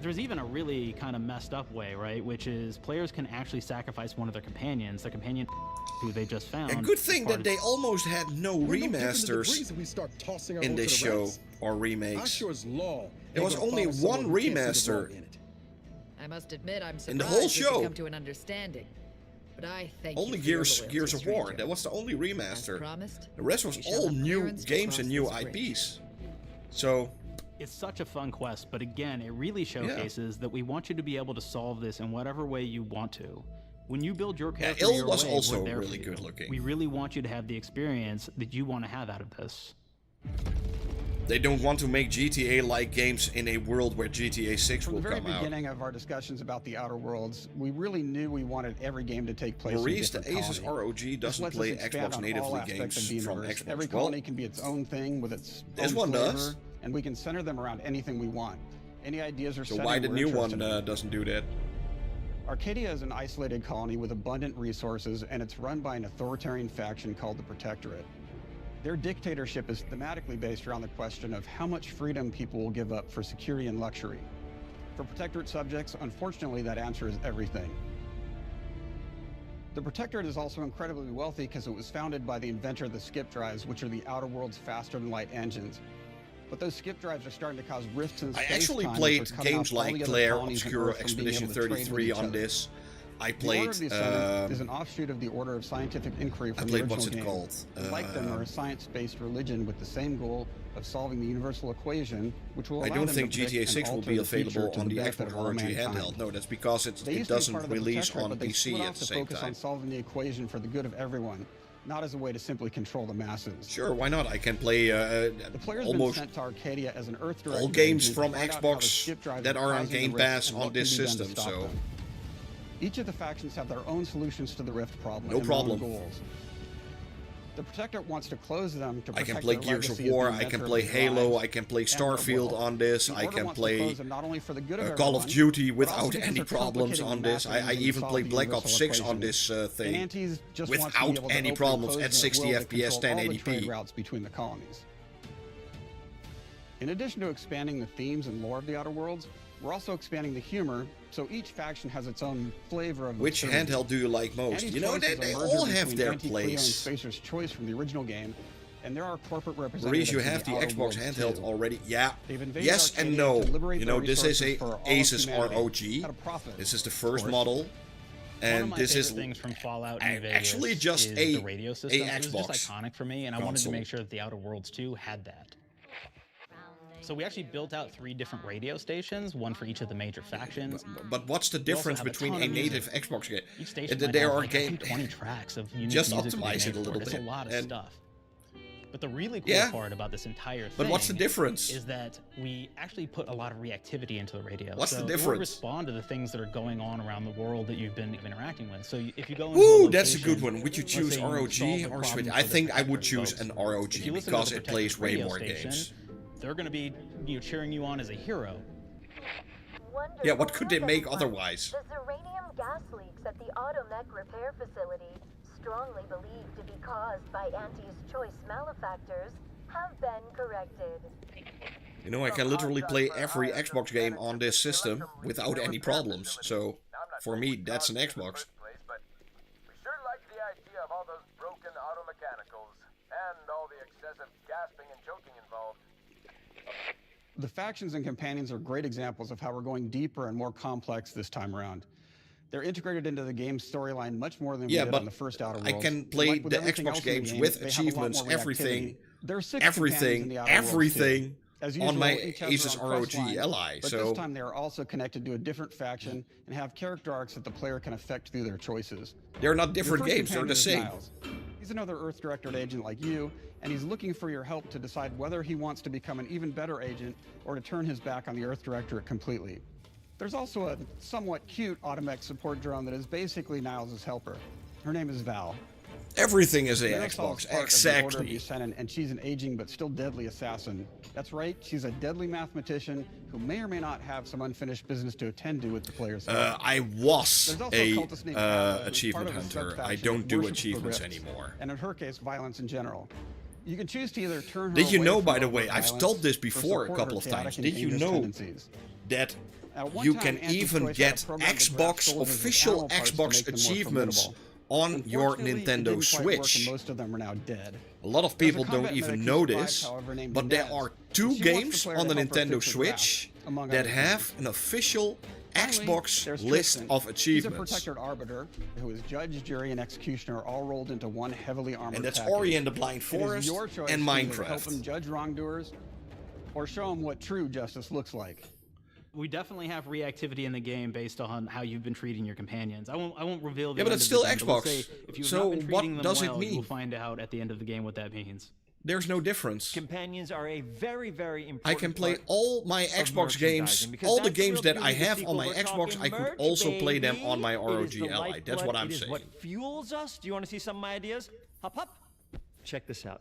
There's even a really kind of messed up way, right? Which is players can actually sacrifice one of their companions, the companion who they just found. A good thing that they almost had no remasters in this show or remakes. There was only one remaster I must admit, I'm surprised in the whole show. We come to an understanding. But I thank only you Gears of War. That was the only remaster. The rest was all new games and new IPs. So it's such a fun quest, but again, it really showcases that we want you to be able to solve this in whatever way you want to. When you build your character your was way, also we're there really for you. good looking. We really want you to have the experience that you want to have out of this. They don't want to make GTA-like games in a world where GTA 6 will come out. From the very beginning of our discussions about the Outer Worlds, we really knew we wanted every game to take place Maurice, in the Asus ROG doesn't play Xbox natively games from Xbox. Every colony can be its own thing with its this own one flavor, does. And we can center them around anything we want. Any ideas or so why the new one doesn't do that? Arcadia is an isolated colony with abundant resources, and it's run by an authoritarian faction called the Protectorate. Their dictatorship is thematically based around the question of how much freedom people will give up for security and luxury. For Protectorate subjects, unfortunately, that answer is everything. The Protectorate is also incredibly wealthy because it was founded by the inventor of the skip drives, which are the Outer World's faster-than-light engines. But those skip drives are starting to cause rifts in space. I actually played games like Claire, Obscura, Expedition 33 on this. I played. The Order of the Ascendant is an offshoot of the Order of Scientific Inquiry from the original what's it game. called? Like them, are a science-based religion with the same goal of solving the universal equation, which will allow I don't them think to GTA 6 will be available on the Xbox ROG handheld. No, that's because it doesn't release on PC at the same focus time. on solving the equation for the good of everyone, not as a way to simply control the masses. Sure, why not? I can play the player's almost been sent to Arcadia as an Earth all games from Xbox that are on Game Pass on this system, so each of the factions have their own solutions to the Rift problem. No problem. Their own goals. The Protectorate wants to close them to protect I can play Gears of War, I can play Halo, I can play Starfield on this, I can play Call of Duty without any problems on this. I even played Black Ops 6 on this thing without any problems at 60 FPS 1080p. Routes between the colonies. In addition to expanding the themes and lore of the Outer Worlds, we're also expanding the humor, so each faction has its own flavor of Which handheld do you like most? You know, they all have their place. Spacer's Choice from the original game, and there are corporate representatives. Maurice, you have the Xbox handheld already. Yeah. Yes and no. You know, this is a Asus ROG. This is the first model. And this is things from Fallout New Vegas actually just is a the radio system. Xbox. It was just iconic for me, and I wanted to make sure that the Outer Worlds 2 had that. So we actually built out 3 different radio stations, one for each of the major factions. But what's the difference between a native Xbox game? Each station There might are have, games. 20 tracks of unique Just music optimize it a little bit. It's a lot of stuff. But the really cool part about this entire thing, but what's the difference? Is that we actually put a lot of reactivity into the radio. What's the So difference? you'll respond to the things that are going on around the world that you've been interacting with. So if you go into Ooh, a that's a location, good one. Would you let's choose say you ROG solve the or problem Switch? for I the think I would protected choose folks. an ROG If you listen because to the it plays way protected more radio games. station, they're going to be cheering you on as a hero. Yeah, what could they make otherwise? The uranium gas leaks at the Automech repair facility, strongly believed to be caused by Auntie's Choice malefactors, have been corrected. You know, I can literally play every Xbox game on this system without any problems. So, for me, that's an Xbox. We sure like the idea of all those broken auto mechanicals and all the excessive gasping and choking involved. The factions and companions are great examples of how we're going deeper and more complex this time around. They're integrated into the game's storyline much more than we did on the first Outer Worlds. I can play the Xbox games with achievements, everything, everything on my Asus ROG Li. But this time they are also connected to a different faction and have character arcs that the player can affect through their choices. They're not different games, they're the same. He's another Earth Directorate agent like you, and he's looking for your help to decide whether he wants to become an even better agent or to turn his back on the Earth Directorate completely. There's also a somewhat cute Automech support drone that is basically Niles' helper. Her name is Val. Everything is a Xbox, exactly. And she's an aging but still deadly assassin. That's right, she's a deadly mathematician who may or may not have some unfinished business to attend to with the players. I was a achievement hunter. I don't do achievements anymore. And in her case, violence in general. You can choose to either turn her Did you away know, from by the overt way, I've violence told this or before a support couple her of times. chaotic and Did you dangerous know tendencies. that At you one can time, Anti-Choice even had get a program that Xbox grabbed soldiers with official animal parts to Xbox make them more achievements formidable. on your Unfortunately, it Nintendo didn't quite work, and Switch? most of them are now dead. A lot of There's a people don't combat even medic know who this, survived, however, named but there Inez. are She 2 wants the games player on the to help her Nintendo fix her craft, Switch among that other have things. an official Finally, Xbox there's list Tristan. of He's a achievements. protected arbiter who is judge, jury, and executioner all rolled into one heavily armored And that's package. Ori and the Blind It is Forest your choice and to either Minecraft. help him judge wrongdoers or show him what true justice looks like. We definitely have reactivity in the game based on how you've been treating your companions. I won't reveal the Yeah, but end it's of still the game, but we'll Xbox. say if you've So not been what treating them does it well, mean? You'll find out at the end of the game what that means. There's no difference. Companions are a very, very important I can play part all my of Xbox games, merchandising, because all the that's games real that I beauty of the have on sequel. my We're Xbox, talking I could merch, also play them baby. on my It ROG is the Li. That's lifeblood. what I'm It is saying. what fuels us. Do you want to see some of my ideas? Hop, hop. Check this out.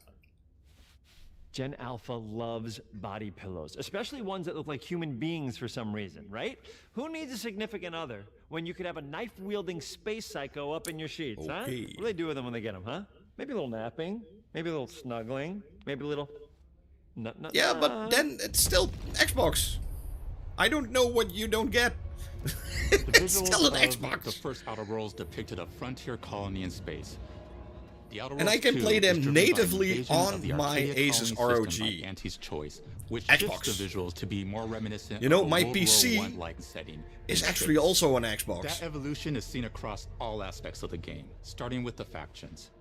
Gen Alpha loves body pillows, especially ones that look like human beings for some reason, right? Who needs a significant other when you could have a knife-wielding space psycho up in your sheets, huh? What do they do with them when they get them, huh? Maybe a little napping, maybe a little snuggling, maybe a little... Yeah, but then it's still Xbox. I don't know what you don't get. It's still an Xbox. The first Outer Worlds depicted a frontier colony in space. The Outer And I Worlds can 2 play is them driven by natively invasion on of the my Arcadia Asus colony ROG. system by Auntie's Choice, which Xbox. shifts the visuals to be more reminiscent You know, of a my World War PC I-like setting is in actually space. also an Xbox. That evolution is seen across all aspects of the game, starting with the factions.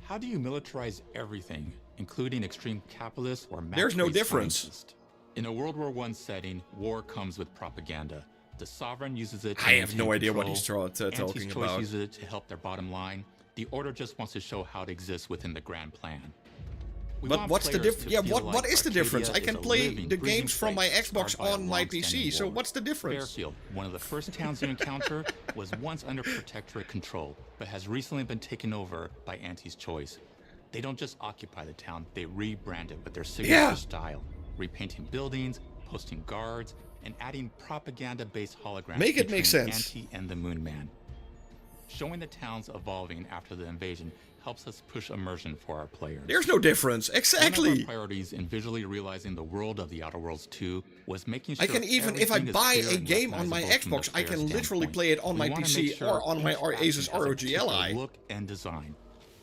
How do you militarize everything, including extreme capitalists or There's no math-based difference. scientists? In a World War I setting, war comes with propaganda. The sovereign uses it to I have no maintain idea what control. he's talking Auntie's Choice about. uses it to help their bottom line. The Order just wants to show how it exists within the grand plan. We But want what's the players difference? to Yeah, feel what like is the difference? I Arcadia can is a play living, the breathing games from my place Xbox scarred by a on my long-standing PC, so war. what's the difference? Fairfield, one of the first towns you encounter, was once under protectorate control, but has recently been taken over by Auntie's Choice. They don't just occupy the town, they rebrand it with their signature style, repainting buildings, posting guards, and adding propaganda-based holograms Make it make featuring sense. Auntie and the Moon Man. Showing the town's evolving after the invasion helps us push immersion for our players. There's no difference. Exactly. One of our priorities in visually realizing the world of The Outer Worlds 2 was making sure I can even, if I everything is buy clear a and game on my recognizable Xbox, from I the can player's literally standpoint. play it on my We wanna PC make sure or on my each faction Asus has a ROG particular Ally. look and design.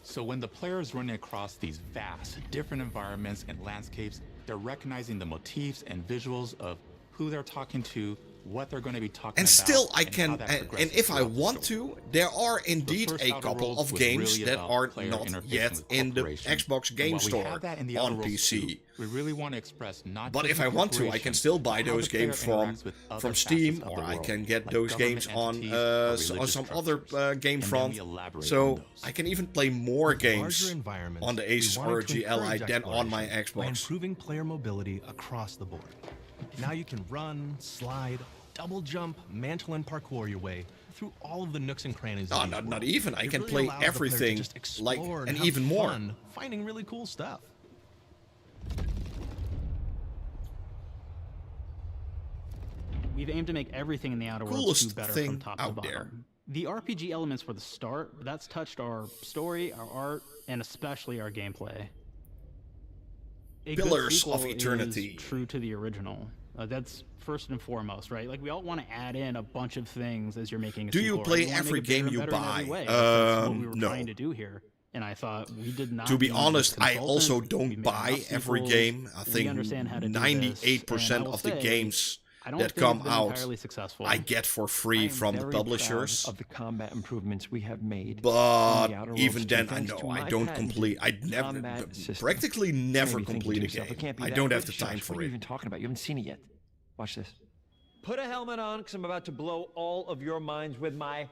So when the player is running across these vast, different environments and landscapes, they're recognizing the motifs and visuals of who they're talking to, what they're going to be talking And about. still, I and how can, that and progresses if I throughout the want story. to, there are indeed The first a Outer couple Worlds of was games really that about are player not interfacing yet with in the corporation. Xbox And Game while we Store have that in the on Outer Worlds PC. 2, we really want to express not But just if the I want to, I corporation, can still buy but how those the player games interacts with other from facets Steam, of or the I world, can get like those government games on entities or religious some structures. other game And then front. we elaborate So on those. I can even play more With larger games environments, on the we Asus wanted ROG to Ally encourage than on my exploration by Xbox. improving player mobility across the board. Now you can run, slide, double jump, mantle, and parkour your way through all of the nooks and crannies. No, of each not world. even. I It can really play allows the player to everything, just like, explore and have even more. fun finding really cool stuff. We've aimed to make everything in the Outer Worlds Coolest 2 better thing from top to out bottom. there. The RPG elements were the start, but that's touched our story, our art, and especially our gameplay. A good Pillars sequel of Eternity. is true to the original. That's first and foremost, right? Like, we all want to add in a bunch of things as you're making a Do sequel. you play right? We wanna every make it bigger game and you better in every buy? way. That's what we were No. trying to do here. And I thought we did not. To be need honest, I consultants. also We don't made buy enough every sequels. game. I We think understand how to do this. 98% And I will of the say, games I don't that think come it's been out entirely successful. I get for I free am from the very publishers. proud of the combat improvements we have made. But in the Outer even Worlds then, 2, I thanks know to I my don't patented complete. I never, combat system. practically never Maybe thinking complete to a yourself, game. it can't be I that don't good, have the time Josh. for What are you it. even talking about? You haven't seen it yet. Watch this. Put a helmet on, because I'm about to blow all of your minds with my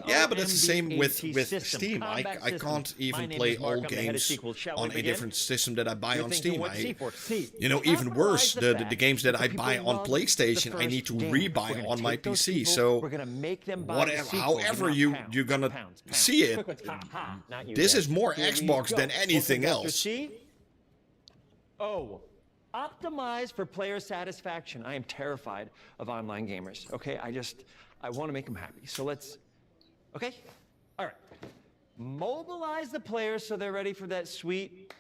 Yeah, but it's the same with system, Steam. I combat system. can't My even name play is Mark. all I'm the head of games sequels. Shall on we a begin? different system that I buy You're on thinking, Steam. what's C for? C. You know, even worse, Capitalize the fact games that the I people buy on love the PlayStation, I first need to game. rebuy We're gonna on my take those PC. people, So we're gonna make them buy the whatever, sequel. however Not you're pounds, gonna pounds. see it, Quick ones. Ha, ha. Not you this guys. is more Here we Xbox go. than anything What's after else. C? Oh. Optimize for player satisfaction. I am terrified of online gamers. Okay, I want to make them happy. So let's, okay? All right. Mobilize the players so they're ready for that sweet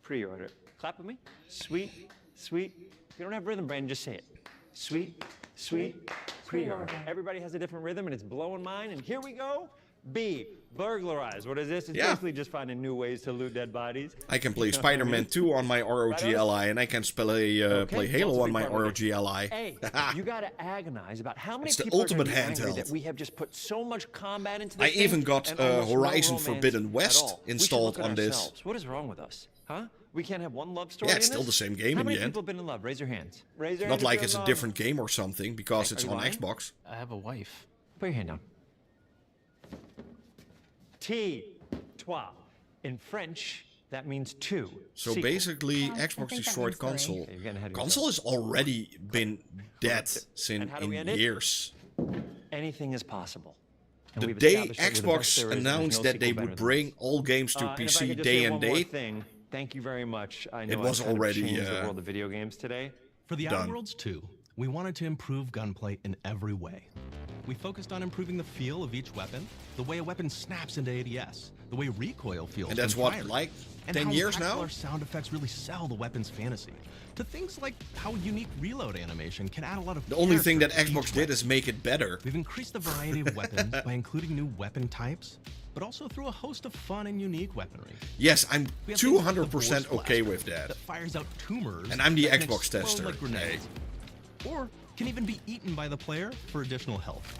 pre-order. Clap with me. Sweet. If you don't have rhythm, Brandon, just say it. Sweet pre-order. Everybody has a different rhythm, and it's blowing mine. And here we go. B, burglarize. What is this? It's basically just finding new ways to loot dead bodies. I can play Spider-Man 2 on my ROG Ally, and I can play Halo on my ROG Ally. A, you gotta agonize about how many It's the people ultimate are gonna be angry handheld. that we have just put so much combat into this I even thing got and almost no Horizon romance Forbidden at West all. We should installed look at on this. ourselves. What is wrong with us? Huh? We can't have one love story Yeah, it's in still this? the same game How in many the end. people have been in love? Raise your hands. Raise your Not hands if like you're it's in a love. different game or something, because Are it's you on lying? Xbox. I have a wife. Put your hand down. T, trois. In French, that means two. So Sequel. basically, Xbox destroyed console. Okay, you're getting ahead of Console has already been dead And how do we in end it? years. Anything is possible. And The we've day established that we're the best Xbox there is, there's announced no that sequel they better would than bring this. all games to And if I PC could just day say and one more date, thing, thank you very much. I know it was I've kind of already changed the world of video games today. For the Done. Outer Worlds 2, we wanted to improve gunplay in every way. We focused on improving the feel of each weapon, the way a weapon snaps into ADS, the way recoil feels and that's when what, firing, like and 10 how years impactful now? our sound effects really sell the weapon's fantasy, to things like how unique reload animation can add a lot of The only thing that character to Xbox each did weapon. is make it better. We've increased the variety of weapons by including new weapon types, but also through a host of fun and unique weaponry. Yes, I'm We have things like the 200% Force okay Blaster with that. that fires out tumors And I'm the that can Xbox explode tester. like grenades, or can even be eaten by the player for additional health.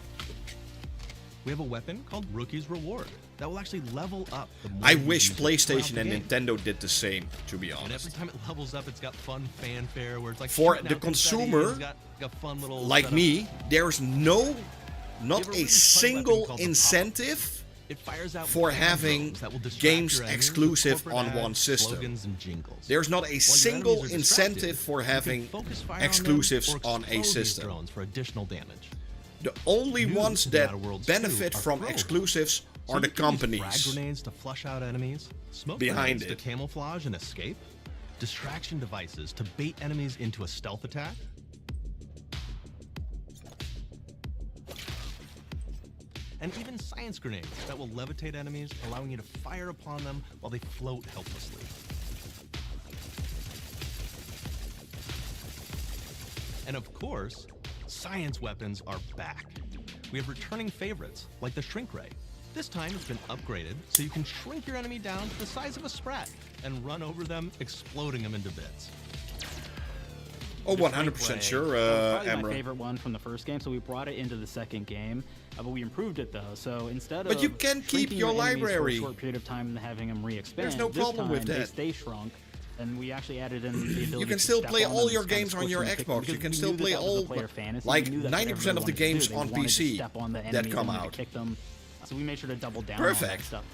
We have a weapon called Rookie's Reward that will actually level up the more I you wish use it PlayStation throughout and the game. Nintendo did the same, to be And every honest. time it levels up, it's got fun fanfare where it's like For shooting the out confetti, consumer, it's got a fun little Like setup. me, there's not We have a a really fun weapon single called the incentive It fires out for bad having drones that will distract games your enemies with exclusive corporate on ads, one system. slogans, and jingles. There's not a While your single enemies are distracted, incentive for you can having focus fire on them exclusives or on a explode these system. drones for additional damage. The only New ones to the that Outer Worlds benefit 2 are from throw exclusives So are the you can use companies. frag grenades to flush out enemies, smoke behind grenades to camouflage and escape, distraction devices to bait enemies into a stealth attack, and even science grenades that will levitate enemies, allowing you to fire upon them while they float helplessly. And of course, science weapons are back. We have returning favorites, like the shrink ray. This time it's been upgraded so you can shrink your enemy down to the size of a sprat and run over them, exploding them into bits. Oh, 100% sure, probably Emra. my favorite one from the first game, so we brought it into the second game, but we improved it though. So instead But of you can keep shrinking your enemies library for a short period of time and having them re-expand, There's no this problem with time they that. stay shrunk. And we actually added in the ability You can to still step play on all them your and kind of games on squish your them and kick Xbox. them, You can because still we knew play that was a all, player fantasy. like We knew that's what 90% of the everyone wanted to games do. They on wanted to PC step on the that enemies come and out. kick them. So we made sure to double down on that Perfect. stuff.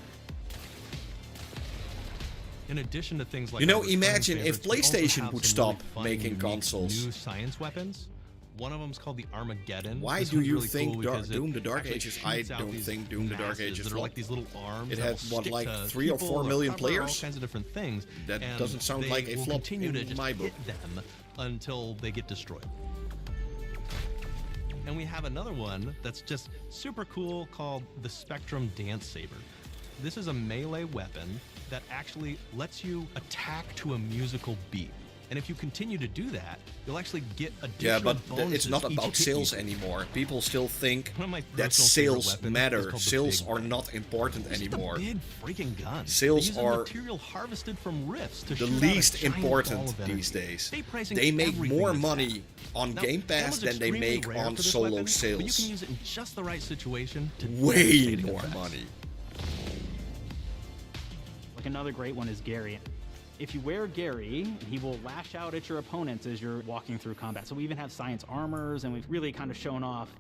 In addition to things like You know, our returning imagine if favorites, we also PlayStation have would some stop really fun, making unique consoles. New science weapons. One of them is called the Armageddon. Why This do one's you really think cool Dark, because it Doom the Dark actually Ages? I shoots out don't these think Doom the Dark masses Ages that are will. like these little arms It that had, will what, stick like to 3 or 4 people million cover, all players? kinds of different things. That and doesn't sound like a will flop continue to in just my book. hit them until they get destroyed. And we have another one that's just super cool called the Spectrum Dance Saber. This is a melee weapon that actually lets you attack to a musical beat. And if you continue to do that, you'll actually get additional Yeah, but bonuses it's not each about hit sales you. anymore. People still think One of my that personal favorite sales weapons is matter. called the Sales Big are Gun. not important It's just anymore. a big freaking gun. Sales It uses are material harvested from rifts to the shoot out a least giant ball important of energy. these days. They pricing They make everything more that's money on Now, Game Pass ammo's than they extremely make rare on for this solo weapon, But you can sales. use it in just the right situation to Way devastating more effects. money. Like another great one is Gary. If you wear Gary, he will lash out at your opponents as you're walking through combat. So we even have science armors, and we've really kind of shown off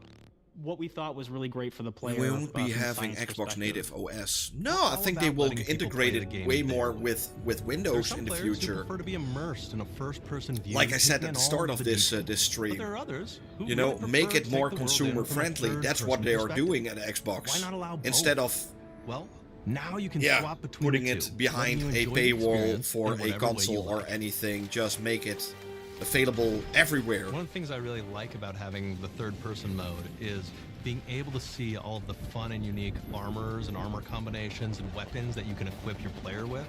what we thought was really great for the player. We won't be from a having science Xbox perspective. native OS. No, We're I all think about they will letting people integrate play the it game way their more way. with There's Windows some in the players who future. prefer to be immersed in a first-person view, Like I said taking at the in start all of the this details. this But stream, there are others who you know, really make prefer it to more take the world in consumer from a friendly. That's what third-person they are perspective. doing at Xbox. Why not allow both? Instead of Well, now you can yeah, swap between putting the it two, behind letting you a enjoy the paywall experience for in a whatever way you console or like. anything. Just make it available everywhere. One of the things I really like about having the third-person mode is being able to see all of the fun and unique armors and armor combinations and weapons that you can equip your player with.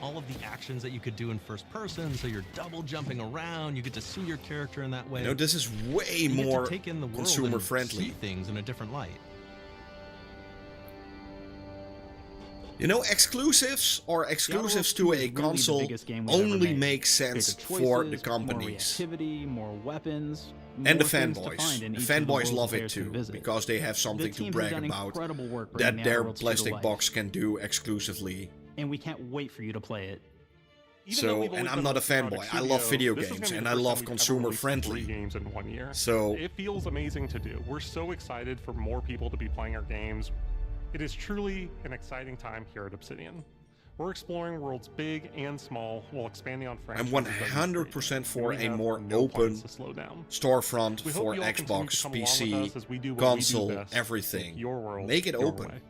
All of the actions that you could do in first person, so you're double jumping around, you get to see your character in that way. You know, this is way You get to more take in the world consumer and friendly. see things in a different light. You know, exclusives or exclusives to a console only make sense for the companies. More reactivity, more weapons, And the more things to fanboys. find in The each of the fanboys worlds love the it players can too, visit. because they have something The to team has brag done about incredible work bringing that the their Outer Worlds 2 to plastic life. box can do exclusively. And we can't wait for you to play it. So, and I'm not a fanboy. I love video games and I love consumer friendly. Games in 1 year. So it feels amazing to do. We're so excited for more people to be playing our games. It is truly an exciting time here at Obsidian. We're exploring worlds big and small while expanding on I'm franchises. 100% for a more no open plans to slow down. storefront We hope for you all continue to Xbox, come along with PC, us as we do what we do console, best, everything. take your world, Make it your open. way.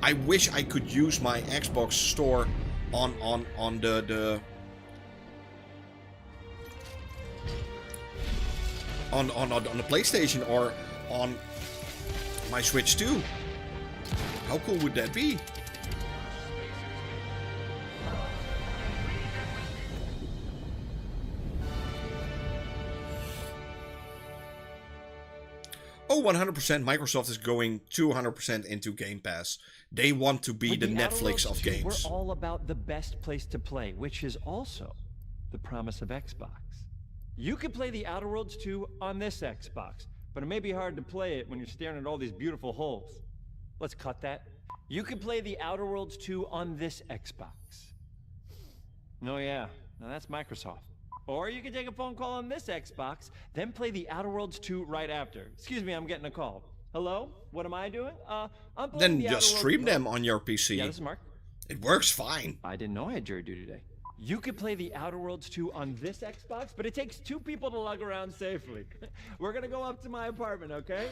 I wish I could use my Xbox store on the PlayStation or on my Switch too. How cool would that be? Oh, 100% Microsoft is going 200% into Game Pass. They want to be With the Outer Netflix Worlds of 2, games. We're all about the best place to play, which is also the promise of Xbox. You can play the Outer Worlds 2 on this Xbox, but it may be hard to play it when you're staring at all these beautiful holes. Let's cut that. You can play the Outer Worlds 2 on this Xbox. Oh yeah, now that's Microsoft. Or you can take a phone call on this Xbox, then play the Outer Worlds 2 right after. Excuse me, I'm getting a call. Hello? What am I doing? I'm playing Then the just Outer stream Worlds... them on your PC. Yeah, this is Mark. It works fine. I didn't know I had jury duty today. You could play the Outer Worlds 2 on this Xbox, but it takes 2 people to lug around safely. We're gonna go up to my apartment, okay?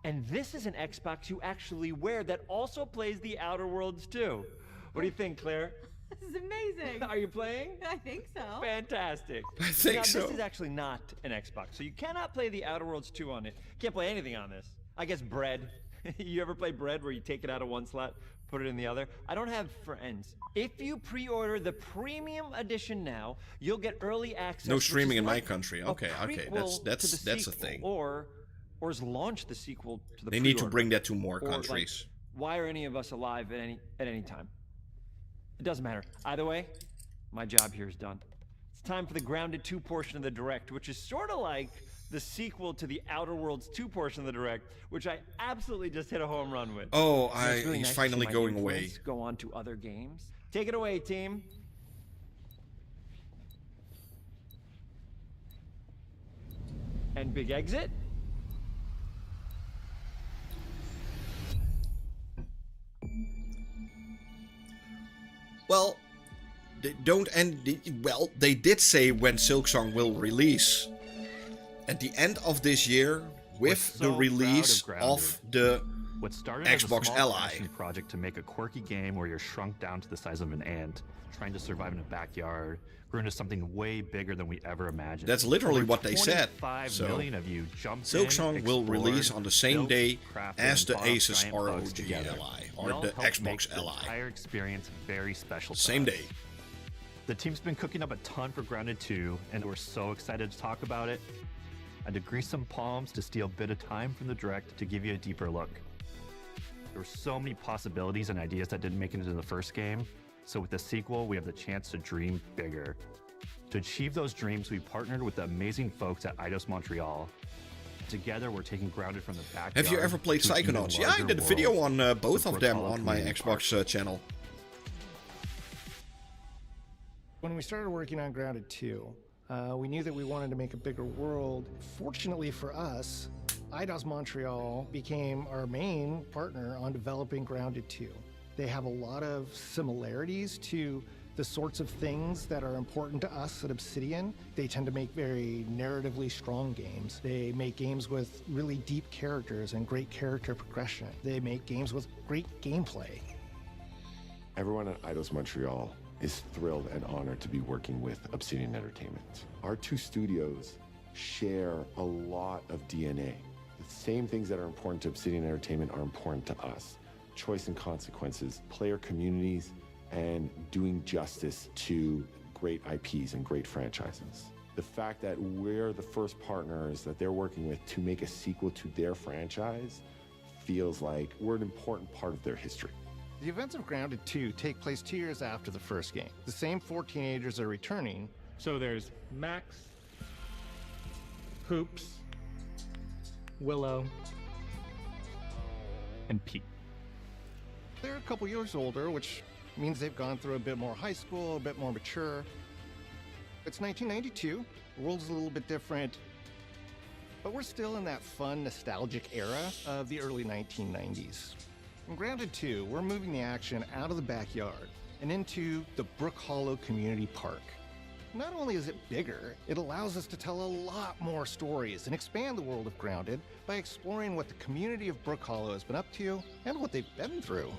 And this is an Xbox you actually wear that also plays the Outer Worlds 2. What do you think, Claire? This is amazing. Are you playing? I think so. Fantastic. I think now, so. This is actually not an Xbox, so you cannot play the Outer Worlds 2 on it. Can't play anything on this. I guess Bread. You ever play Bread where you take it out of one slot, put it in the other? I don't have friends. If you pre-order the premium edition now, you'll get early access. No streaming in my country. Okay, that's a thing. Or launch the sequel to the. They need to bring that to more countries. Like, why are any of us alive at any time? It doesn't matter. Either way, my job here is done. It's time for the Grounded 2 portion of the Direct, which is sort of like the sequel to the Outer Worlds 2 portion of the Direct, which I absolutely just hit a home run with. Oh, Really he's nice finally to see my going away. influence go on to other games. Take it away, team. And big exit. Well, they don't end. Well, they did say when Silksong will release at the end of this year with the release of the What started Xbox as a small Ally passion project to make a quirky game where you're shrunk down to the size of an ant, trying to survive in a backyard, grew into something way bigger than we ever imagined. That's literally Over what they said. 25 So, million of you jumped Silksong in, will explored, release on the same built, day crafted, as and the fought off Asus giant bugs ROG together. Ally We or all the helped make Xbox the Ally. entire experience very special. to Same us. day. The team's been cooking up a ton for Grounded 2, and we're so excited to talk about it. I had to grease some palms to steal a bit of time from the Direct to give you a deeper look. There were so many possibilities and ideas that didn't make it into the first game, so with the sequel, we have the chance to dream bigger. To achieve those dreams, we partnered with the amazing folks at Eidos Montreal. Together, we're taking Grounded from the backyard. Have you ever played to an even Psychonauts? Yeah, I larger did a video world. on both The of them Brook on my Hollow Xbox channel. When we started working on Grounded 2, we knew that we wanted to make a bigger world. Fortunately for us, Eidos Montreal became our main partner on developing Grounded 2. They have a lot of similarities to the sorts of things that are important to us at Obsidian. They tend to make very narratively strong games. They make games with really deep characters and great character progression. They make games with great gameplay. Everyone at Eidos Montreal is thrilled and honored to be working with Obsidian Entertainment. Our two studios share a lot of DNA. The same things that are important to Obsidian Entertainment are important to us. Choice and consequences, player communities, and doing justice to great IPs and great franchises. The fact that we're the first partners that they're working with to make a sequel to their franchise feels like we're an important part of their history. The events of Grounded 2 take place 2 years after the first game. The same 4 teenagers are returning. So there's Max, Hoops, Willow, and Pete. They're a couple years older, which means they've gone through a bit more high school, a bit more mature. It's 1992. The world's a little bit different, but we're still in that fun, nostalgic era of the early 1990s. In Grounded 2, we're moving the action out of the backyard and into the Brook Hollow Community Park. Not only is it bigger, it allows us to tell a lot more stories and expand the world of Grounded by exploring what the community of Brook Hollow has been up to and what they've been through.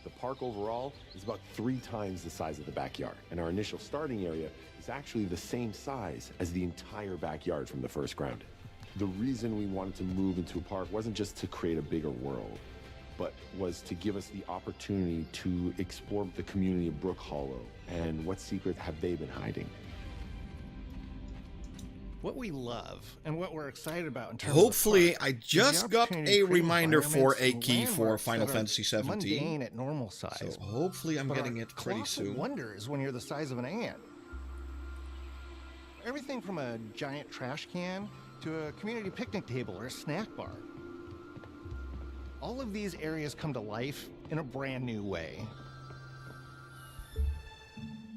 The park overall is about 3 times the size of the backyard, and our initial starting area is actually the same size as the entire backyard from the first Grounded. The reason we wanted to move into a park wasn't just to create a bigger world, but was to give us the opportunity to explore the community of Brook Hollow and what secrets have they been hiding. What we love and what we're excited about in terms Hopefully, of the park I just got a reminder for a key for landmarks Final that are Fantasy 17. Mundane at normal size. So hopefully I'm but getting are it pretty colossal soon. wonders when you're the size of an ant. Everything from a giant trash can to a community picnic table or a snack bar. All of these areas come to life in a brand new way.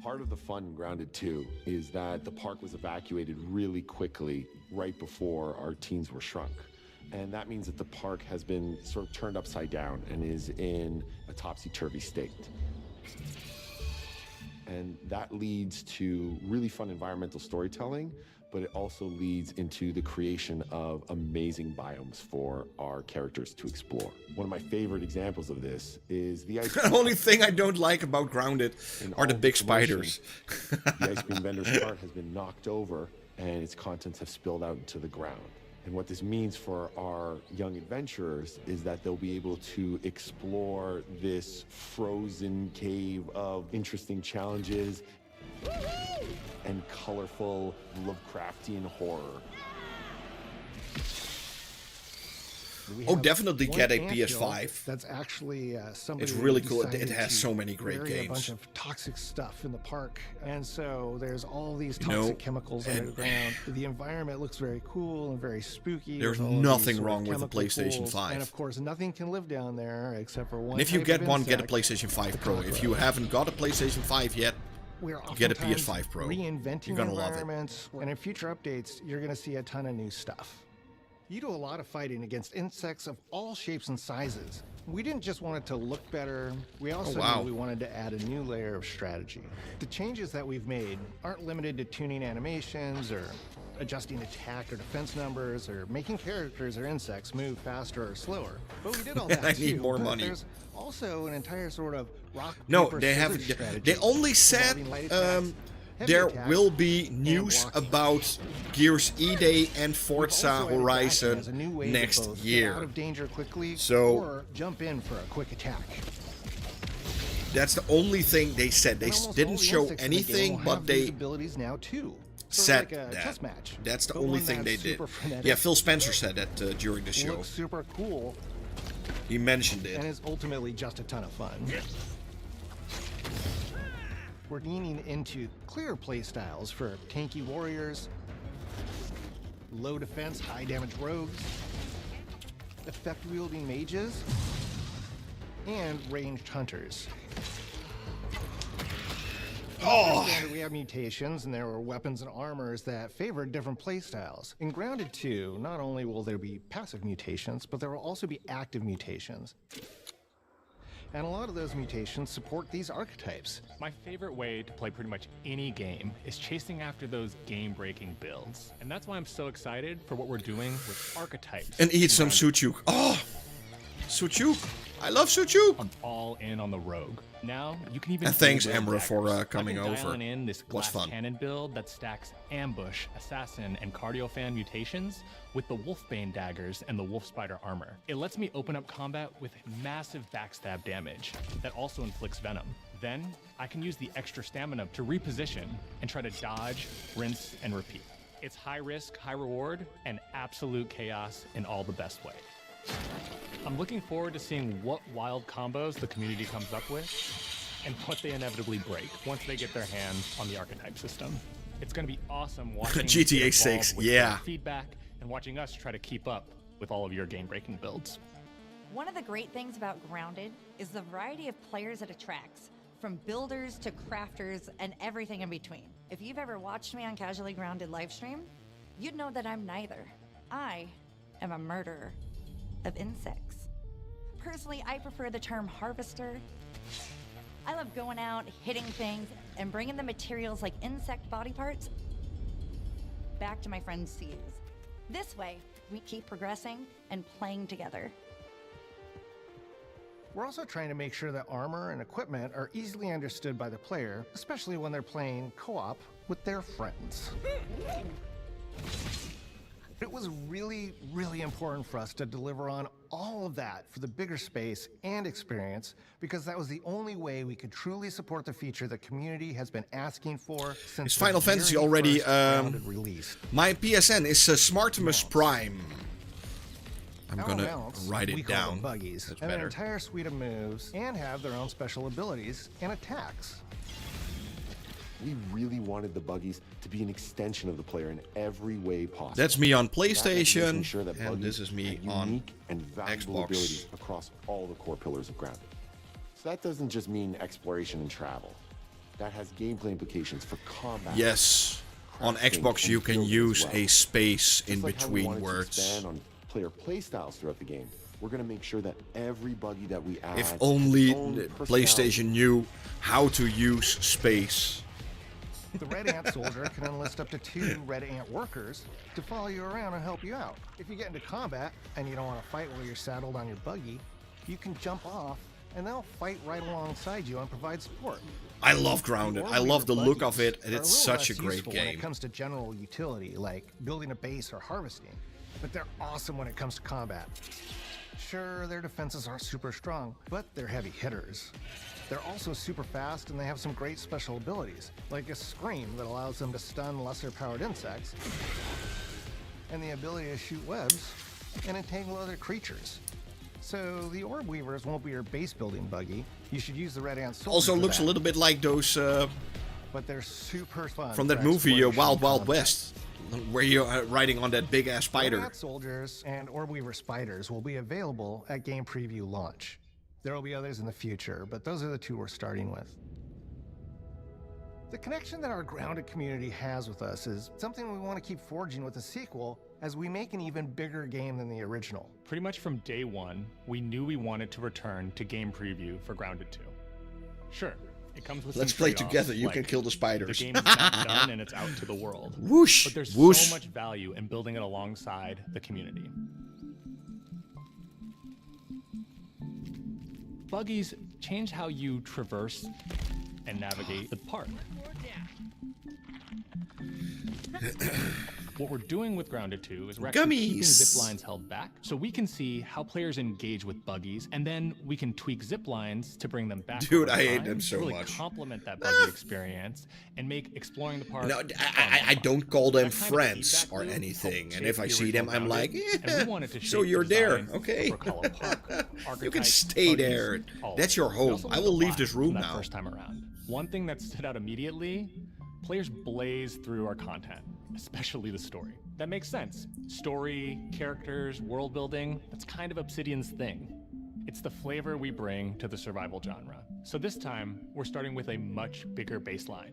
Part of the fun in Grounded 2 is that the park was evacuated really quickly right before our teens were shrunk. And that means that the park has been sort of turned upside down and is in a topsy-turvy state. And that leads to really fun environmental storytelling, but it also leads into the creation of amazing biomes for our characters to explore. One of my favorite examples of this is the ice cream. The only thing I don't like about Grounded are the big spiders. The ice cream vendor's cart has been knocked over and its contents have spilled out into the ground. And what this means for our young adventurers is that they'll be able to explore this frozen cave of interesting challenges and colorful Lovecraftian horror. Oh, definitely get a PS5. That's actually somebody. It's really cool. It decided has to so many great bury games. A bunch of toxic stuff in the park, and so there's all these toxic chemicals underground. The environment looks very cool and very spooky. There's with all of nothing these sort of wrong with the chemical PlayStation pools, 5. And of course, nothing can live down there except for one. And if you type get of one, get a insect, PlayStation 5 the Pro. If cockroach. you haven't got a PlayStation 5 yet, We're get a oftentimes PS5 Pro. Reinventing You're gonna love it. environments, and in future updates, you're going to see a ton of new stuff. You do a lot of fighting against insects of all shapes and sizes. We didn't just want it to look better, we also knew we wanted to add a new layer of strategy. The changes that we've made aren't limited to tuning animations or adjusting attack or defense numbers or making characters or insects move faster or slower. But we did all that I too. need more but money. There's also an entire sort of rock, No, paper, they scissors haven't. strategy They only said involving light attacks, heavy there attacks, will be and news blocking. about Gears E-Day and Forza Also added Horizon Tekken as a new way to next both get year. out of danger quickly So or jump in for a quick attack. that's the only thing they said. They And almost all didn't the show insects in the game anything, will but have these they abilities now too. Sort of said like a that. chess match, That's the but only one thing they that's did. super frenetic, Yeah, Phil Spencer said that during the show. looks super cool, He mentioned it. and is ultimately just a ton of fun. We're leaning into clear play styles for tanky warriors, low defense, high damage rogues, effect wielding mages, and ranged hunters. We have mutations, and there are weapons and armors that favor different playstyles. In Grounded 2, not only will there be passive mutations, but there will also be active mutations. And a lot of those mutations support these archetypes. My favorite way to play pretty much any game is chasing after those game-breaking builds. And that's why I'm so excited for what we're doing with archetypes. And eat some Suchuk. Oh, Suchuk. I love Suchuk. I'm all in on the rogue. Now, you can even... And thanks, build Emra, for daggers. coming I've been over. dialing in this Was glass fun. cannon build that stacks ambush, assassin, and cardio fan mutations with the Wolfbane daggers and the Wolf Spider armor. It lets me open up combat with massive backstab damage that also inflicts venom. Then, I can use the extra stamina to reposition and try to dodge, rinse, and repeat. It's high risk, high reward, and absolute chaos in all the best way. I'm looking forward to seeing what wild combos the community comes up with and what they inevitably break once they get their hands on the archetype system. It's going to be awesome watching GTA it 6, evolve with yeah. your feedback and watching us try to keep up with all of your game-breaking builds. One of the great things about Grounded is the variety of players it attracts, from builders to crafters and everything in between. If you've ever watched me on Casually Grounded livestream, you'd know that I'm neither. I am a murderer of insects. Personally, I prefer the term harvester. I love going out, hitting things, and bringing the materials like insect body parts back to my friends to use. This way, we keep progressing and playing together. We're also trying to make sure that armor and equipment are easily understood by the player, especially when they're playing co-op with their friends. It was really, really important for us to deliver on all of that for the bigger space and experience, because that was the only way we could truly support the feature the community has been asking for since Is Final the Fantasy very already first Grounded release. My PSN is Smartimus Prime. I'm Our gonna mounts, write we it call down. them buggies, That's have an better. entire suite of moves and have their own special abilities and attacks. We really wanted the buggies to be an extension of the player in every way possible. That's me on That meant making PlayStation, sure that and buggies this is me had on unique and valuable Xbox. abilities across all the core pillars of Grounded. So that doesn't just mean exploration and travel. That has gameplay implications for combat. Yes, on crafting, Xbox you and can building as use well. a space Just in like how we between wanted to words. expand on player playstyles throughout the game. We're going to make sure that every buggy that we add If has only its own the personality. PlayStation knew how to use space. The Red Ant Soldier can enlist up to 2 Red Ant workers to follow you around and help you out. If you get into combat and you don't want to fight while you're saddled on your buggy, you can jump off and they'll fight right alongside you and provide support. I love Grounded. I love the look of it, and it's such a great game. When it comes to general utility, like building a base or harvesting, but they're awesome when it comes to combat. Sure, their defenses aren't super strong, but they're heavy hitters. They're also super fast, and they have some great special abilities, like a scream that allows them to stun lesser-powered insects, and the ability to shoot webs and entangle other creatures. So the Orb Weavers won't be your base building buggy. You should use the Red Ant Soldier. Also looks a little bit like those but they're super fun from that movie Wild Wild West, where you're riding on that big ass spider. Red Ant Soldiers and Orb Weaver spiders will be available at game preview launch. There will be others in the future, but those are the 2 we're starting with. The connection that our Grounded community has with us is something we want to keep forging with the sequel as we make an even bigger game than the original. Pretty much from day one, we knew we wanted to return to game preview for Grounded 2. Sure, it comes with Let's some play trade-offs, together, you like can kill the spiders. The game is not done and it's out to the world. Whoosh, but there's whoosh. so much value in building it alongside the community. Buggies change how you traverse and navigate the park. What we're doing with Grounded 2 is we're actually keeping zip lines held back so we can see how players engage with buggies, and then we can tweak zip lines to bring them back. Dude, I hate them so really much. Complement that buggy experience and make exploring the park. No, I don't call them friends or anything, and if I see them, I'm like, yeah, so you're there, okay. You can stay there. That's your home. I will leave this room now. First time around. One thing that stood out immediately, players blaze through our content, especially the story. That makes sense. Story, characters, world building, that's kind of Obsidian's thing. It's the flavor we bring to the survival genre. So this time, we're starting with a much bigger baseline.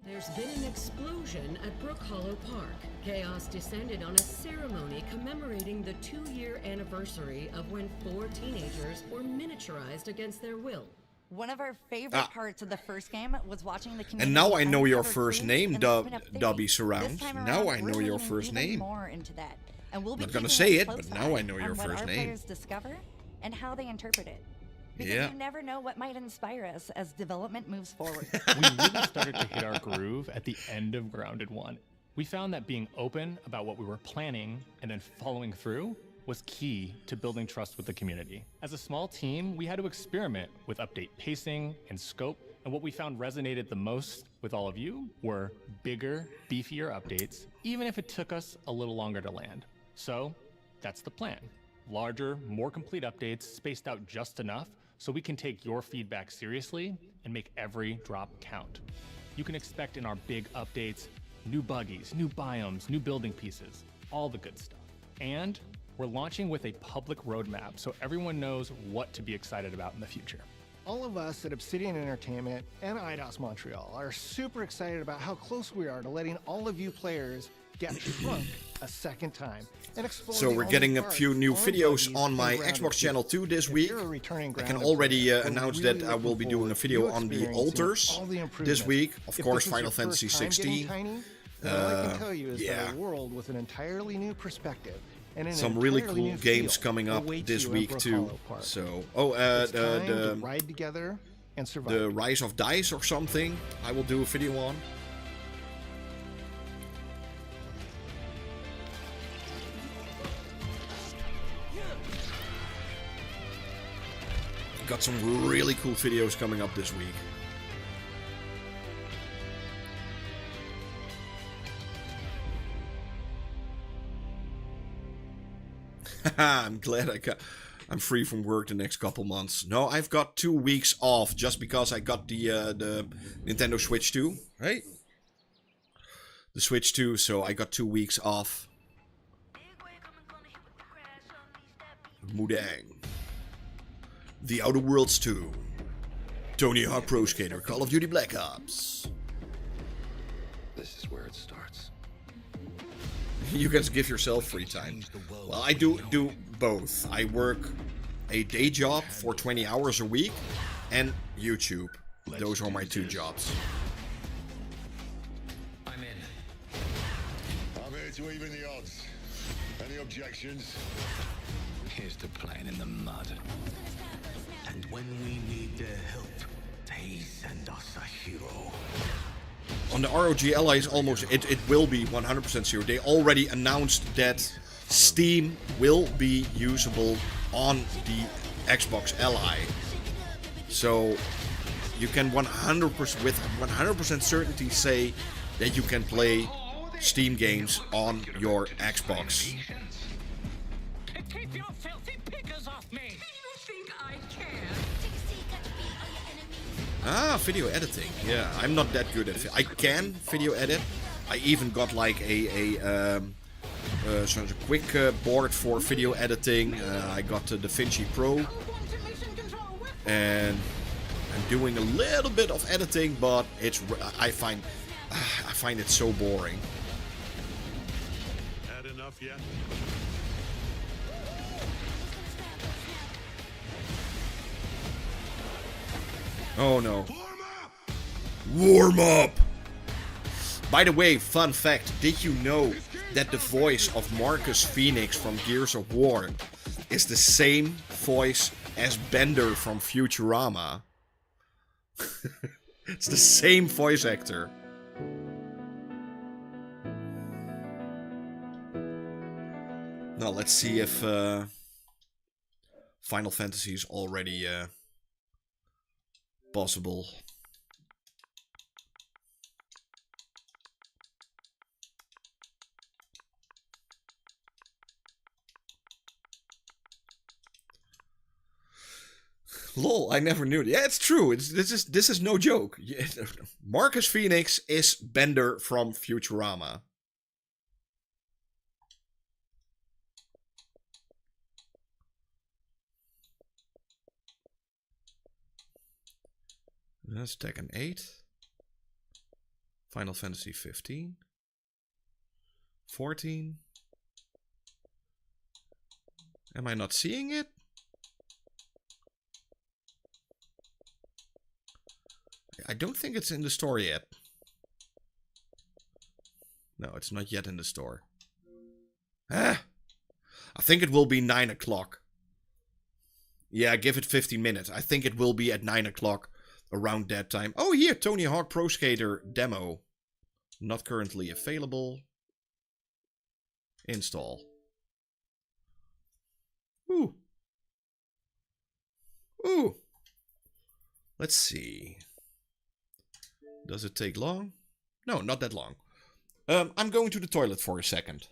There's been an explosion at Brook Hollow Park. Chaos descended on a ceremony commemorating the 2-year anniversary of when 4 teenagers were miniaturized against their will. One of our favorite parts of the first game was watching the community. And now I know your first name, Dubby Surround. Now I know your first name. More into that. And we'll be not gonna say it, but now I know your first what our name. Players discover and how they interpret it. Because you never know what might inspire us as development moves forward. We really started to hit our groove at the end of Grounded 1. We found that being open about what we were planning and then following through was key to building trust with the community. As a small team, we had to experiment with update pacing and scope, and what we found resonated the most with all of you were bigger, beefier updates, even if it took us a little longer to land. So that's the plan. Larger, more complete updates spaced out just enough so we can take your feedback seriously and make every drop count. You can expect in our big updates, new buggies, new biomes, new building pieces, all the good stuff. And we're launching with a public roadmap so everyone knows what to be excited about in the future. All of us at Obsidian Entertainment and IDOS Montreal are super excited about how close we are to letting all of you players get shrunk a second time and explore. So we're getting a few new videos on my Xbox channel too this week. I can already announce that I will be doing a video on the altars this week. Of course, Final Fantasy 16. All I can tell you is that a world with an entirely new perspective. And some really cool games coming up this week too. So, the ride together and survive. The Rise of Dice or something. I will do a video on. Got some really cool videos coming up this week. I'm glad I'm free from work the next couple months. No, I've got 2 weeks off just because I got the Nintendo Switch 2, right? The Switch 2, so I got 2 weeks off. Mudang. The Outer Worlds 2. Tony Hawk Pro Skater, Call of Duty Black Ops. This is where it starts. You guys give yourself free time. Well, I do both. I work a day job for 20 hours a week and YouTube. Those are my 2 jobs. to even the odds. Any objections? Here's to playing in the mud. And when we need their help, they send us a hero. On the ROG Ally is almost, it will be 100% zero. They already announced that Steam will be usable on the Xbox Ally. So you can 100% with 100% certainty say that you can play Steam games on your Xbox. Keep your filthy pickers off me! You think I care? Ah, video editing. Yeah, I'm not that good at it. I can video edit. I even got like a quick board for video editing. I got the DaVinci Pro. And I'm doing a little bit of editing, but it's I find it so boring. Had enough yet? Oh no. Warm up! By the way, fun fact, did you know that the voice of Marcus Phoenix from Gears of War is the same voice as Bender from Futurama? It's the same voice actor. Now let's see if Final Fantasy is already possible. Lol, I never knew. Yeah, it's true. This is no joke. Marcus Phoenix is Bender from Futurama. That's Tekken 8. Final Fantasy 15. 14. Am I not seeing it? I don't think it's in the store yet. No, it's not yet in the store. Ah! I think it will be 9 o'clock. Yeah, give it 15 minutes. I think it will be at 9 o'clock around that time. Oh, here, Tony Hawk Pro Skater demo. Not currently available. Install. Ooh. Ooh. Let's see. Does it take long? No, not that long. I'm going to the toilet for a second.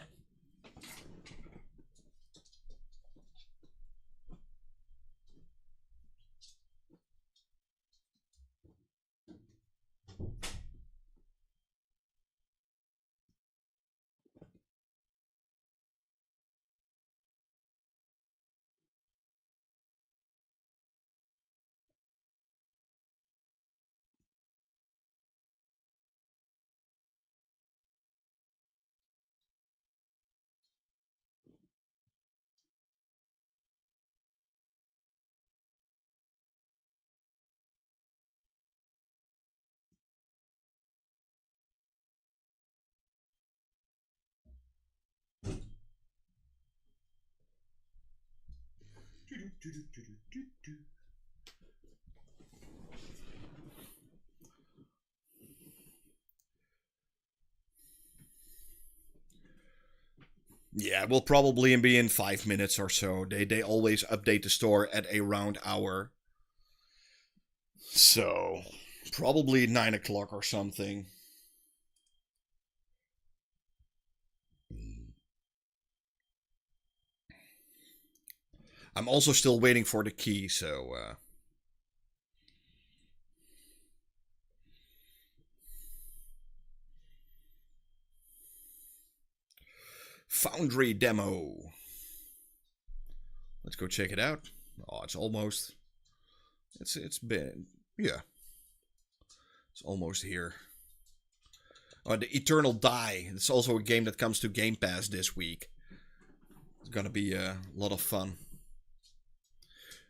Yeah, we'll probably be in 5 minutes or so. They always update the store at around hour. So, probably 9 o'clock or something. I'm also still waiting for the key, so... Foundry demo. Let's go check it out. Oh, it's almost... It's been... Yeah. It's almost here. Oh, the Eternal Die. It's also a game that comes to Gamepass this week. It's gonna be a lot of fun.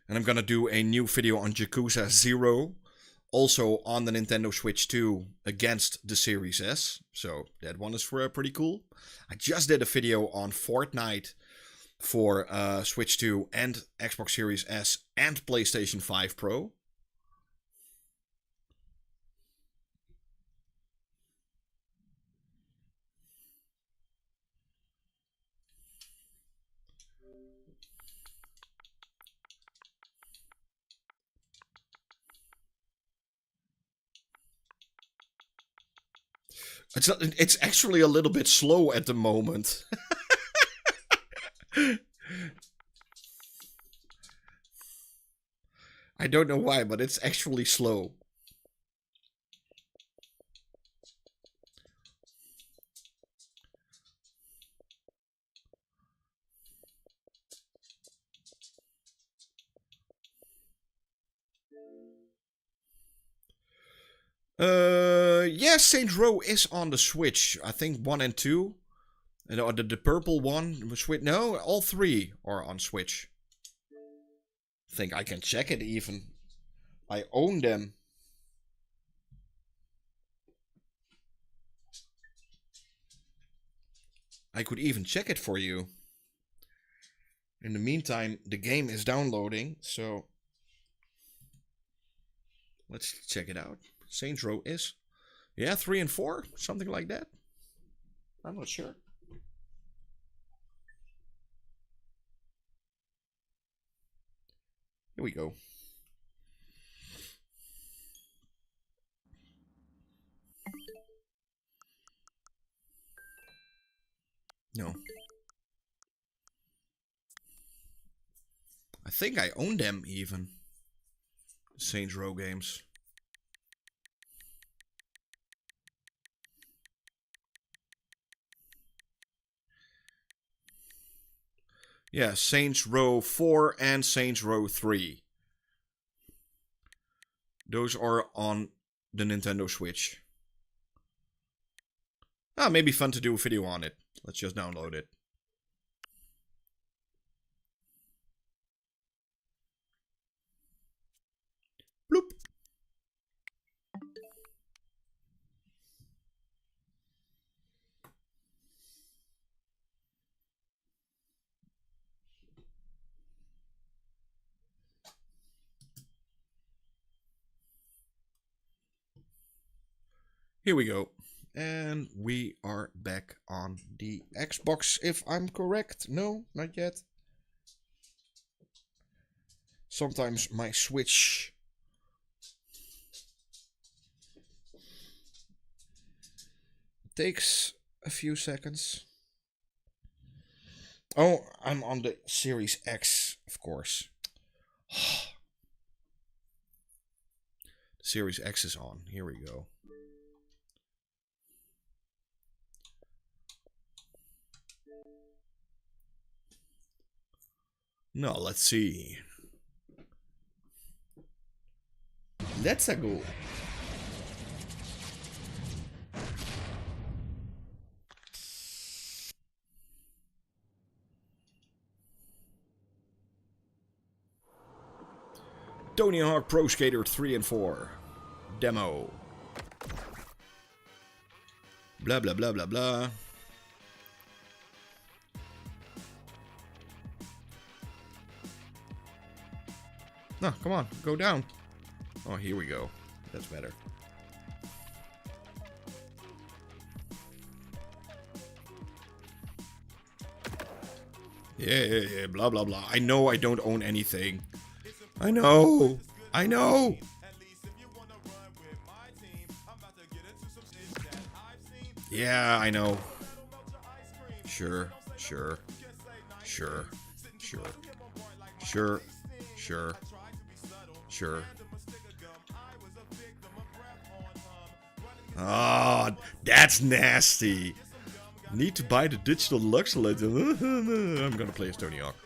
And I'm gonna do a new video on Yakuza 0 Also on the Nintendo Switch 2 against the Series S. So that one is pretty cool. I just did a video on Fortnite for Switch 2 and Xbox Series S and PlayStation 5 Pro. It's actually a little bit slow at the moment. I don't know why, but it's actually slow. Yes, Saints Row is on the Switch. I think 1 and 2. And the purple one, Switch. No, all 3 are on Switch. I think I can check it even. I own them. I could even check it for you. In the meantime, the game is downloading, so let's check it out. Saints Row is, yeah, 3 and 4, something like that. I'm not sure. Here we go. No. I think I own them even. Saints Row games. Yeah, Saints Row 4 and Saints Row 3. Those are on the Nintendo Switch. Ah, maybe fun to do a video on it. Let's just download it. Bloop. Here we go. And we are back on the Xbox, if I'm correct. No, not yet. Sometimes my Switch takes a few seconds. Oh, I'm on the Series X, of course. The Series X is on. Here we go. Now, let's see. Let's go. Tony Hawk Pro Skater 3 and 4. Demo. Blah, blah, blah, blah, blah. No, come on, go down. Oh, here we go. That's better. Yeah, blah, blah, blah. I know I don't own anything. I know. I know. Yeah, I know. Sure. Ah, oh, that's nasty. Need to buy the digital deluxe edition. I'm gonna play as Tony Hawk.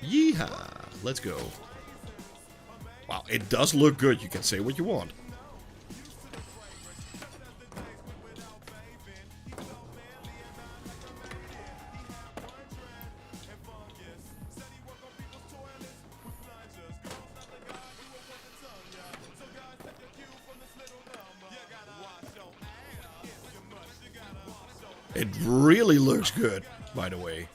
Yeehaw! Let's go. Wow, it does look good. You can say what you want. It really looks good, by the way.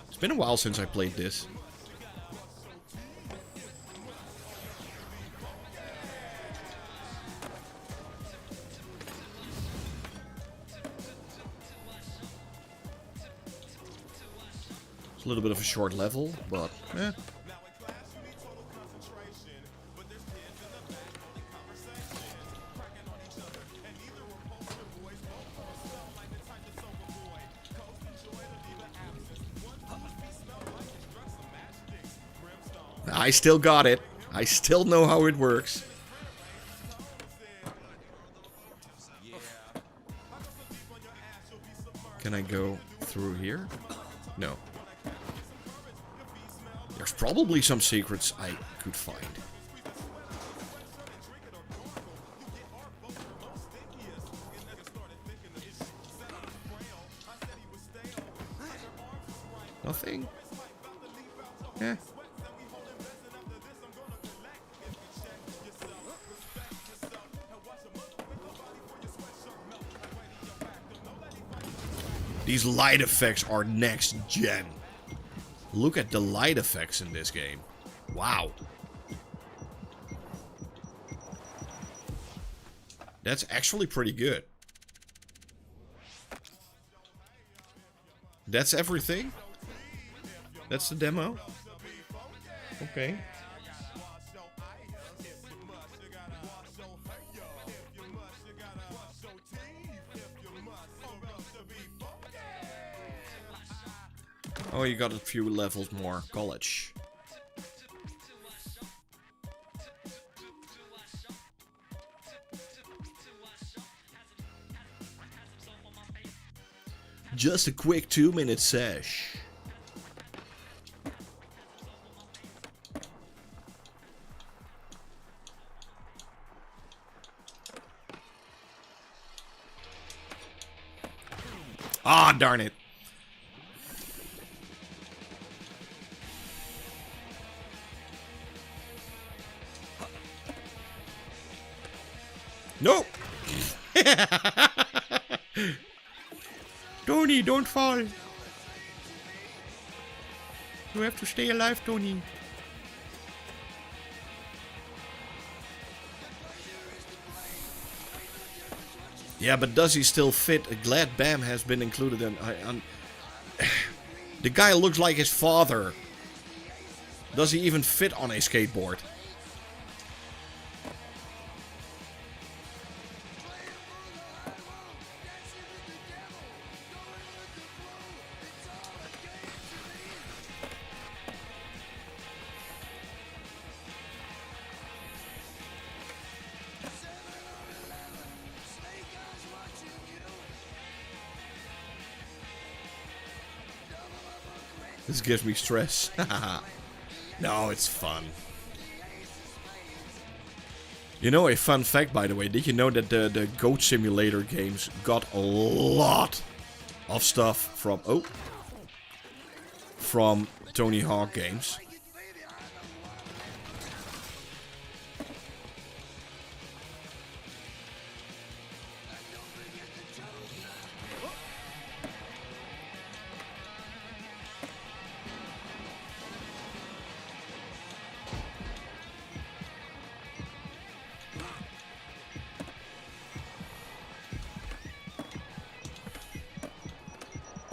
It's been a while since I played this. It's a little bit of a short level, but eh. I still got it. I still know how it works. Can I go through here? No. There's probably some secrets I could find. Nothing? Eh. These light effects are next gen. Look at the light effects in this game. Wow. That's actually pretty good. That's everything? That's the demo? Okay. Oh, you got a few levels more. College. Just a quick 2-minute sesh. Ah, darn it. No! Tony, don't fall. You have to stay alive, Tony. Yeah, but does he still fit? Glad Bam has been included in... The guy looks like his father. Does he even fit on a skateboard? This gives me stress. No, it's fun. You know, a fun fact, by the way. Did you know that the Goat Simulator games got a lot of stuff from... Oh. From Tony Hawk games.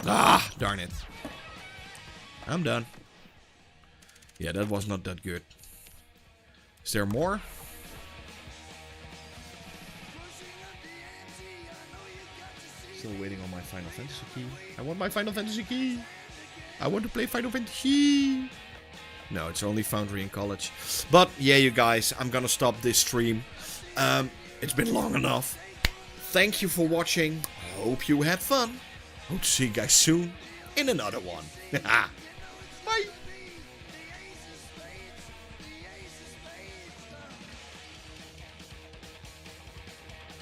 Ah, darn it. I'm done. Yeah, that was not that good. Is there more? Still waiting on my Final Fantasy key. I want my Final Fantasy key. I want to play Final Fantasy. No, it's only Foundry in college. But yeah, you guys, I'm gonna stop this stream. It's been long enough. Thank you for watching. Hope you had fun. Hope to see you guys soon in another one.